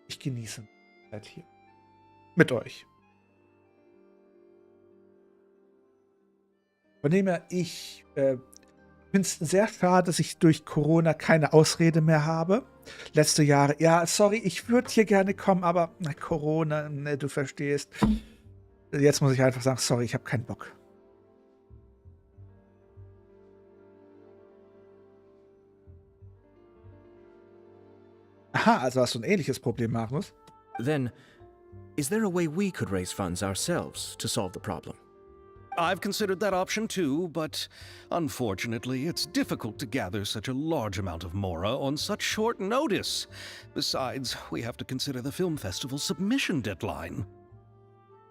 Ich genieße die Zeit hier. Mit euch. Von dem her, ich finde es sehr schade, dass ich durch Corona keine Ausrede mehr habe. Letzte Jahre, ja, sorry, ich würde hier gerne kommen, aber Corona, ne, du verstehst. Jetzt muss ich einfach sagen, sorry, ich habe keinen Bock. Aha, also hast du ein ähnliches Problem, Magnus? Then, is there a way we could raise funds ourselves to solve the problem? I've considered that option too, but unfortunately, it's difficult to gather such a large amount of mora on such short notice. Besides, we have to consider the film festival submission deadline.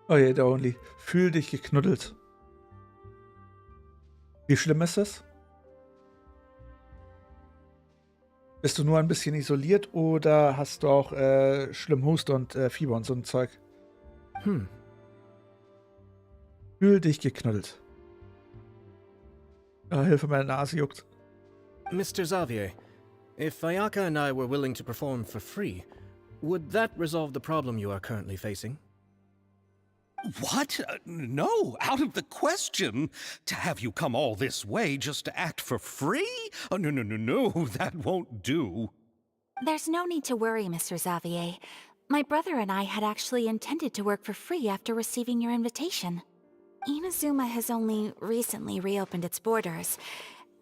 Oh je, Only. Fühl dich geknuddelt. Wie schlimm ist es? Bist du nur ein bisschen isoliert oder hast du auch schlimm Husten und Fieber und so ein Zeug? Fühl dich geknuddelt. Hilfe, meine Nase juckt. Mr. Xavier, if Ayaka and I were willing to perform for free, would that resolve the problem you are currently facing? What? No, out of the question. To have you come all this way just to act for free? Oh, no, that won't do. There's no need to worry, Mr. Xavier. My brother and I had actually intended to work for free after receiving your invitation. Inazuma has only recently reopened its borders,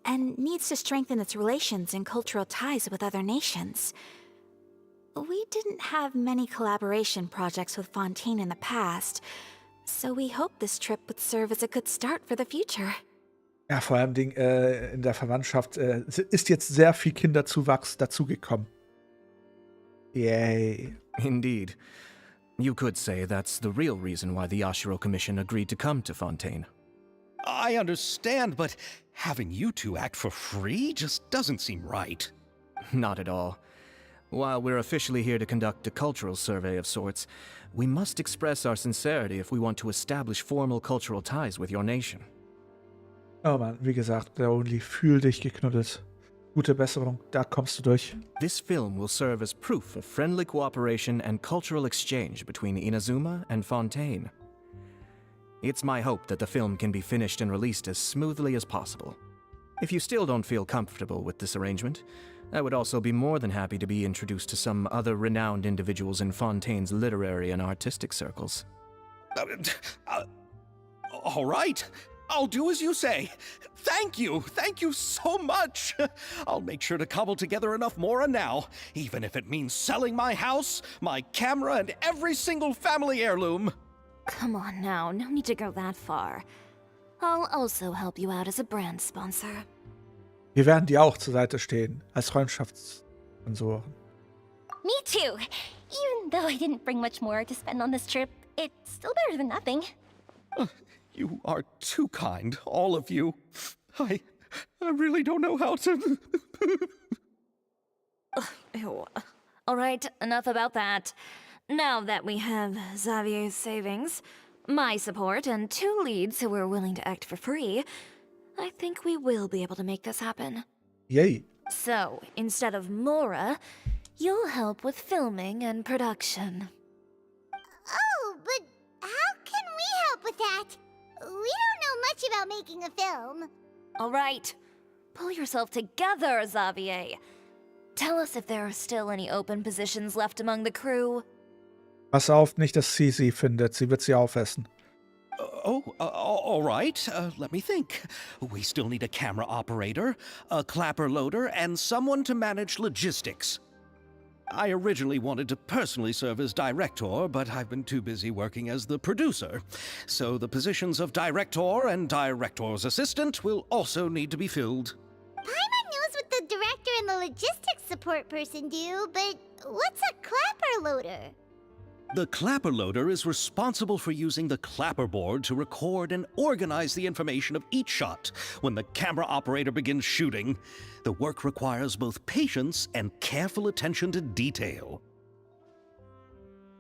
and needs to strengthen its relations and cultural ties with other nations. We didn't have many collaboration projects with Fontaine in the past, so we hoped this trip would serve as a good start for the future. Ja, vor allem in der Verwandtschaft ist jetzt sehr viel Kinderzuwachs dazugekommen. Yay. Indeed. You could say that's the real reason why the Yashiro Commission agreed to come to Fontaine. I understand, but having you two act for free just doesn't seem right. Not at all. While we're officially here to conduct a cultural survey of sorts, we must express our sincerity if we want to establish formal cultural ties with your nation. Oh Mann, wie gesagt, der Only, fühl dich geknuddelt. Gute Besserung, da kommst du durch. This film will serve as proof of friendly cooperation and cultural exchange between Inazuma and Fontaine. It's my hope that the film can be finished and released as smoothly as possible. If you still don't feel comfortable with this arrangement, I would also be more than happy to be introduced to some other renowned individuals in Fontaine's literary and artistic circles. All right. I'll do as you say. Thank you so much. I'll make sure to cobble together enough mora now, even if it means selling my house, my camera, and every single family heirloom. Come on now, no need to go that far. I'll also help you out as a brand sponsor. Wir werden dir auch zur Seite stehen, als Freundschaftssponsoren. Me too. Even though I didn't bring much more to spend on this trip, it's still better than nothing. You are too kind, all of you. I really don't know how to... Ew. All right, enough about that. Now that we have Xavier's savings, my support, and 2 leads who are willing to act for free, I think we will be able to make this happen. Yay. So, instead of Mora, you'll help with filming and production. Oh, but how can we help with that? We don't know much about making a film. All right, pull yourself together, Xavier. Tell us if there are still any open positions left among the crew. Pass auf, nicht, dass sie findet. Sie wird sie aufessen. All right. Let me think. We still need a camera operator, a clapper loader, and someone to manage logistics. I originally wanted to personally serve as director, but I've been too busy working as the producer. So the positions of director and director's assistant will also need to be filled. Paimon knows what the director and the logistics support person do, but what's a clapper loader? The clapper loader is responsible for using the clapper board to record and organize the information of each shot when the camera operator begins shooting. The work requires both patience and careful attention to detail.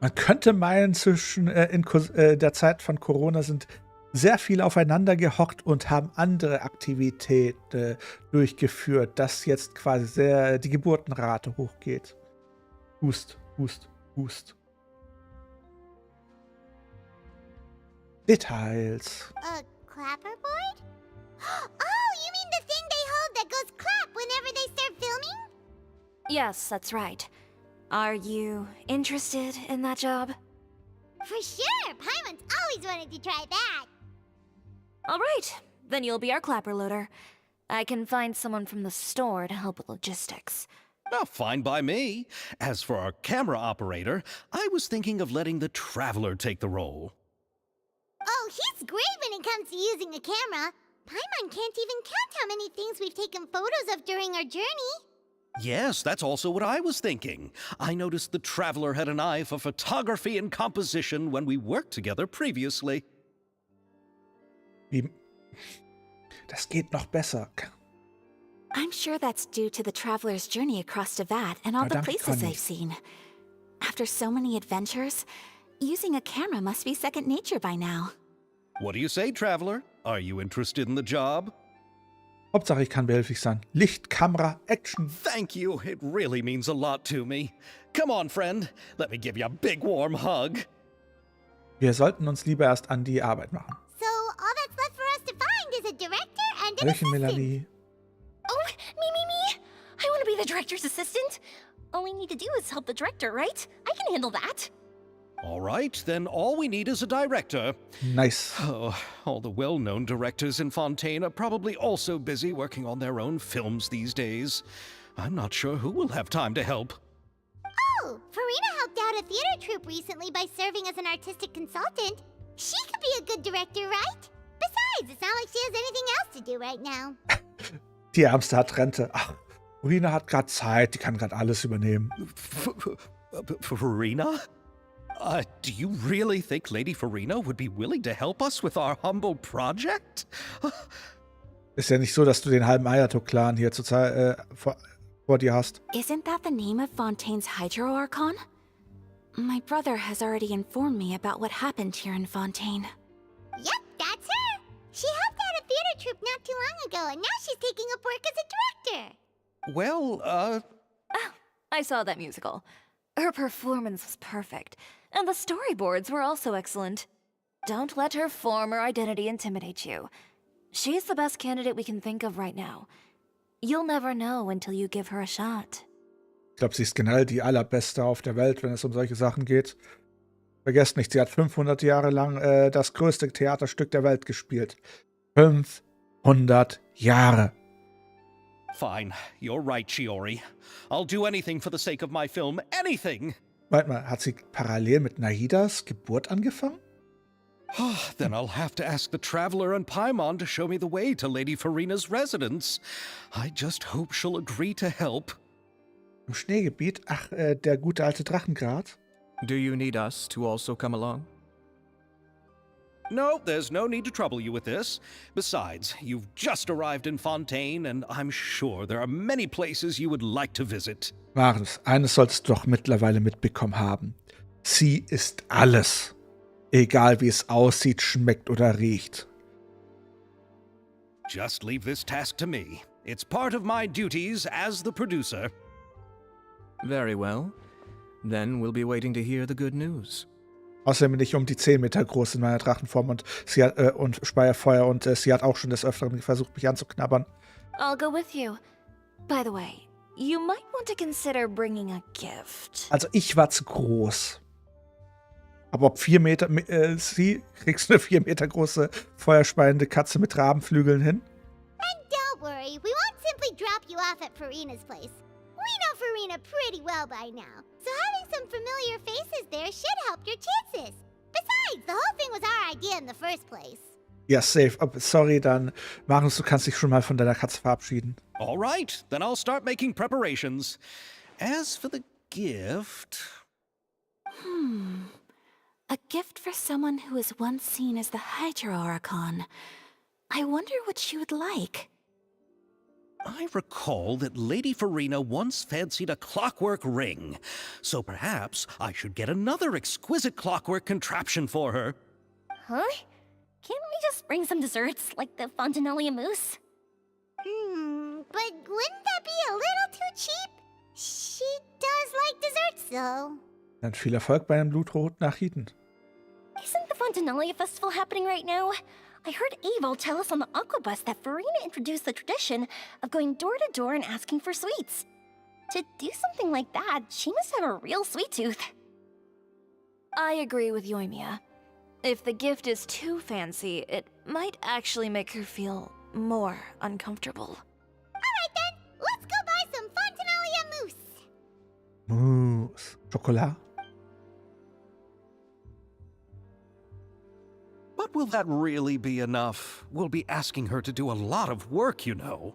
Man könnte meinen, zwischen der Zeit von Corona sind sehr viel aufeinander gehockt und haben andere Aktivitäten durchgeführt, dass jetzt quasi sehr die Geburtenrate hochgeht. Hust, hust, hust. Details. A clapperboard? Oh, you mean the thing they hold that goes clap whenever they start filming? Yes, that's right. Are you interested in that job? For sure! Paimon's always wanted to try that. All right, then you'll be our clapper loader. I can find someone from the store to help with logistics. Oh, fine by me. As for our camera operator, I was thinking of letting the Traveler take the role. Oh, he's great when it comes to using a camera. Paimon can't even count how many things we've taken photos of during our journey. Yes, that's also what I was thinking. I noticed the Traveler had an eye for photography and composition when we worked together previously. Das geht noch besser. I'm sure that's due to the traveler's journey across Vat and all the danke, places Conny. they've seen. After so many adventures, using a camera must be second nature by now. What do you say, Traveler? Are you interested in the job? Hauptsache, ich kann behilflich sein. Licht, Kamera, Action. Thank you. It really means a lot to me. Come on, friend. Let me give you a big warm hug. Wir sollten uns lieber erst an die Arbeit machen. So, all that's left for us to find is a director and an Hallöchen, assistant. Melanie. Oh, me! I want to be the director's assistant. All we need to do is help the director, right? I can handle that. All right, then all we need is a director. Nice. Oh, all the well-known directors in Fontaine are probably also busy working on their own films these days. I'm not sure who will have time to help. Oh, Farina helped out a theater troupe recently by serving as an artistic consultant. She could be a good director, right? Besides, it's not like she has anything else to do right now. Die Ärmste hat Rente. Ach, Urina hat gerade Zeit. Die kann gerade alles übernehmen. Farina? Do you really think Lady Farina would be willing to help us with our humble project? Ist ja nicht so, dass du den halben Ayato-Clan hier vor dir hast. Isn't that the name of Fontaine's Hydro Archon? My brother has already informed me about what happened here in Fontaine. Yep, that's her. She helped out a theater troupe not too long ago, and now she's taking up work as a director. Well, Oh, I saw that musical. Her performance was perfect, and the storyboards were also excellent. Don't let her form or identity intimidate you. She's the best candidate we can think of right now. You'll never know until you give her a shot. Ich glaube, sie ist generell die allerbeste auf der Welt, wenn es um solche Sachen geht. Vergesst nicht, sie hat 500 Jahre lang das größte Theaterstück der Welt gespielt. 500 Jahre. fine. You're right, Shiori. I'll do anything for the sake of my film. Anything! Warte mal, hat sie parallel mit Naidas Geburt angefangen? Then I'll have to ask the Traveler and Paimon to show me the way to Lady Farina's residence. I just hope she'll agree to help. Im Schneegebiet? Ach, der gute alte Drachengrat? Do you need us to also come along? No, there's no need to trouble you with this. Besides, you've just arrived in Fontaine, and I'm sure there are many places you would like to visit. Marius, eines solltest du doch mittlerweile mitbekommen haben. Sie ist alles. Egal wie es aussieht, schmeckt oder riecht. Just leave this task to me. It's part of my duties as the producer. Very well. Then we'll be waiting to hear the good news. Außerdem bin ich um die 10 Meter groß in meiner Drachenform und sie hat, und speie Feuer und sie hat auch schon des Öfteren versucht, mich anzuknabbern. I'll go with you. By the way, you might want to consider bringing a gift. Also ich war zu groß. Aber ob 4 Meter, sie kriegst eine 4 Meter große feuerspeiende Katze mit Rabenflügeln hin? And don't worry, we won't simply drop you off at Farina's place. We know Farina pretty well by now, so having some familiar faces there should help your chances. Besides, the whole thing was our idea in the first place. Ja, safe. Sorry, dann, Magnus, du kannst dich schon mal von deiner Katze verabschieden. All right, then I'll start making preparations. As for the gift... A gift for someone who was once seen as the Hydra-Oricon. I wonder what she would like. I recall that Lady Farina once fancied a clockwork ring, so perhaps I should get another exquisite clockwork contraption for her. Huh? Can't we just bring some desserts, like the Fontinalia mousse? But wouldn't that be a little too cheap? She does like desserts, though. Dann viel Erfolg bei den blutroten Achiten. Isn't the Fontinalia festival happening right now? I heard Abel tell us on the Aquabus that Farina introduced the tradition of going door to door and asking for sweets. To do something like that, she must have a real sweet tooth. I agree with Yoimiya. If the gift is too fancy, it might actually make her feel more uncomfortable. Alright then, let's go buy some Fontinalia mousse. Mousse. Schokolade. But will that really be enough? We'll be asking her to do a lot of work, you know.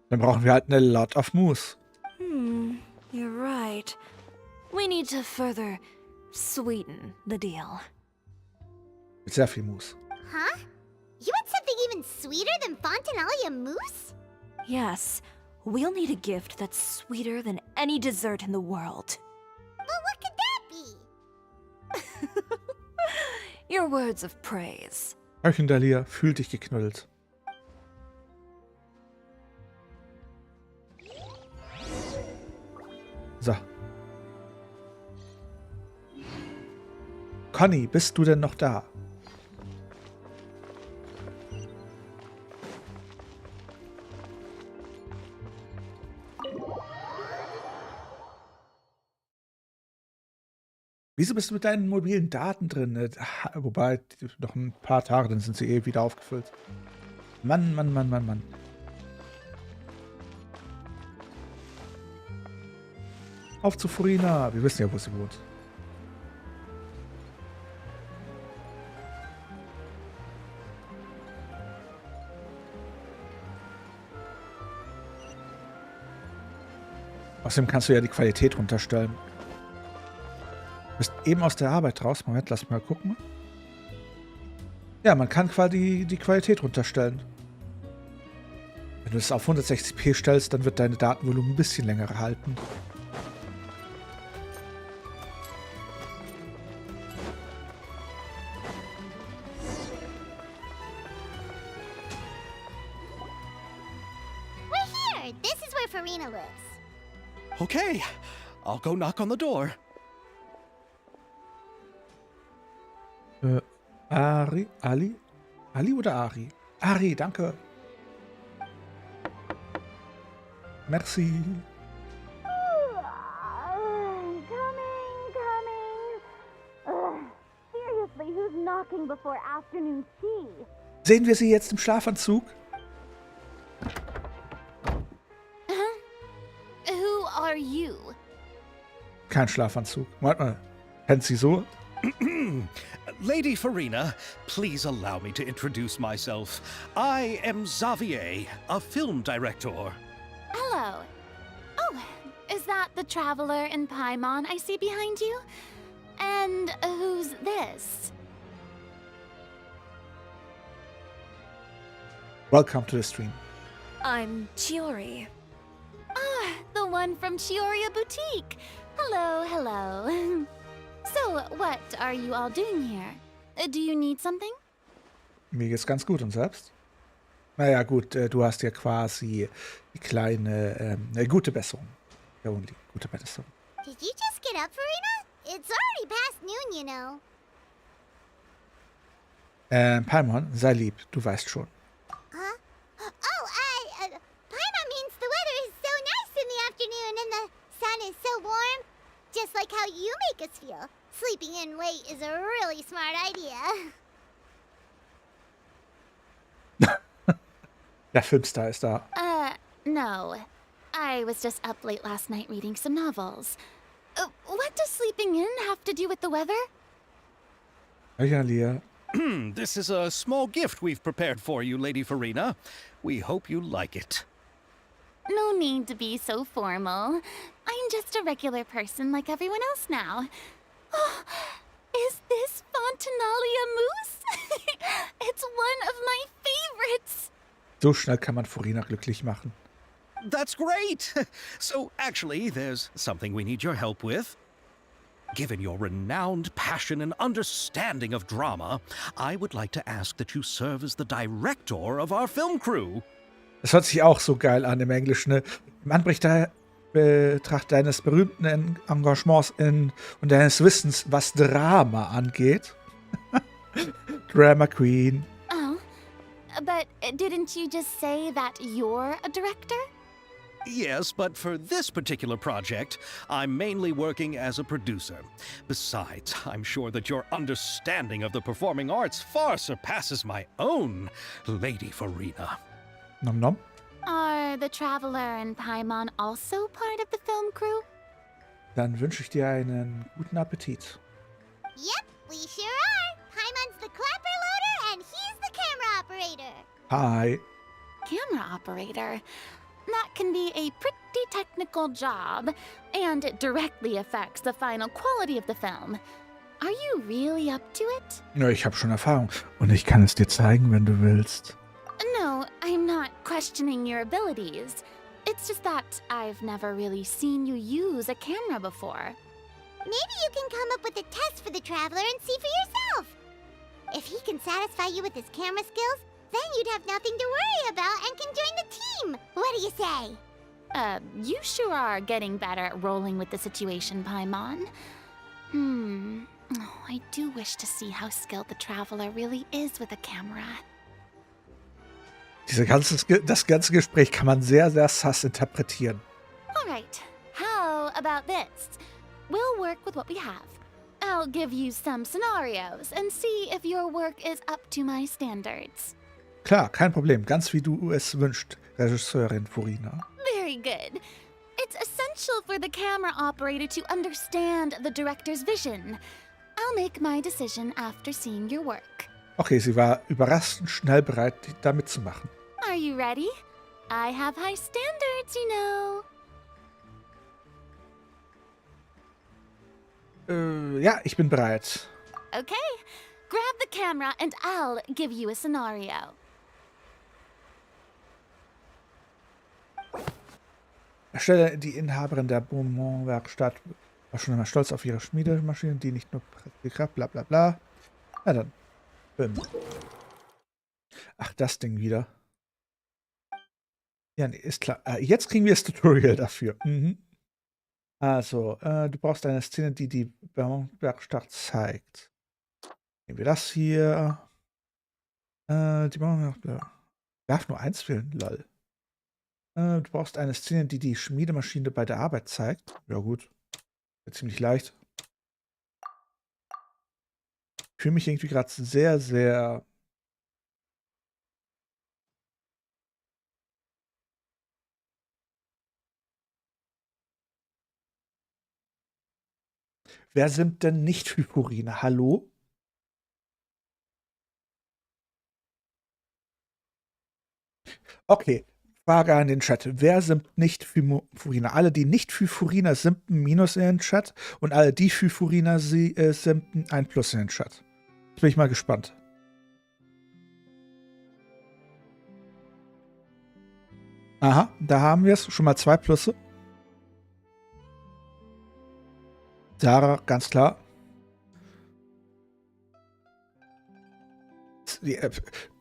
Dann brauchen wir halt eine Lot of Mousse. You're right. We need to further sweeten the deal. Mit sehr viel Mousse. Huh? You want something even sweeter than Fontinalia mousse? Yes, we'll need a gift that's sweeter than any dessert in the world. But what could that be? Your words of praise. Hörchen, Dalia, fühl dich geknuddelt. So. Conny, bist du denn noch da? Wieso bist du mit deinen mobilen Daten drin? Wobei, noch ein paar Tage, dann sind sie eh wieder aufgefüllt. Mann, Mann, Mann, Mann, Mann. Auf zu Farina. Wir wissen ja, wo sie wohnt. Außerdem kannst du ja die Qualität runterstellen. Du bist eben aus der Arbeit raus. Moment, lass mal gucken. Ja, man kann quasi die Qualität runterstellen. Wenn du es auf 160p stellst, dann wird deine Datenvolumen ein bisschen länger halten. We're here! This is where Farina lives. Okay, I'll go knock on the door. Ali? Ali oder Ari? Ari, danke. Merci. Coming. Seriously, who's knocking before afternoon tea? Sehen wir sie jetzt im Schlafanzug? Who are you? Kein Schlafanzug. Warte mal. Kennt sie so? Lady Farina, please allow me to introduce myself. I am Xavier, a film director. Hello. Oh, is that the traveler in Paimon I see behind you? And who's this? Welcome to the stream. I'm Chiori. Ah, the one from Chioria Boutique. Hello, hello. So, what are you all doing here? Do you need something? Mir geht's ganz gut und selbst? Naja, gut, du hast ja quasi die kleine, gute Besserung. Ja, only. Gute Besserung. Did you just get up, Farina? It's already past noon, you know. Paimon, sei lieb, du weißt schon. Huh? Oh, Paimon means the weather is so nice in the afternoon and the sun is so warm. Just like how you make us feel. Sleeping in late is a really smart idea. Der Filmstar ist da. No. I was just up late last night reading some novels. What does sleeping in have to do with the weather? Ja, Lea. This is a small gift we've prepared for you, Lady Farina. We hope you like it. No need to be so formal. I'm just a regular person like everyone else now. Oh, is this Fontinalia mousse? It's one of my favorites. So schnell kann man Furina glücklich machen. That's great! So, actually, there's something we need your help with. Given your renowned passion and understanding of drama, I would like to ask that you serve as the director of our film crew. Das hört sich auch so geil an im Englischen. Ne? Im Anbetracht deines berühmten Engagements und deines Wissens, was Drama angeht. Drama Queen. Oh, but didn't you just say that you're a director? Yes, but for this particular project, I'm mainly working as a producer. Besides, I'm sure that your understanding of the performing arts far surpasses my own, Lady Farina. Nom nom. Are the Traveler and Paimon also part of the film crew? Dann wünsche ich dir einen guten Appetit. Yep, we sure are. Paimon's the clapper loader and he's the camera operator. Hi. Camera operator. That can be a pretty technical job, and it directly affects the final quality of the film. Are you really up to it? Ja, ich habe schon Erfahrung und ich kann es dir zeigen, wenn du willst. No, I'm not questioning your abilities. It's just that I've never really seen you use a camera before. Maybe you can come up with a test for the Traveler and see for yourself. If he can satisfy you with his camera skills, then you'd have nothing to worry about and can join the team. What do you say? You sure are getting better at rolling with the situation, Paimon. Oh, I do wish to see how skilled the Traveler really is with a camera. Das ganze Gespräch kann man sehr, sehr sass interpretieren. Alright, how about this? We'll work with what we have. I'll give you some scenarios and see if your work is up to my standards. Klar, kein Problem. Ganz wie du es wünschst, Regisseurin Furina. Very good. It's essential for the camera operator to understand the director's vision. I'll make my decision after seeing your work. Okay, sie war überraschend schnell bereit, da mitzumachen. Are you ready? I have high standards, you know. Ja, ich bin bereit. Okay, grab the camera and I'll give you a scenario. Erstelle die Inhaberin der Beaumont-Werkstatt war schon immer stolz auf ihre Schmiedemaschinen, die nicht nur Praktika, bla bla bla. Na dann. Ach, das Ding wieder. Ja, nee, ist klar. Jetzt kriegen wir das Tutorial dafür. Also, du brauchst eine Szene, die die Beaumont-Werkstatt zeigt. Nehmen wir das hier. Die Beaumont-Werkstatt. Darf nur eins fehlen, lol. Du brauchst eine Szene, die die Schmiedemaschine bei der Arbeit zeigt. Ja gut. Ziemlich leicht. Ich fühle mich irgendwie gerade sehr, sehr... Wer sind denn nicht Furina? Hallo? Okay. Frage an den Chat. Wer simpt nicht für Furina? Alle, die nicht für Furina simpen, Minus in den Chat. Und alle, die für Furina simpen, ein Plus in den Chat. Jetzt bin ich mal gespannt. Aha, da haben wir es. Schon mal 2 Plusse. Sarah, ganz klar.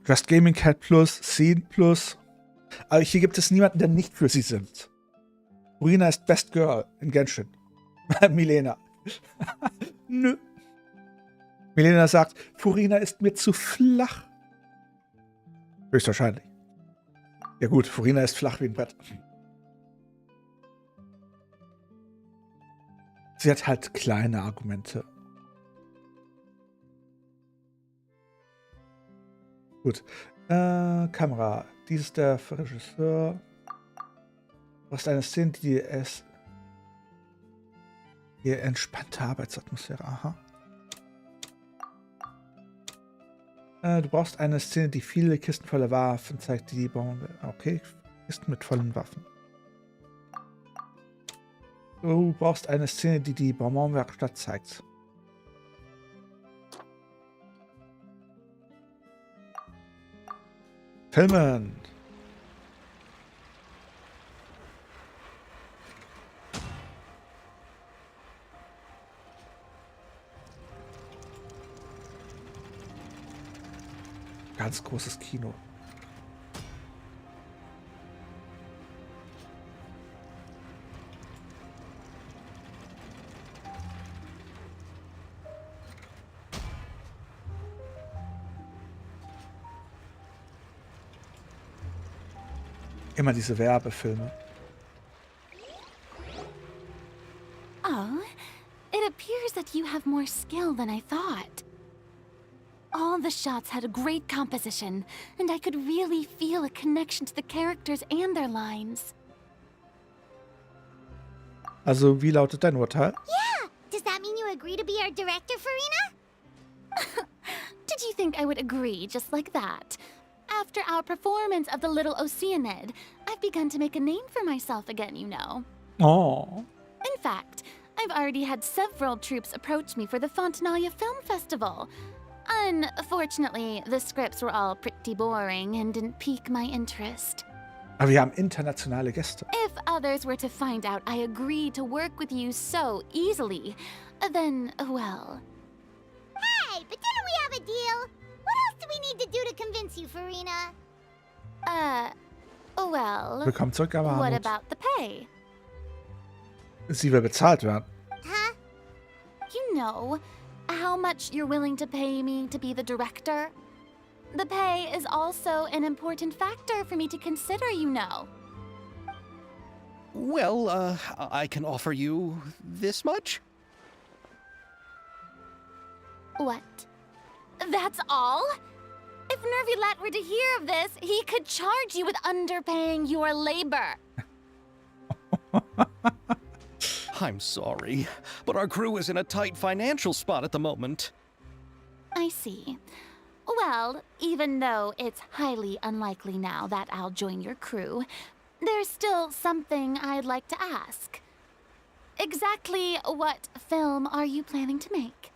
Just Gaming Cat Plus, Sehen Plus. Aber hier gibt es niemanden, der nicht für sie simmt. Furina ist Best Girl in Genshin. Milena. Nö. Milena sagt, Furina ist mir zu flach. Höchstwahrscheinlich. Ja gut, Furina ist flach wie ein Brett. Sie hat halt kleine Argumente. Gut. Kamera. Dies ist der Regisseur. Du brauchst eine Szene, die es... Die entspannte Arbeitsatmosphäre, aha. Du brauchst eine Szene, die viele Kisten voller Waffen zeigt, die bauen will. Okay, Kisten mit vollen Waffen. Du brauchst eine Szene, die die Bonbonwerkstatt zeigt. Filmen. Ganz großes Kino. Immer diese Werbefilme. Oh, it appears that you have more skill than I thought. All the shots had a great composition, and I could really feel a connection to the characters and their lines. Also, wie lautet dein Urteil? Yeah! Does that mean you agree to be our director, Furina? Did you think I would agree just like that? After our performance of the Little Oceanid, I've begun to make a name for myself again, you know. Oh. In fact, I've already had several troops approach me for the Fontanalia Film Festival. Unfortunately, the scripts were all pretty boring and didn't pique my interest. Aber wir haben internationale Gäste. If others were to find out I agreed to work with you so easily, then, well... Hey, but didn't we have a deal? What else do we need to do to convince you, Furina? Well... Willkommen zurück, What Hamut. about the pay? Sie will bezahlt werden. Huh? You know, how much you're willing to pay me to be the director? The pay is also an important factor for me to consider, you know. Well, I can offer you this much? What? That's all? If Nervilat were to hear of this, he could charge you with underpaying your labor. I'm sorry, but our crew is in a tight financial spot at the moment. I see. Well, even though it's highly unlikely now that I'll join your crew, there's still something I'd like to ask. Exactly what film are you planning to make?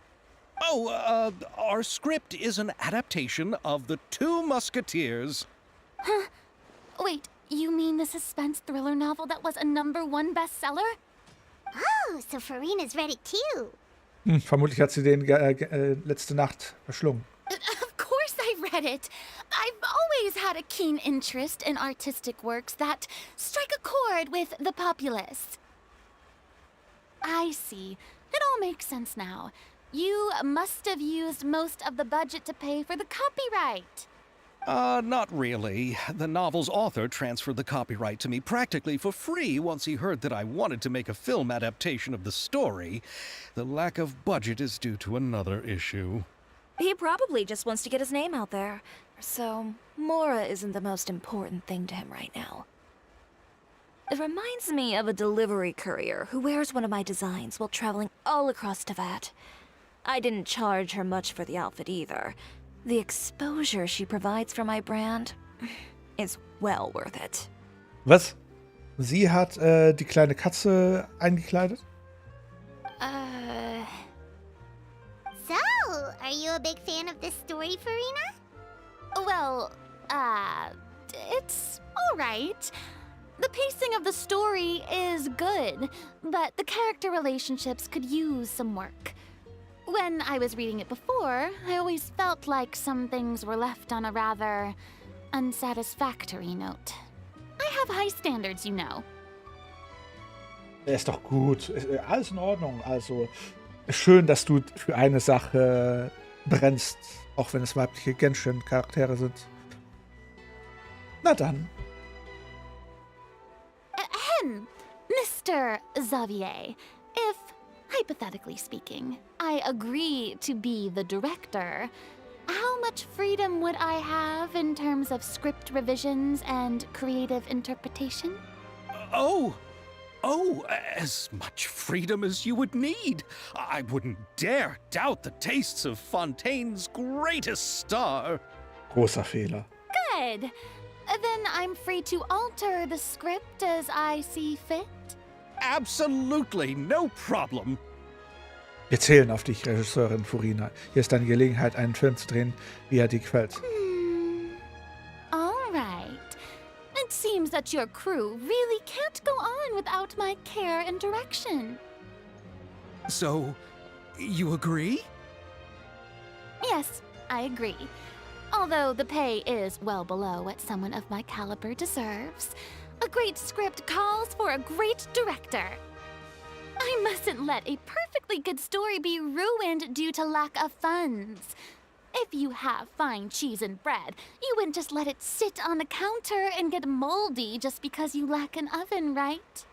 Oh, our script is an adaptation of The Two Musketeers. Huh? Wait, you mean the suspense thriller novel that was a #1 bestseller? Oh, so Furina's read it too. Vermutlich hat sie den letzte Nacht verschlungen. Of course I read it. I've always had a keen interest in artistic works that strike a chord with the populace. I see. It all makes sense now. You must have used most of the budget to pay for the copyright. Not really. The novel's author transferred the copyright to me practically for free once he heard that I wanted to make a film adaptation of the story. The lack of budget is due to another issue. He probably just wants to get his name out there. So, Mora isn't the most important thing to him right now. It reminds me of a delivery courier who wears one of my designs while traveling all across Teyvat. I didn't charge her much for the outfit either. The exposure she provides for my brand is well worth it. Was? Sie hat die kleine Katze eingekleidet? So, are you a big fan of this story, Furina? Well, it's alright. The pacing of the story is good, but the character relationships could use some work. When I was reading it before, I always felt like some things were left on a rather unsatisfactory note. I have high standards, you know. Ist doch gut. Alles in Ordnung. Also, schön, dass du für eine Sache brennst, auch wenn es weibliche Genshin-Charaktere sind. Na dann. Ahem, Mr. Xavier, if, hypothetically speaking, I agree to be the director, how much freedom would I have in terms of script revisions and creative interpretation? Oh, as much freedom as you would need. I wouldn't dare doubt the tastes of Fontaine's greatest star. Großer Fehler. Good. Then I'm free to alter the script as I see fit. Absolutely, no problem. Wir zählen auf dich, Regisseurin Furina. Hier ist deine Gelegenheit, einen Film zu drehen, wie er dir gefällt. All right. It seems that your crew really can't go on without my care and direction. So, you agree? Yes, I agree. Although the pay is well below what someone of my caliber deserves, a great script calls for a great director. I mustn't let a perfectly good story be ruined due to lack of funds. If you have fine cheese and bread, you wouldn't just let it sit on the counter and get moldy just because you lack an oven, right?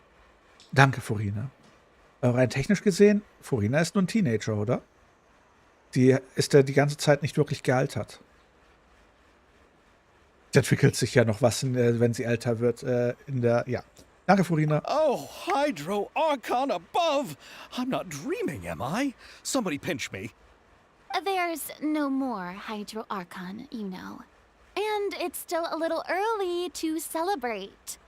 Danke, Furina. Rein technisch gesehen, Furina ist nur ein Teenager, oder? Die ist ja die ganze Zeit nicht wirklich gealtert. Es entwickelt sich ja noch was, wenn sie älter wird. Ja. Danke, Furina. Oh, Hydro Archon above! I'm not dreaming, am I? Somebody pinch me. There's no more Hydro Archon, you know. And it's still a little early to celebrate.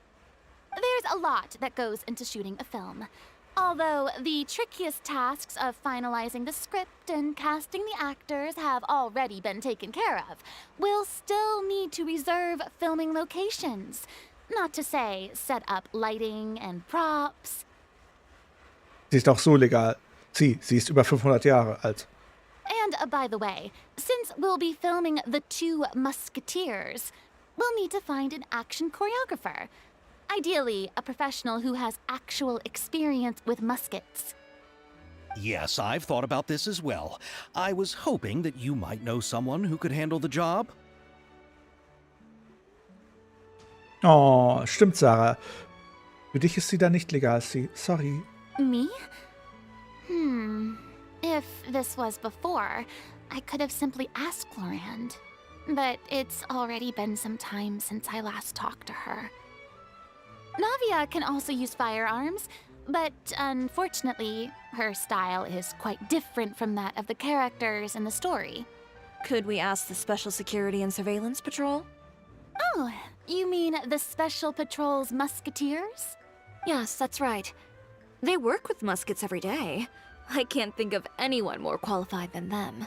There's a lot that goes into shooting a film. Although the trickiest tasks of finalizing the script and casting the actors have already been taken care of, we'll still need to reserve filming locations. Not to say set up lighting and props. Sie ist auch so legal. Sie ist über 500 Jahre alt. And by the way, since we'll be filming The Two Musketeers, we'll need to find an action choreographer. Ideally, a professional who has actual experience with muskets. Yes, I've thought about this as well. I was hoping that you might know someone who could handle the job. Oh, stimmt, Sarah. Für dich ist sie da nicht legal, sie. Sorry. Me? If this was before, I could have simply asked Florand. But it's already been some time since I last talked to her. Navia can also use firearms, but unfortunately, her style is quite different from that of the characters in the story. Could we ask the Special Security and Surveillance Patrol? Oh, you mean the Special Patrol's musketeers? Yes, that's right. They work with muskets every day. I can't think of anyone more qualified than them.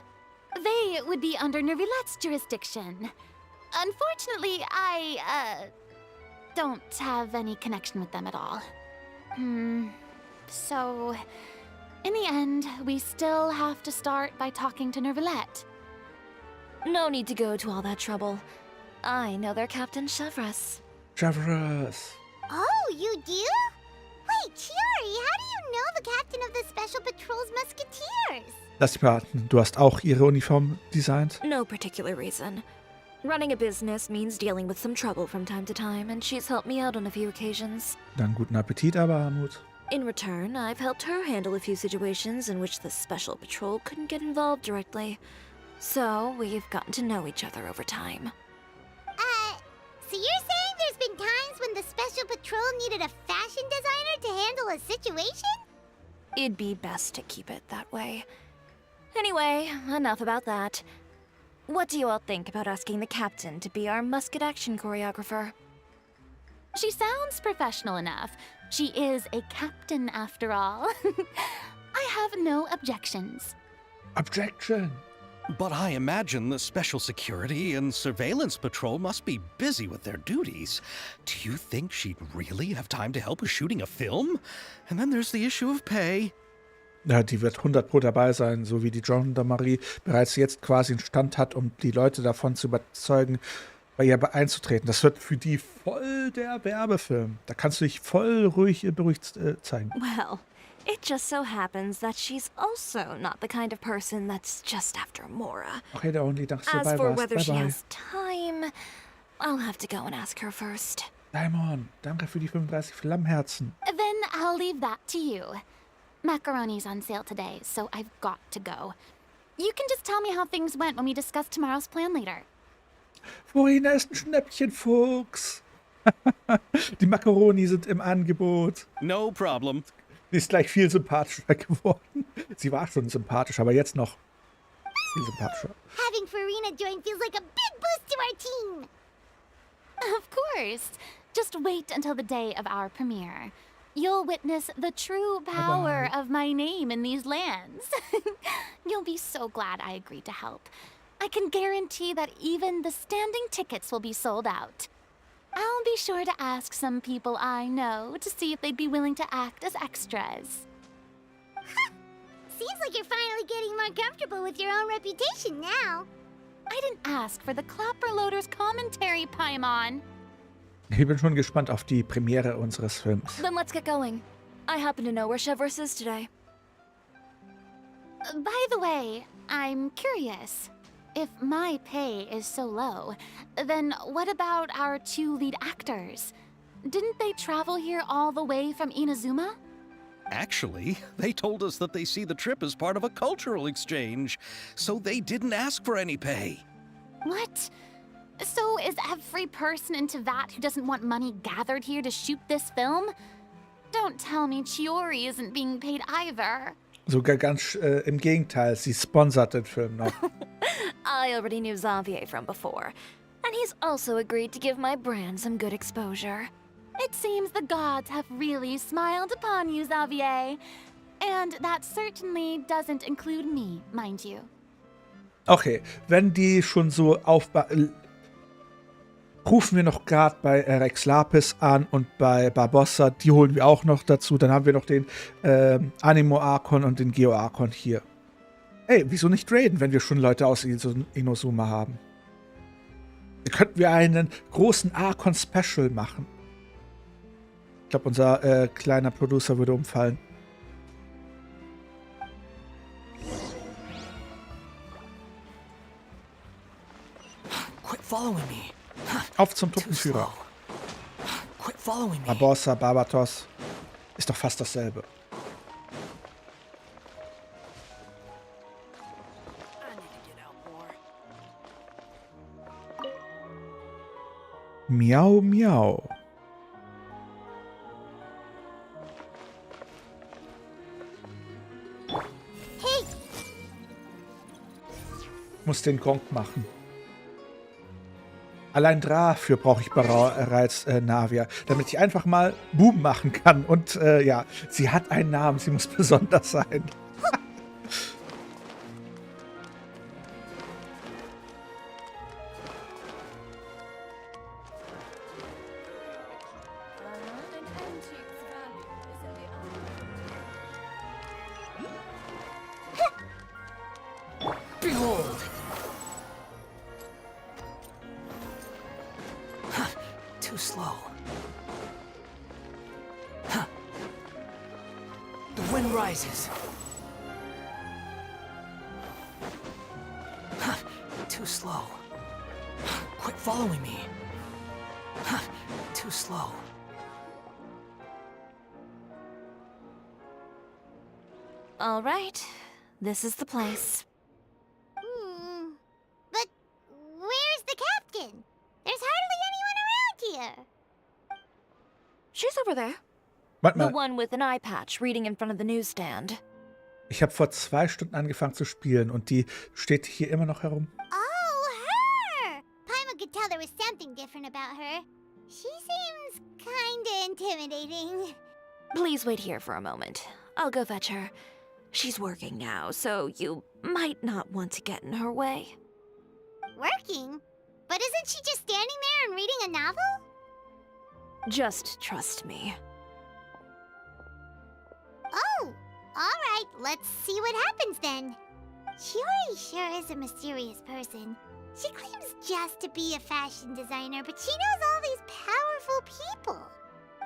They would be under Nervilette's jurisdiction. Unfortunately, I don't have any connection with them at all. So, in the end, we still have to start by talking to Nervilette. No need to go to all that trouble. I know their Captain Chevres. Chevres. Oh, you do? Wait, Chiori, how do you know the captain of the Special Patrol's Musketeers? Lass dich beraten, du hast auch ihre Uniform designt? No particular reason. Running a business means dealing with some trouble from time to time, and she's helped me out on a few occasions. Dann guten Appetit, aber Armut. In return, I've helped her handle a few situations in which the Special Patrol couldn't get involved directly. So, we've gotten to know each other over time. So you're saying there's been times when the Special Patrol needed a fashion designer to handle a situation? It'd be best to keep it that way. Anyway, enough about that. What do you all think about asking the captain to be our musket action choreographer? She sounds professional enough. She is a captain after all. I have no objections. Objection. But I imagine the Special Security and Surveillance Patrol must be busy with their duties. Do you think she'd really have time to help with shooting a film? And then there's the issue of pay. Ja, die wird 100% dabei sein, so wie die Gendarmerie bereits jetzt quasi einen Stand hat, um die Leute davon zu überzeugen, bei ihr einzutreten. Das wird für die voll der Werbefilm. Da kannst du dich voll beruhigt zeigen. Well, it just so happens that she's also not the kind of person that's just after Mora. Okay, da only, danke, dass du As dabei for warst. whether she Bye, bye. has time, I'll have to go and ask her first. Daimon, danke für die 35 Flammherzen. Then I'll leave that to you. Macaroni's on sale today, so I've got to go. You can just tell me how things went when we discuss tomorrow's plan later. Furina ist ein Schnäppchenfuchs. Die Macaroni sind im Angebot. No problem. Die ist gleich viel sympathischer geworden. Sie war schon sympathisch, aber jetzt noch viel sympathischer. Having Farina join feels like a big boost to our team. Of course. Just wait until the day of our premiere. You'll witness the true power of my name in these lands. You'll be so glad I agreed to help. I can guarantee that even the standing tickets will be sold out. I'll be sure to ask some people I know to see if they'd be willing to act as extras. Seems like you're finally getting more comfortable with your own reputation now. I didn't ask for the Clapperloaders commentary, Paimon. Ich bin schon gespannt auf die Premiere unseres Films. Then let's get going. I happen to know where Chevrolet is today. By the way, I'm curious. If my pay is so low, then what about our 2 lead actors? Didn't they travel here all the way from Inazuma? Actually, they told us that they see the trip as part of a cultural exchange, so they didn't ask for any pay. What? So is every person in Teyvat who doesn't want money gathered here to shoot this film? Don't tell me Chiori isn't being paid either. Sogar ganz im Gegenteil, sie sponsert den Film noch. I already knew Xavier from before, and he's also agreed to give my brand some good exposure. It seems the gods have really smiled upon you, Xavier. And that certainly doesn't include me, mind you. Okay, wenn die schon so rufen wir noch gerade bei Rex Lapis an und bei Barbossa, die holen wir auch noch dazu. Dann haben wir noch den Animo Archon und den Geo Archon hier. Ey, wieso nicht raiden, wenn wir schon Leute aus Inazuma haben? Da könnten wir einen großen Archon-Special machen. Ich glaube, unser kleiner Producer würde umfallen. Quit following me. Auf zum Truppenführer. Quit following me. Barbossa, Barbatos. Ist doch fast dasselbe. Miau, miau. Hey, Muss den Gong machen. Allein dafür brauche ich bereits Navia, damit ich einfach mal Boom machen kann. Und ja, sie hat einen Namen, sie muss besonders sein. Behold! Too slow. The wind rises. Too slow. Quit following me. Too slow. All right, this is the place. But where's the captain? There's hardly anyone around here. She's over there. Warte The mal, one with an eye patch reading in front of the newsstand. ich habe vor 2 Stunden angefangen zu spielen und die steht hier immer noch herum. Oh, her! Paimon could tell there was something different about her. She seems kinda intimidating. Please wait here for a moment. I'll go fetch her. She's working now, so you might not want to get in her way. Working? But isn't she just standing there and reading a novel? Just trust me. Oh, alright, let's see what happens then. Chiori sure is a mysterious person. She claims just to be a fashion designer, but she knows all these powerful people.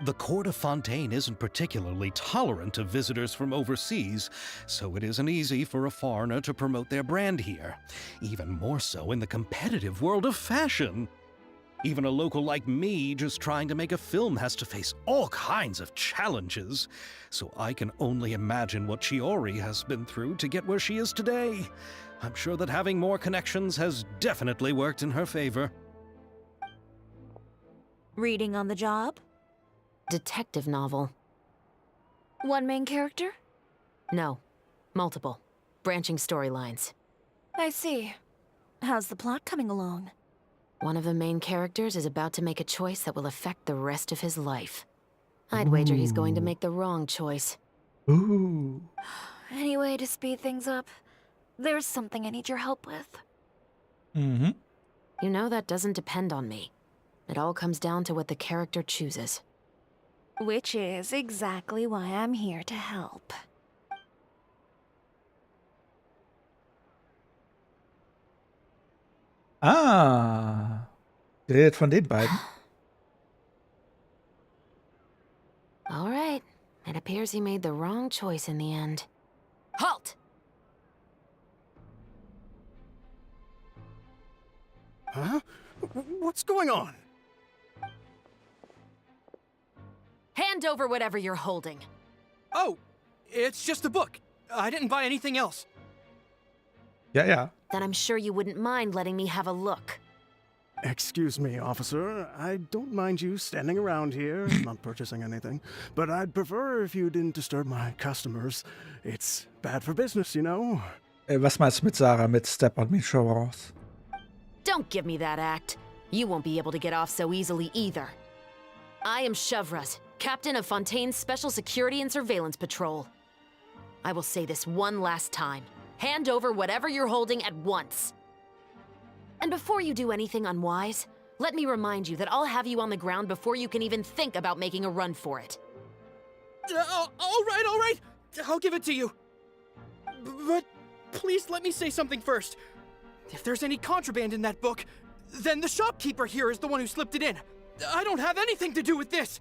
The court of Fontaine isn't particularly tolerant of visitors from overseas, so it isn't easy for a foreigner to promote their brand here. Even more so in the competitive world of fashion. Even a local like me just trying to make a film has to face all kinds of challenges. So I can only imagine what Chiori has been through to get where she is today. I'm sure that having more connections has definitely worked in her favor. Reading on the job? Detective novel. One main character? No. Multiple. Branching storylines. I see. How's the plot coming along? One of the main characters is about to make a choice that will affect the rest of his life. I'd wager he's going to make the wrong choice. Ooh. Any way to speed things up? There's something I need your help with. Mhm. You know that doesn't depend on me. It all comes down to what the character chooses. Which is exactly why I'm here to help. Ah. Die redet von den beiden. All right. It appears he made the wrong choice in the end. Halt! Huh? What's going on? Hand over whatever you're holding. Oh, it's just a book. I didn't buy anything else. Ja, ja. Then I'm sure you wouldn't mind letting me have a look. Excuse me, officer. I don't mind you standing around here, not purchasing anything, but I'd prefer if you didn't disturb my customers. It's bad for business, you know? Was meinst du mit Sarah, mit Step on Me Chance? Don't give me that act. You won't be able to get off so easily either. I am Chevraz, captain of Fontaine's Special Security and Surveillance Patrol. I will say this one last time. Hand over whatever you're holding at once. And before you do anything unwise, let me remind you that I'll have you on the ground before you can even think about making a run for it. All right. I'll give it to you. But please let me say something first. If there's any contraband in that book, then the shopkeeper here is the one who slipped it in. I don't have anything to do with this.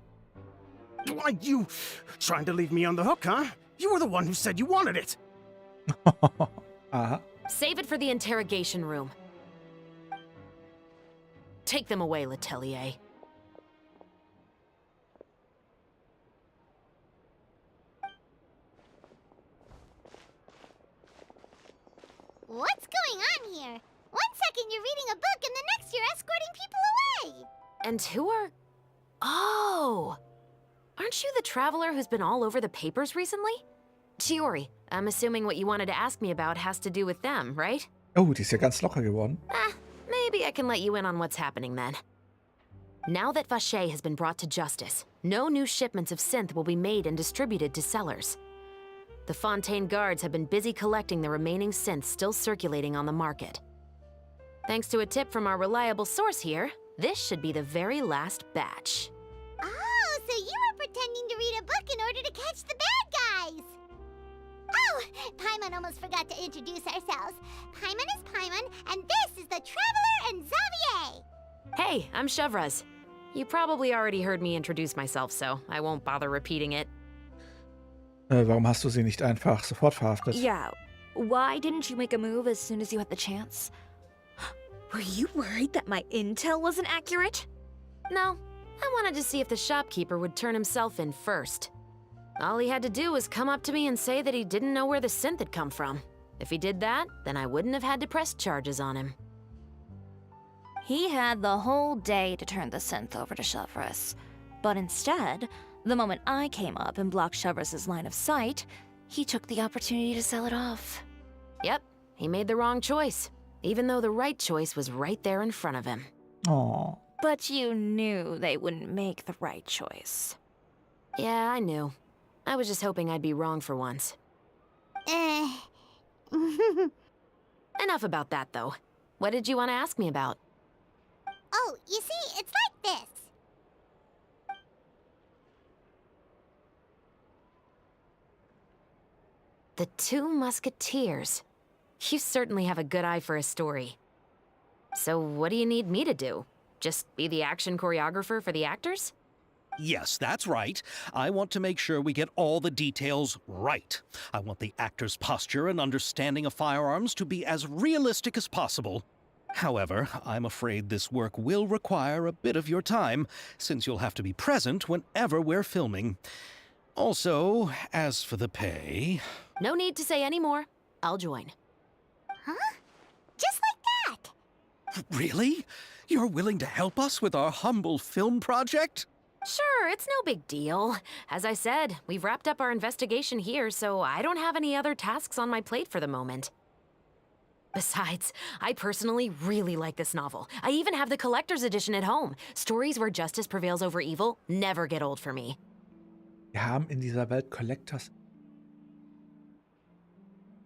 Why, you trying to leave me on the hook, huh? You were the one who said you wanted it. Aha. Save it for the interrogation room. Take them away, Letelier. What's going on here? One second you're reading a book and the next you're escorting people away. And who are... Oh! Aren't you the traveler who's been all over the papers recently? Chiori, I'm assuming what you wanted to ask me about has to do with them, right? Oh, die ist ja ganz locker geworden. Maybe I can let you in on what's happening then. Now that Vache has been brought to justice, no new shipments of synth will be made and distributed to sellers. The Fontaine guards have been busy collecting the remaining synths still circulating on the market. Thanks to a tip from our reliable source here, this should be the very last batch. Oh, so you were pretending to read a book in order to catch the bad guys. Oh, Paimon almost forgot to introduce ourselves. Paimon is Paimon, and this is the Traveler and Xavier. Hey, I'm Chevraz. You probably already heard me introduce myself, so I won't bother repeating it. Warum hast du sie nicht einfach sofort verhaftet? Yeah, why didn't you make a move as soon as you had the chance? Were you worried that my intel wasn't accurate? No, I wanted to see if the shopkeeper would turn himself in first. All he had to do was come up to me and say that he didn't know where the synth had come from. If he did that, then I wouldn't have had to press charges on him. He had the whole day to turn the synth over to Chevraz. But instead, the moment I came up and blocked Chevraz's line of sight, he took the opportunity to sell it off. Yep, he made the wrong choice, even though the right choice was right there in front of him. Oh. But you knew they wouldn't make the right choice. Yeah, I knew. I was just hoping I'd be wrong for once. Enough about that, though. What did you want to ask me about? Oh, you see, it's like this. The Two Musketeers. You certainly have a good eye for a story. So what do you need me to do? Just be the action choreographer for the actors? Yes, that's right. I want to make sure we get all the details right. I want the actor's posture and understanding of firearms to be as realistic as possible. However, I'm afraid this work will require a bit of your time, since you'll have to be present whenever we're filming. Also, as for the pay... No need to say any more. I'll join. Huh? Just like that? Really? You're willing to help us with our humble film project? Sure, it's no big deal. As I said, we've wrapped up our investigation here, so I don't have any other tasks on my plate for the moment. Besides, I personally really like this novel. I even have the collector's edition at home. Stories where justice prevails over evil never get old for me. Wir haben in dieser Welt Collectors.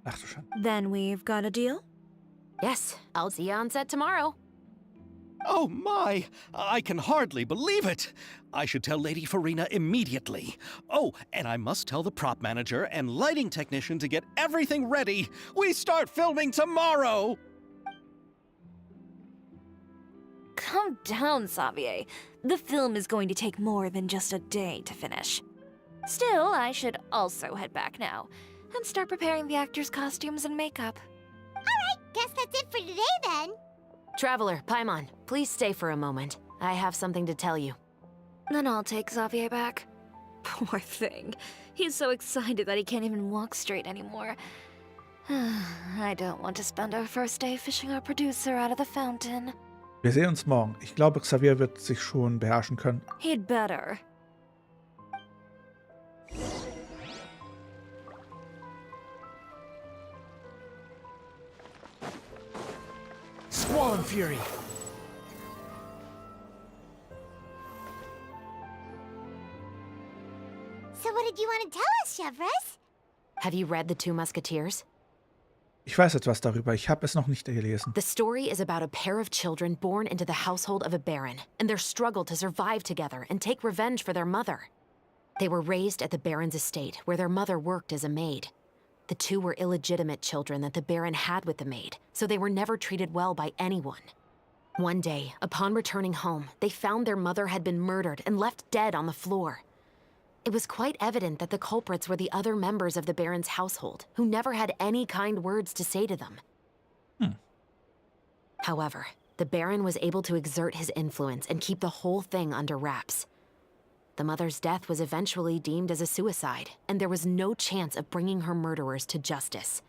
Ach du Schande. Then we've got a deal? Yes, I'll see you on set tomorrow. Oh my! I can hardly believe it! I should tell Lady Farina immediately. Oh, and I must tell the prop manager and lighting technician to get everything ready. We start filming tomorrow! Calm down, Xavier. The film is going to take more than just a day to finish. Still, I should also head back now and start preparing the actors' costumes and makeup. Alright, guess that's it for today then. Traveler, Paimon, please stay for a moment. I have something to tell you. Then I'll take Xavier back. Poor thing. He's so excited that he can't even walk straight anymore. I don't want to spend our first day fishing our producer out of the fountain. Wir sehen uns morgen. Ich glaube, Xavier wird sich schon beherrschen können. He'd better. Squall and Fury. So what did you want to tell us, Chevres? Have you read The Two Musketeers? Ich weiß etwas darüber. Ich habe es noch nicht gelesen. The story is about a pair of children born into the household of a baron and their struggle to survive together and take revenge for their mother. They were raised at the baron's estate, where their mother worked as a maid. The two were illegitimate children that the baron had with the maid, so they were never treated well by anyone. One day, upon returning home, they found their mother had been murdered and left dead on the floor. It was quite evident that the culprits were the other members of the baron's household, who never had any kind words to say to them. However, the baron was able to exert his influence and keep the whole thing under wraps. The mother's death was eventually deemed as a suicide, and there was no chance of bringing her murderers to justice.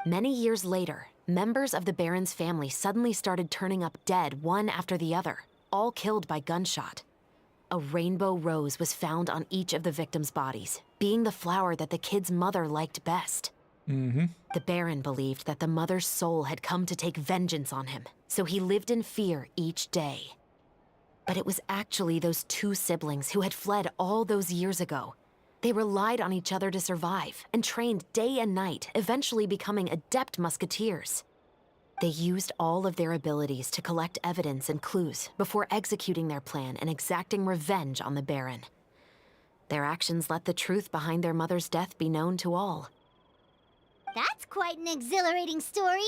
Many years later, members of the baron's family suddenly started turning up dead one after the other, all killed by gunshot. A rainbow rose was found on each of the victims' bodies, being the flower that the kid's mother liked best. The baron believed that the mother's soul had come to take vengeance on him, so he lived in fear each day. But it was actually those two siblings who had fled all those years ago. They relied on each other to survive and trained day and night, eventually becoming adept musketeers. They used all of their abilities to collect evidence and clues before executing their plan and exacting revenge on the baron. Their actions let the truth behind their mother's death be known to all. That's quite an exhilarating story.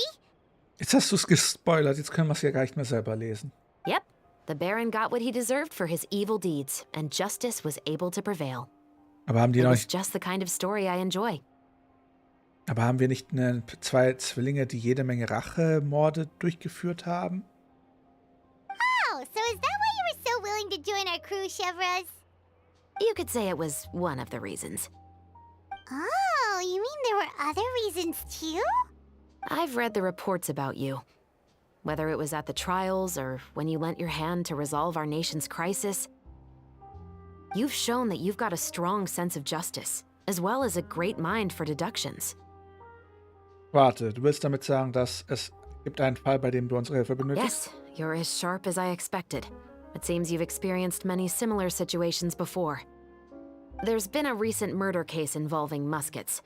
Jetzt hast du es gespoilert. Jetzt können wir es ja gar nicht mehr selber lesen. Yep, the baron got what he deserved for his evil deeds, and justice was able to prevail. Aber haben die It noch was nicht, just the kind of story I enjoy. aber haben wir nicht zwei Zwillinge, die jede Menge Rachemorde durchgeführt haben? Oh, so is that why you were so willing to join our crew, Chevres? You could say it was one of the reasons. Oh, you mean there were other reasons too? I've read the reports about you. Whether it was at the trials or when you lent your hand to resolve our nation's crisis, you've shown that you've got a strong sense of justice, as well as a great mind for deductions. Warte, du willst damit sagen, dass es gibt einen Fall, bei dem du unsere Hilfe benötigst? Yes, you're as sharp as I expected. It seems you've experienced many similar situations before. There's been a recent murder case involving muskets.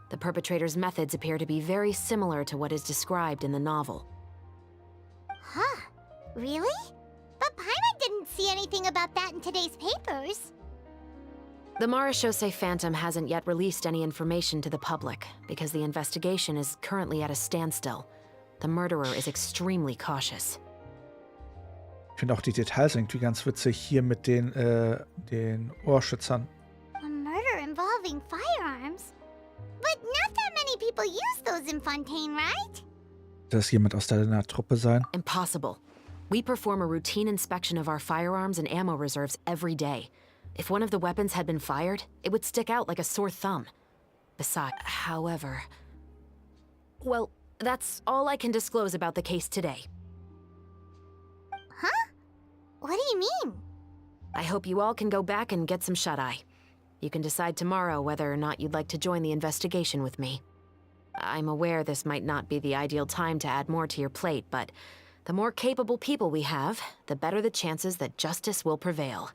The perpetrator's methods appear to be very similar to what is described in the novel. Huh. Really? But Paimon didn't see anything about that in today's papers. The Marechaussee Phantom hasn't yet released any information to the public because the investigation is currently at a standstill. The murderer is extremely cautious. Ich finde auch die Details irgendwie ganz witzig hier mit den Ohrschützern. A murder involving firearms? But not that many people use those in Fontaine, right? Soll das jemand aus deiner Truppe sein? Impossible. We perform a routine inspection of our firearms and ammo reserves every day. If one of the weapons had been fired, it would stick out like a sore thumb. Besides, however... Well, that's all I can disclose about the case today. Huh? What do you mean? I hope you all can go back and get some shut-eye. You can decide tomorrow whether or not you'd like to join the investigation with me. I'm aware this might not be the ideal time to add more to your plate, but the more capable people we have, the better the chances that justice will prevail.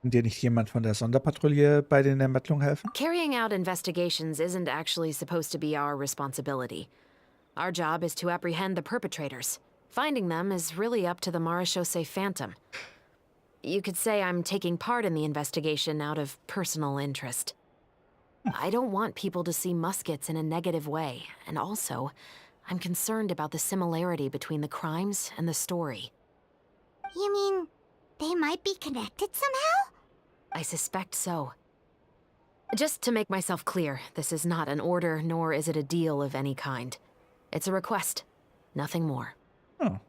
Kann dir nicht jemand von der Sonderpatrouille bei den Ermittlungen helfen? Carrying out investigations isn't actually supposed to be our responsibility. Our job is to apprehend the perpetrators. Finding them is really up to the Marechaussee Phantom. You could say I'm taking part in the investigation out of personal interest. I don't want people to see muskets in a negative way, and also, I'm concerned about the similarity between the crimes and the story. You mean they might be connected somehow? I suspect so. Just to make myself clear, this is not an order, nor is it a deal of any kind. It's a request, nothing more. Oh.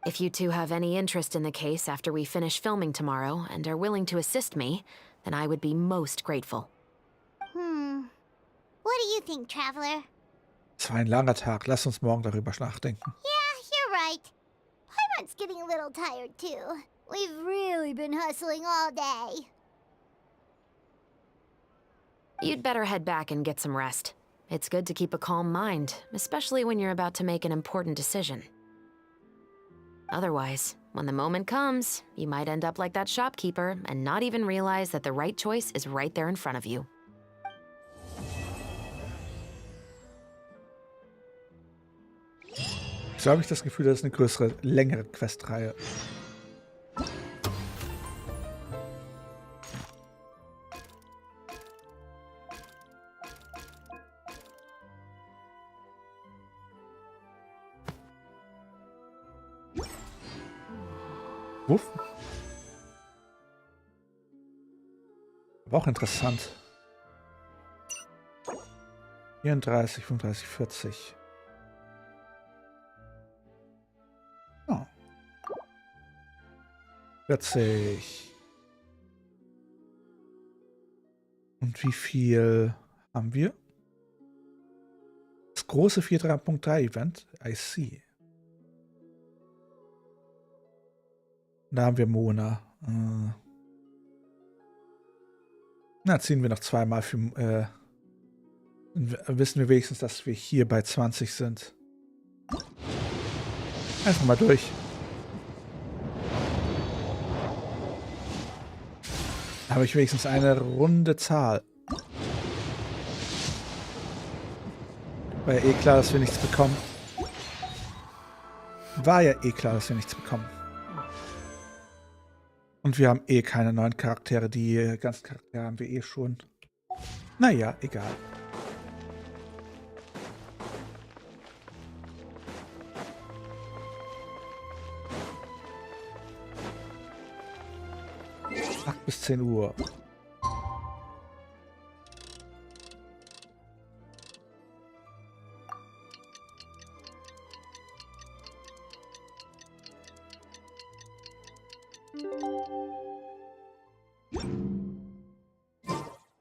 If you two have any interest in the case after we finish filming tomorrow and are willing to assist me, then I would be most grateful. What do you think, Traveler? Es war ein langer Tag. Lass uns morgen darüber nachdenken. Yeah, you're right. Paimon's getting a little tired too. We've really been hustling all day. You'd better head back and get some rest. It's good to keep a calm mind, especially when you're about to make an important decision. Otherwise, when the moment comes, you might end up like that shopkeeper and not even realize that the right choice is right there in front of you. So habe ich das Gefühl, das ist eine größere, längere Questreihe. Wuff. Aber auch interessant. 34, 35, 40. Oh. 40. Und wie viel haben wir? Das große 4.3 Event. I see. Da haben wir Mona. Na, ziehen wir noch zweimal für. Wissen wir wenigstens, dass wir hier bei 20 sind. Einfach mal durch. Da habe ich wenigstens eine runde Zahl. War ja eh klar, dass wir nichts bekommen. War ja eh klar, dass wir nichts bekommen. Und wir haben eh keine neuen Charaktere. Die ganzen Charaktere haben wir eh schon. Naja, egal. Bis 10 Uhr.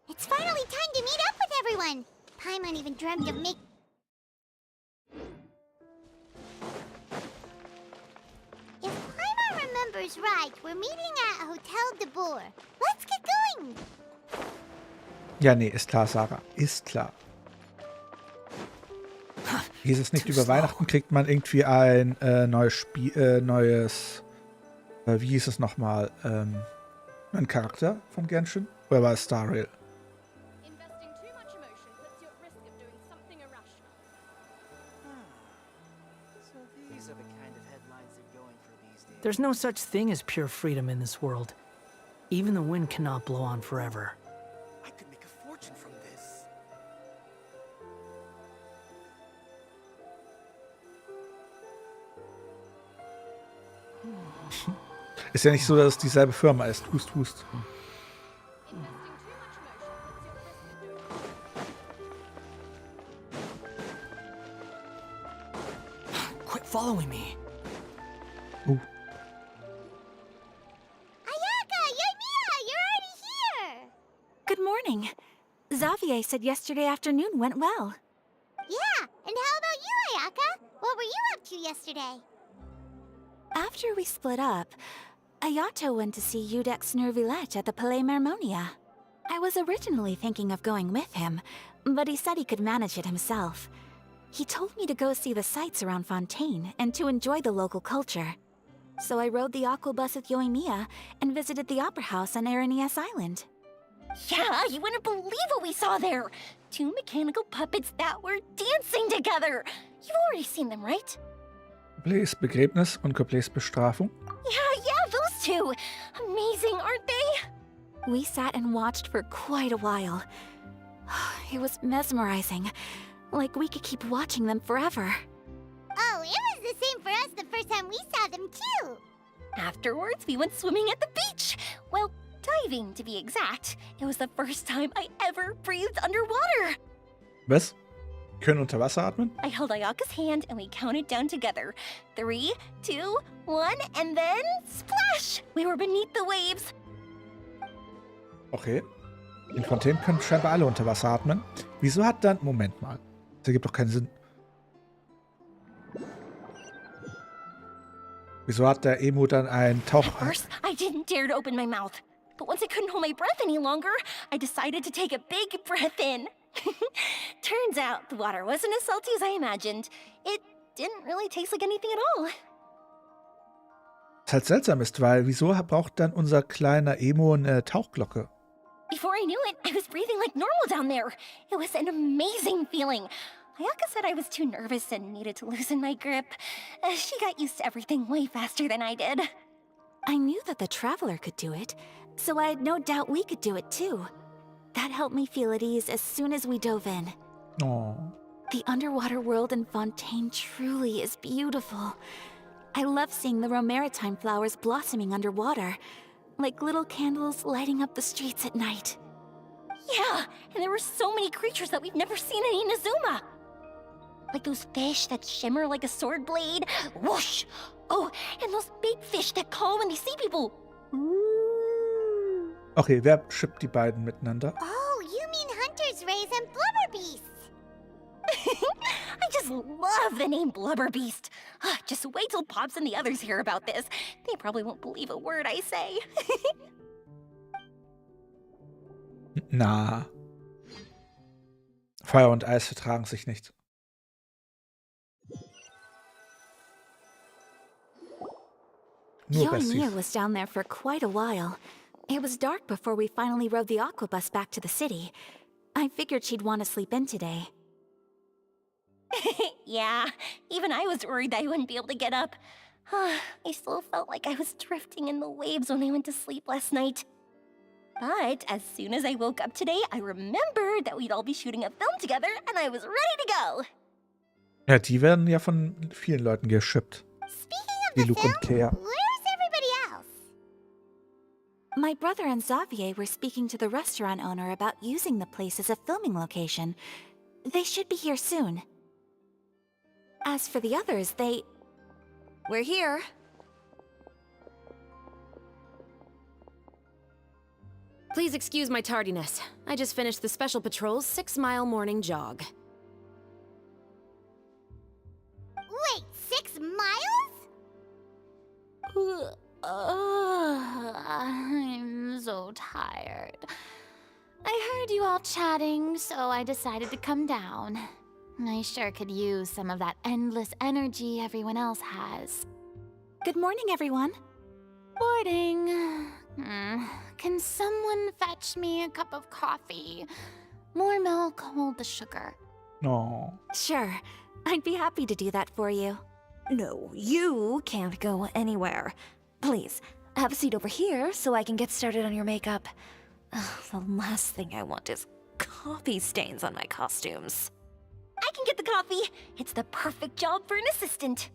It's finally time to meet up with everyone. Paimon even dreamt of making. If Paimon remembers right, we're meeting at Hotel de Boer. Let's get going. Ja, nee, ist klar, Sarah. Ist klar. Hieß es nicht, über Weihnachten kriegt man irgendwie ein neues Spiel, wie hieß es nochmal? Ein Charakter von Genshin? Oder war es Star Rail? There's no such thing as pure freedom in this world. Even the wind cannot blow on forever. I could make a fortune from this. Ist ja nicht so, dass es dieselbe Firma ist. Hust, hust. Quit following me. Ayaka, Yaimia, you're already here. Good morning. Xavier said yesterday afternoon went well. Yeah, and how about you, Ayaka? What were you up to yesterday? After we split up, Ayato went to see Udex Nervillette at the Palais Marmonia. I was originally thinking of going with him, but he said he could manage it himself. He told me to go see the sights around Fontaine and to enjoy the local culture. So I rode the aqua bus with Yoimiya and visited the opera house on Erinias Island. Yeah, you wouldn't believe what we saw there! 2 mechanical puppets that were dancing together! You've already seen them, right? Copleys Begräbnis und Copleys Bestrafung. Yeah, those two! Amazing, aren't they? We sat and watched for quite a while. It was mesmerizing. Like we could keep watching them forever. Oh, it was the same for us the first time we saw them, too. Afterwards, we went swimming at the beach. Well, diving, to be exact. It was the first time I ever breathed underwater. Was? Können unter Wasser atmen? I held Ayaka's hand and we counted down together. 3, 2, 1, and then splash! We were beneath the waves. Okay. In Fontaine können scheinbar alle unter Wasser atmen. Wieso hat dann... Moment mal. Das ergibt doch keinen Sinn. Wieso hat der Emu dann einen Tauch... At first, I didn't dare to open my mouth. But once I couldn't hold my breath any longer, I decided to take a big breath in. Turns out the water wasn't as salty as I imagined. It didn't really taste like anything at all. Was halt seltsam ist, weil wieso braucht dann unser kleiner Emo eine Tauchglocke? Before I knew it, I was breathing like normal down there. It was an amazing feeling. Ayaka said I was too nervous and needed to loosen my grip. She got used to everything way faster than I did. I knew that the Traveler could do it, so I had no doubt we could do it too. That helped me feel at ease as soon as we dove in. Oh. The underwater world in Fontaine truly is beautiful. I love seeing the Romaritime flowers blossoming underwater, like little candles lighting up the streets at night. Yeah, and there were so many creatures that we've never seen in Inazuma. Like those fish that shimmer like a sword blade. Whoosh! Oh, and those big fish that call when they see people. Okay, wer shippt die beiden miteinander? Oh, you mean Hunter's Rays and Blubber Beasts. I just love the name Blubber Beast. Just wait till Pops and the others hear about this. They probably won't believe a word I say. Na. Feuer und Eis vertragen sich nicht. Nur Yoimiya was down there for quite a while. It was dark before we finally rode the aqua bus back to the city. I figured she'd want to sleep in today. Yeah, even I was worried that I wouldn't be able to get up. I still felt like I was drifting in the waves when I went to sleep last night. But as soon as I woke up today, I remembered that we'd all be shooting a film together and I was ready to go. Ja, die werden ja von vielen Leuten geschippt. Wie Luke und Claire. Where's everybody else? My brother and Xavier were speaking to the restaurant owner about using the place as a filming location. They should be here soon. As for the others, we're here. Please excuse my tardiness. I just finished the Special Patrol's 6-mile morning jog. Wait, 6 miles? I'm so tired. I heard you all chatting, so I decided to come down. I sure could use some of that endless energy everyone else has. Good morning, everyone. Morning. Can someone fetch me a cup of coffee? More milk, hold the sugar. No. Sure, I'd be happy to do that for you. No, you can't go anywhere. Please, have a seat over here so I can get started on your makeup. The last thing I want is coffee stains on my costumes. I can get the coffee. It's the perfect job for an assistant.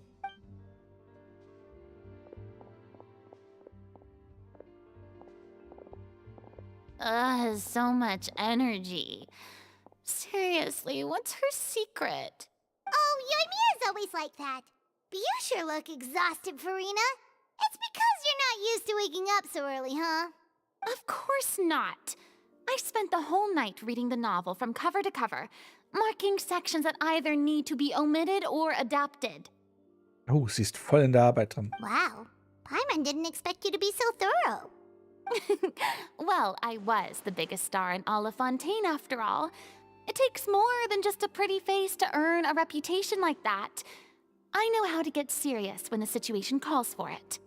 So much energy. Seriously, what's her secret? Oh, Yoimiya's always like that. But you sure look exhausted, Farina. It's because you're not used to waking up so early, huh? Of course not. I spent the whole night reading the novel from cover to cover, marking sections that either need to be omitted or adapted. Oh, sie ist voll in der Arbeit drin. Wow. Paimon didn't expect you to be so thorough. Well, I was the biggest star in all of Fontaine after all. It takes more than just a pretty face to earn a reputation like that. I know how to get serious when the situation calls for it.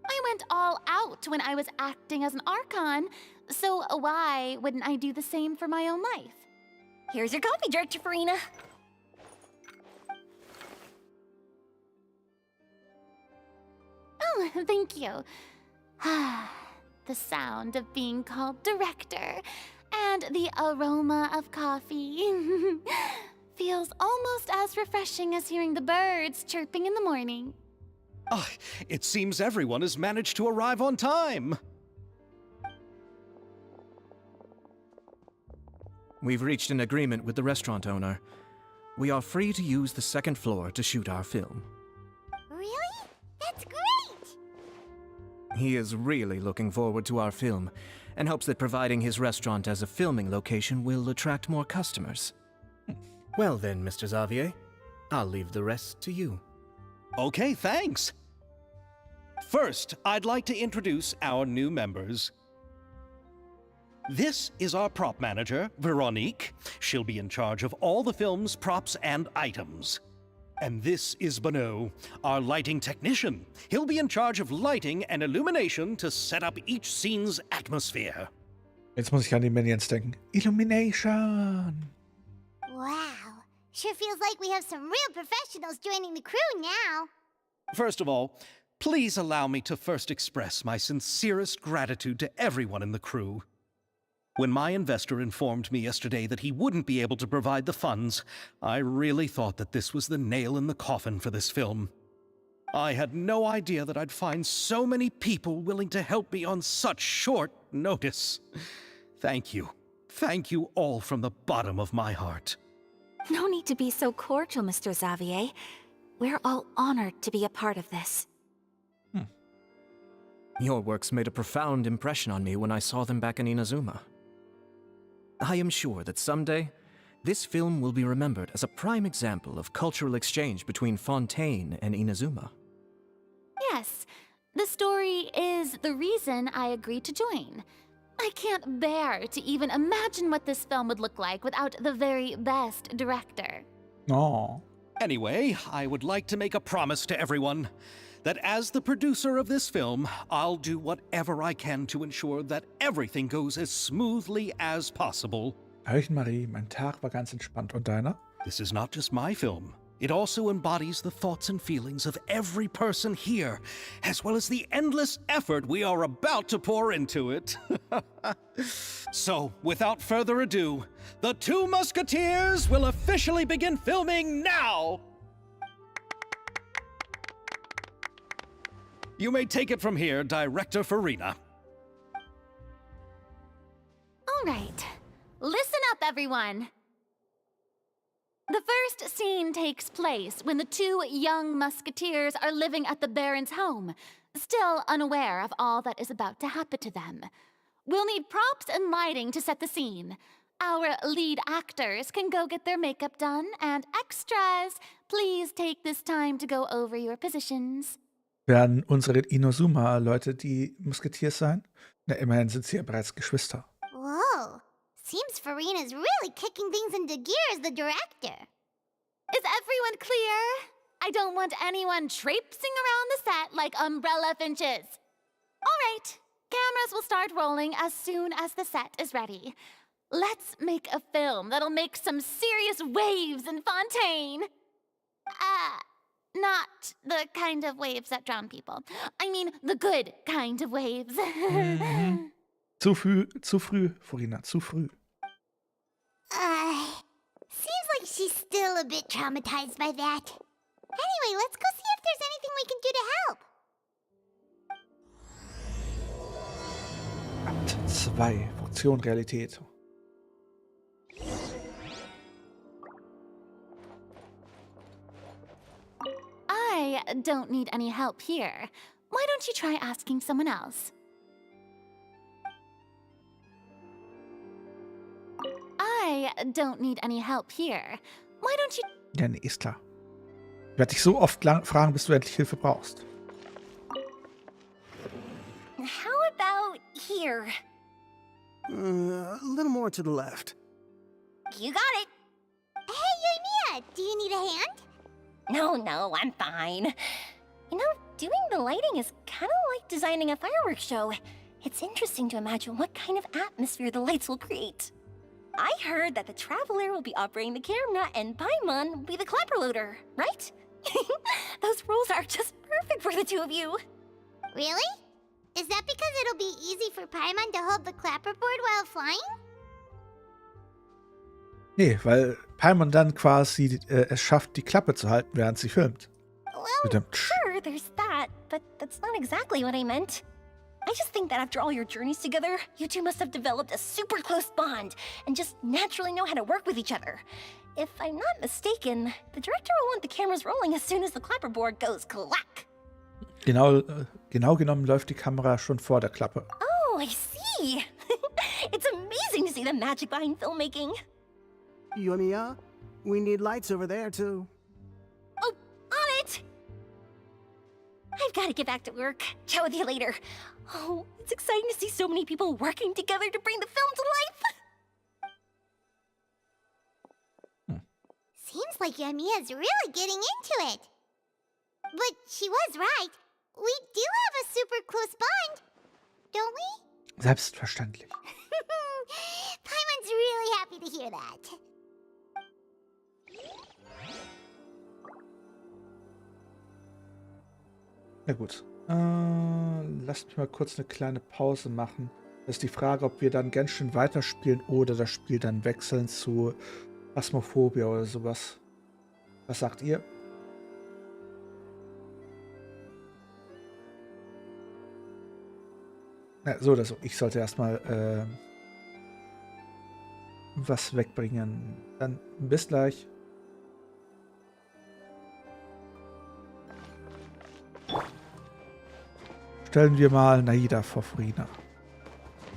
I went all out when I was acting as an Archon, so why wouldn't I do the same for my own life? Here's your coffee, Director Farina. Oh, thank you. The sound of being called director and the aroma of coffee feels almost as refreshing as hearing the birds chirping in the morning. Ah, it seems everyone has managed to arrive on time. We've reached an agreement with the restaurant owner. We are free to use the second floor to shoot our film. Really? That's great! He is really looking forward to our film and hopes that providing his restaurant as a filming location will attract more customers. Well then, Mr. Xavier, I'll leave the rest to you. Okay, thanks. First, I'd like to introduce our new members. This is our prop manager, Veronique. She'll be in charge of all the film's props and items. And this is Bonneau, our lighting technician. He'll be in charge of lighting and illumination to set up each scene's atmosphere. Jetzt muss ich an die Minions denken. Illumination! Wow. Sure feels like we have some real professionals joining the crew now. First of all, please allow me to first express my sincerest gratitude to everyone in the crew. When my investor informed me yesterday that he wouldn't be able to provide the funds, I really thought that this was the nail in the coffin for this film. I had no idea that I'd find so many people willing to help me on such short notice. Thank you. Thank you all from the bottom of my heart. No need to be so cordial, Mr. Xavier. We're all honored to be a part of this. Your works made a profound impression on me when I saw them back in Inazuma. I am sure that someday, this film will be remembered as a prime example of cultural exchange between Fontaine and Inazuma. Yes, the story is the reason I agreed to join. I can't bear to even imagine what this film would look like without the very best director. Oh. Anyway, I would like to make a promise to everyone that as the producer of this film, I'll do whatever I can to ensure that everything goes as smoothly as possible. Hallöchen Marie, mein Tag war ganz entspannt. Und deiner? This is not just my film. It also embodies the thoughts and feelings of every person here, as well as the endless effort we are about to pour into it. So, without further ado, the Two Musketeers will officially begin filming now! You may take it from here, Director Farina. All right, listen up, everyone. The first scene takes place when the two young musketeers are living at the Baron's home, still unaware of all that is about to happen to them. We'll need props and lighting to set the scene. Our lead actors can go get their makeup done, and extras, please take this time to go over your positions. Werden unsere Inazuma-Leute die Musketiers sein? Na, immerhin sind sie ja bereits Geschwister. Whoa. Seems Farina's really kicking things into gear as the director. Is everyone clear? I don't want anyone traipsing around the set like umbrella finches. All right, cameras will start rolling as soon as the set is ready. Let's make a film that'll make some serious waves in Fontaine. Not the kind of waves that drown people. I mean the good kind of waves. Zu früh, Farina, zu früh. Seems like she's still a bit traumatized by that. Anyway, let's go see if there's anything we can do to help. Akt 2, Funktion Realität. I don't need any help here. Why don't you try asking someone else? I don't need any help here. Why don't you... Ja, nee, ist klar. Ich werde dich so oft fragen, bis du endlich Hilfe brauchst. How about here? A little more to the left. You got it. Hey, Yoimiya, do you need a hand? No, I'm fine. You know, doing the lighting is kind of like designing a fireworks show. It's interesting to imagine what kind of atmosphere the lights will create. I heard that the Traveler will be operating the camera and Paimon will be the clapper loader, right? Those roles are just perfect for the two of you. Really? Is that because it'll be easy for Paimon to hold the clapperboard while flying? Nee, weil Paimon dann quasi es schafft, die Klappe zu halten, während sie filmt. Well, sure, there's that, but that's not exactly what I meant. I just think that after all your journeys together, you two must have developed a super close bond and just naturally know how to work with each other. If I'm not mistaken, the director will want the cameras rolling as soon as the clapperboard goes clack. Genau genommen läuft die Kamera schon vor der Klappe. Oh, I see. It's amazing to see the magic behind filmmaking. Yoimiya, we need lights over there too. Oh, on it! I've got to get back to work. Chat with you later. Oh, it's exciting to see so many people working together to bring the film to life. Seems like Yoimiya's really getting into it. But she was right. We do have a super close bond, don't we? Selbstverständlich. Paimon's really happy to hear that. Na gut. Lasst mich mal kurz eine kleine Pause machen. Das ist die Frage, ob wir dann Genshin weiterspielen oder das Spiel dann wechseln zu Phasmophobia oder sowas. Was sagt ihr? Na, so oder so. Ich sollte erstmal was wegbringen. Dann bis gleich. Stellen wir mal Naida vor Furina.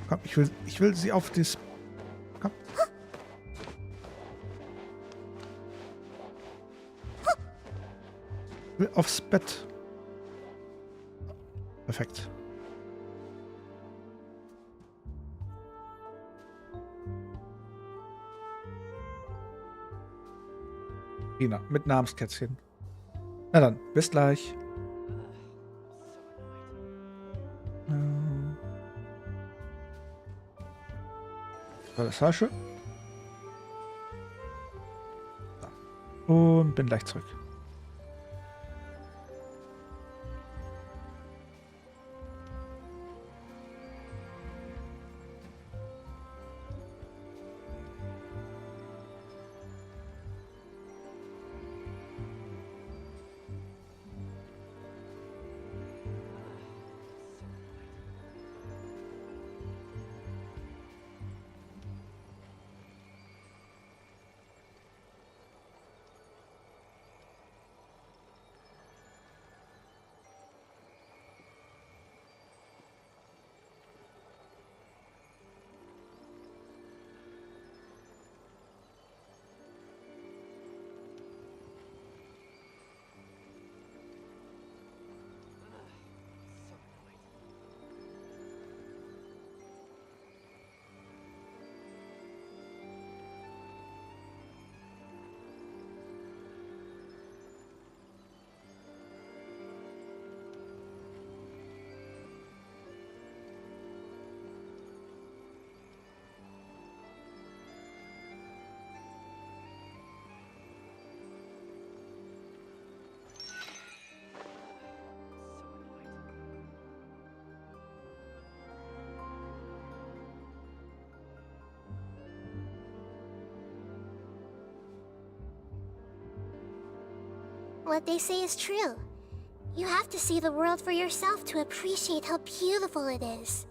Komm, ich will sie auf das... Komm. Ich will aufs Bett. Perfekt. Furina, mit Namenskätzchen. Na dann, bis gleich. War das falsche? Und bin gleich zurück. What they say is true. You have to see the world for yourself to appreciate how beautiful it is.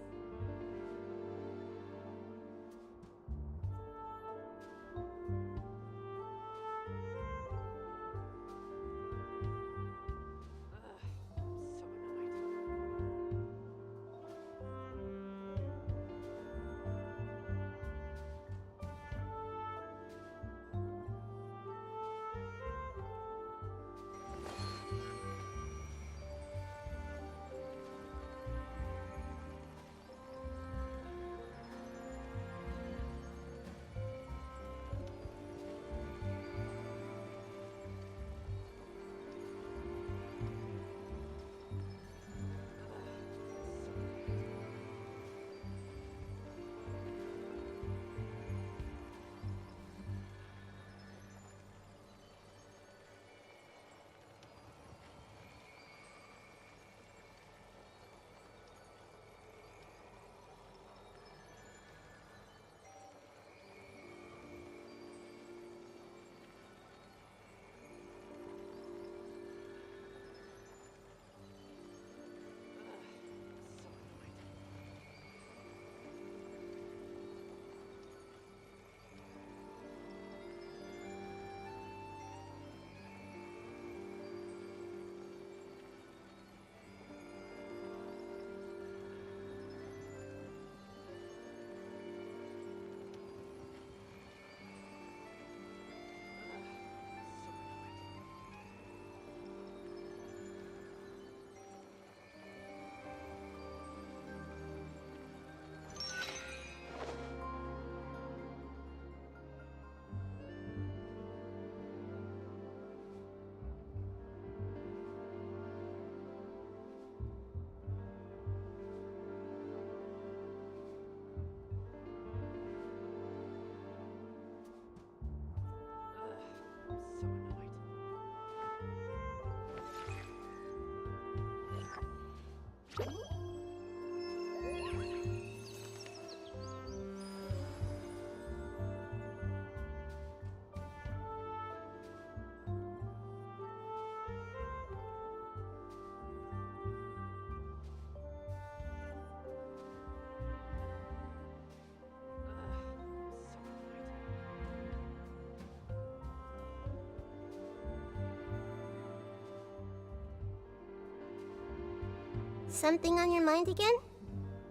Something on your mind again?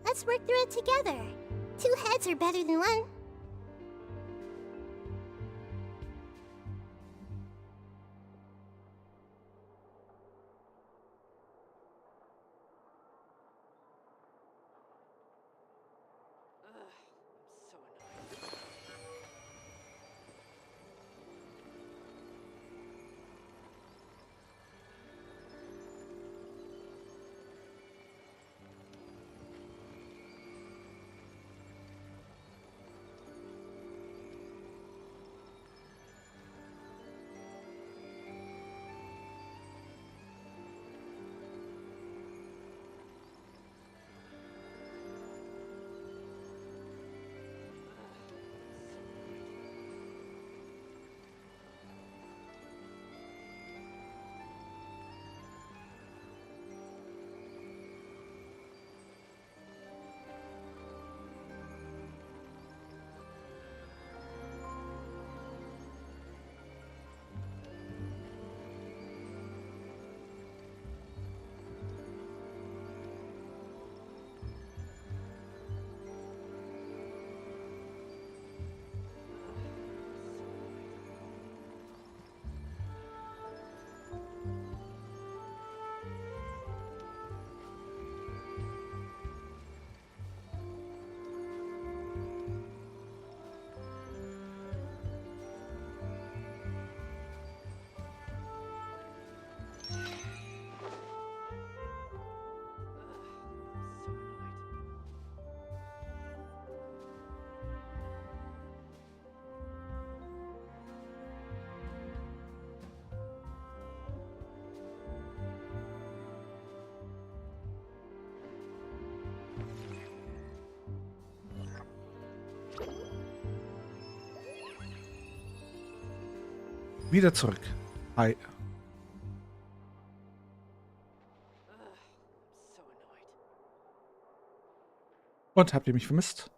Let's work through it together. 2 heads are better than 1. Wieder zurück. Hi. Und habt ihr mich vermisst?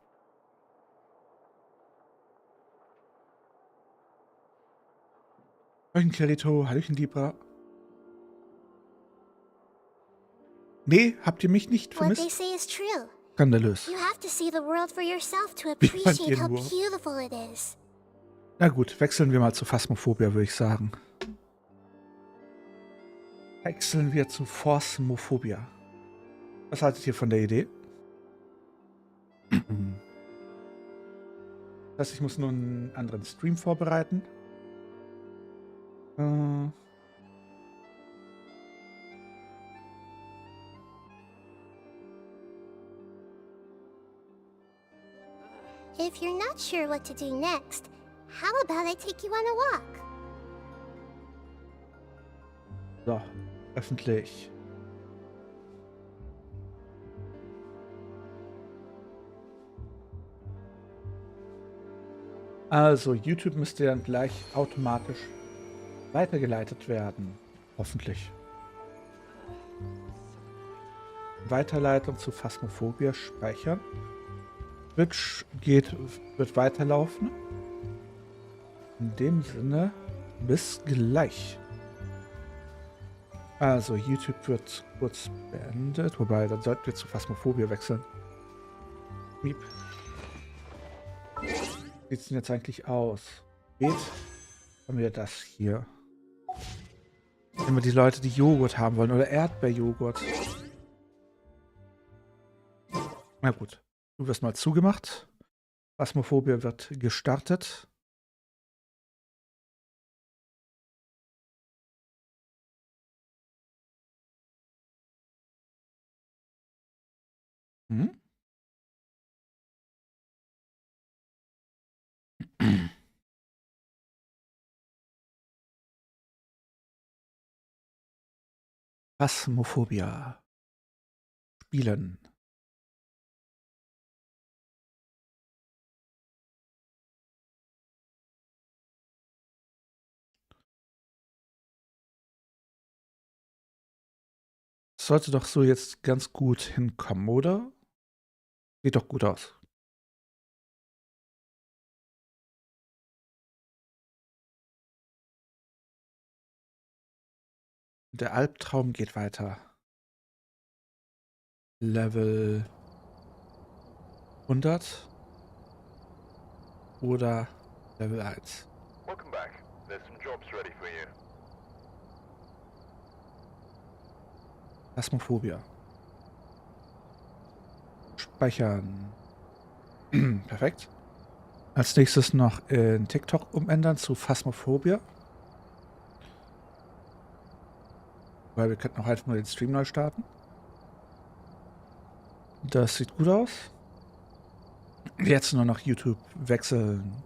Hallöchen Clarito, Hallöchen Libra. Nee, habt ihr mich nicht What they vermisst? say is true. Skandalös. You have to see the world for yourself to Wie fand appreciate ihr how nur? beautiful it is. Na gut, wechseln wir mal zu Phasmophobia, würde ich sagen. Wechseln wir zu Phasmophobia. Was haltet ihr von der Idee? Das heißt, ich muss nur einen anderen Stream vorbereiten. If you're not sure what to do next, how about I take you on a walk? So, öffentlich. Also, YouTube müsste dann gleich automatisch weitergeleitet werden. Hoffentlich. Weiterleitung zu Phasmophobia speichern. Twitch wird weiterlaufen. In dem Sinne, bis gleich. Also, YouTube wird kurz beendet. Wobei, dann sollten wir zu Phasmophobia wechseln. Miep. Wie sieht es denn jetzt eigentlich aus? Haben wir das hier? Wenn wir die Leute, die Joghurt haben wollen oder Erdbeerjoghurt. Na gut. Du wirst mal zugemacht. Phasmophobia wird gestartet. Hm? Phasmophobia. spielen. Sollte doch so jetzt ganz gut hinkommen, oder? Sieht doch gut aus. Der Albtraum geht weiter. Level 100 oder Level 1. Welcome back. There's some jobs ready for you. Phasmophobia. Speichern. Perfekt. Als nächstes noch in TikTok umändern zu Phasmophobia. Weil wir könnten auch einfach nur den Stream neu starten. Das sieht gut aus. Jetzt nur noch YouTube wechseln.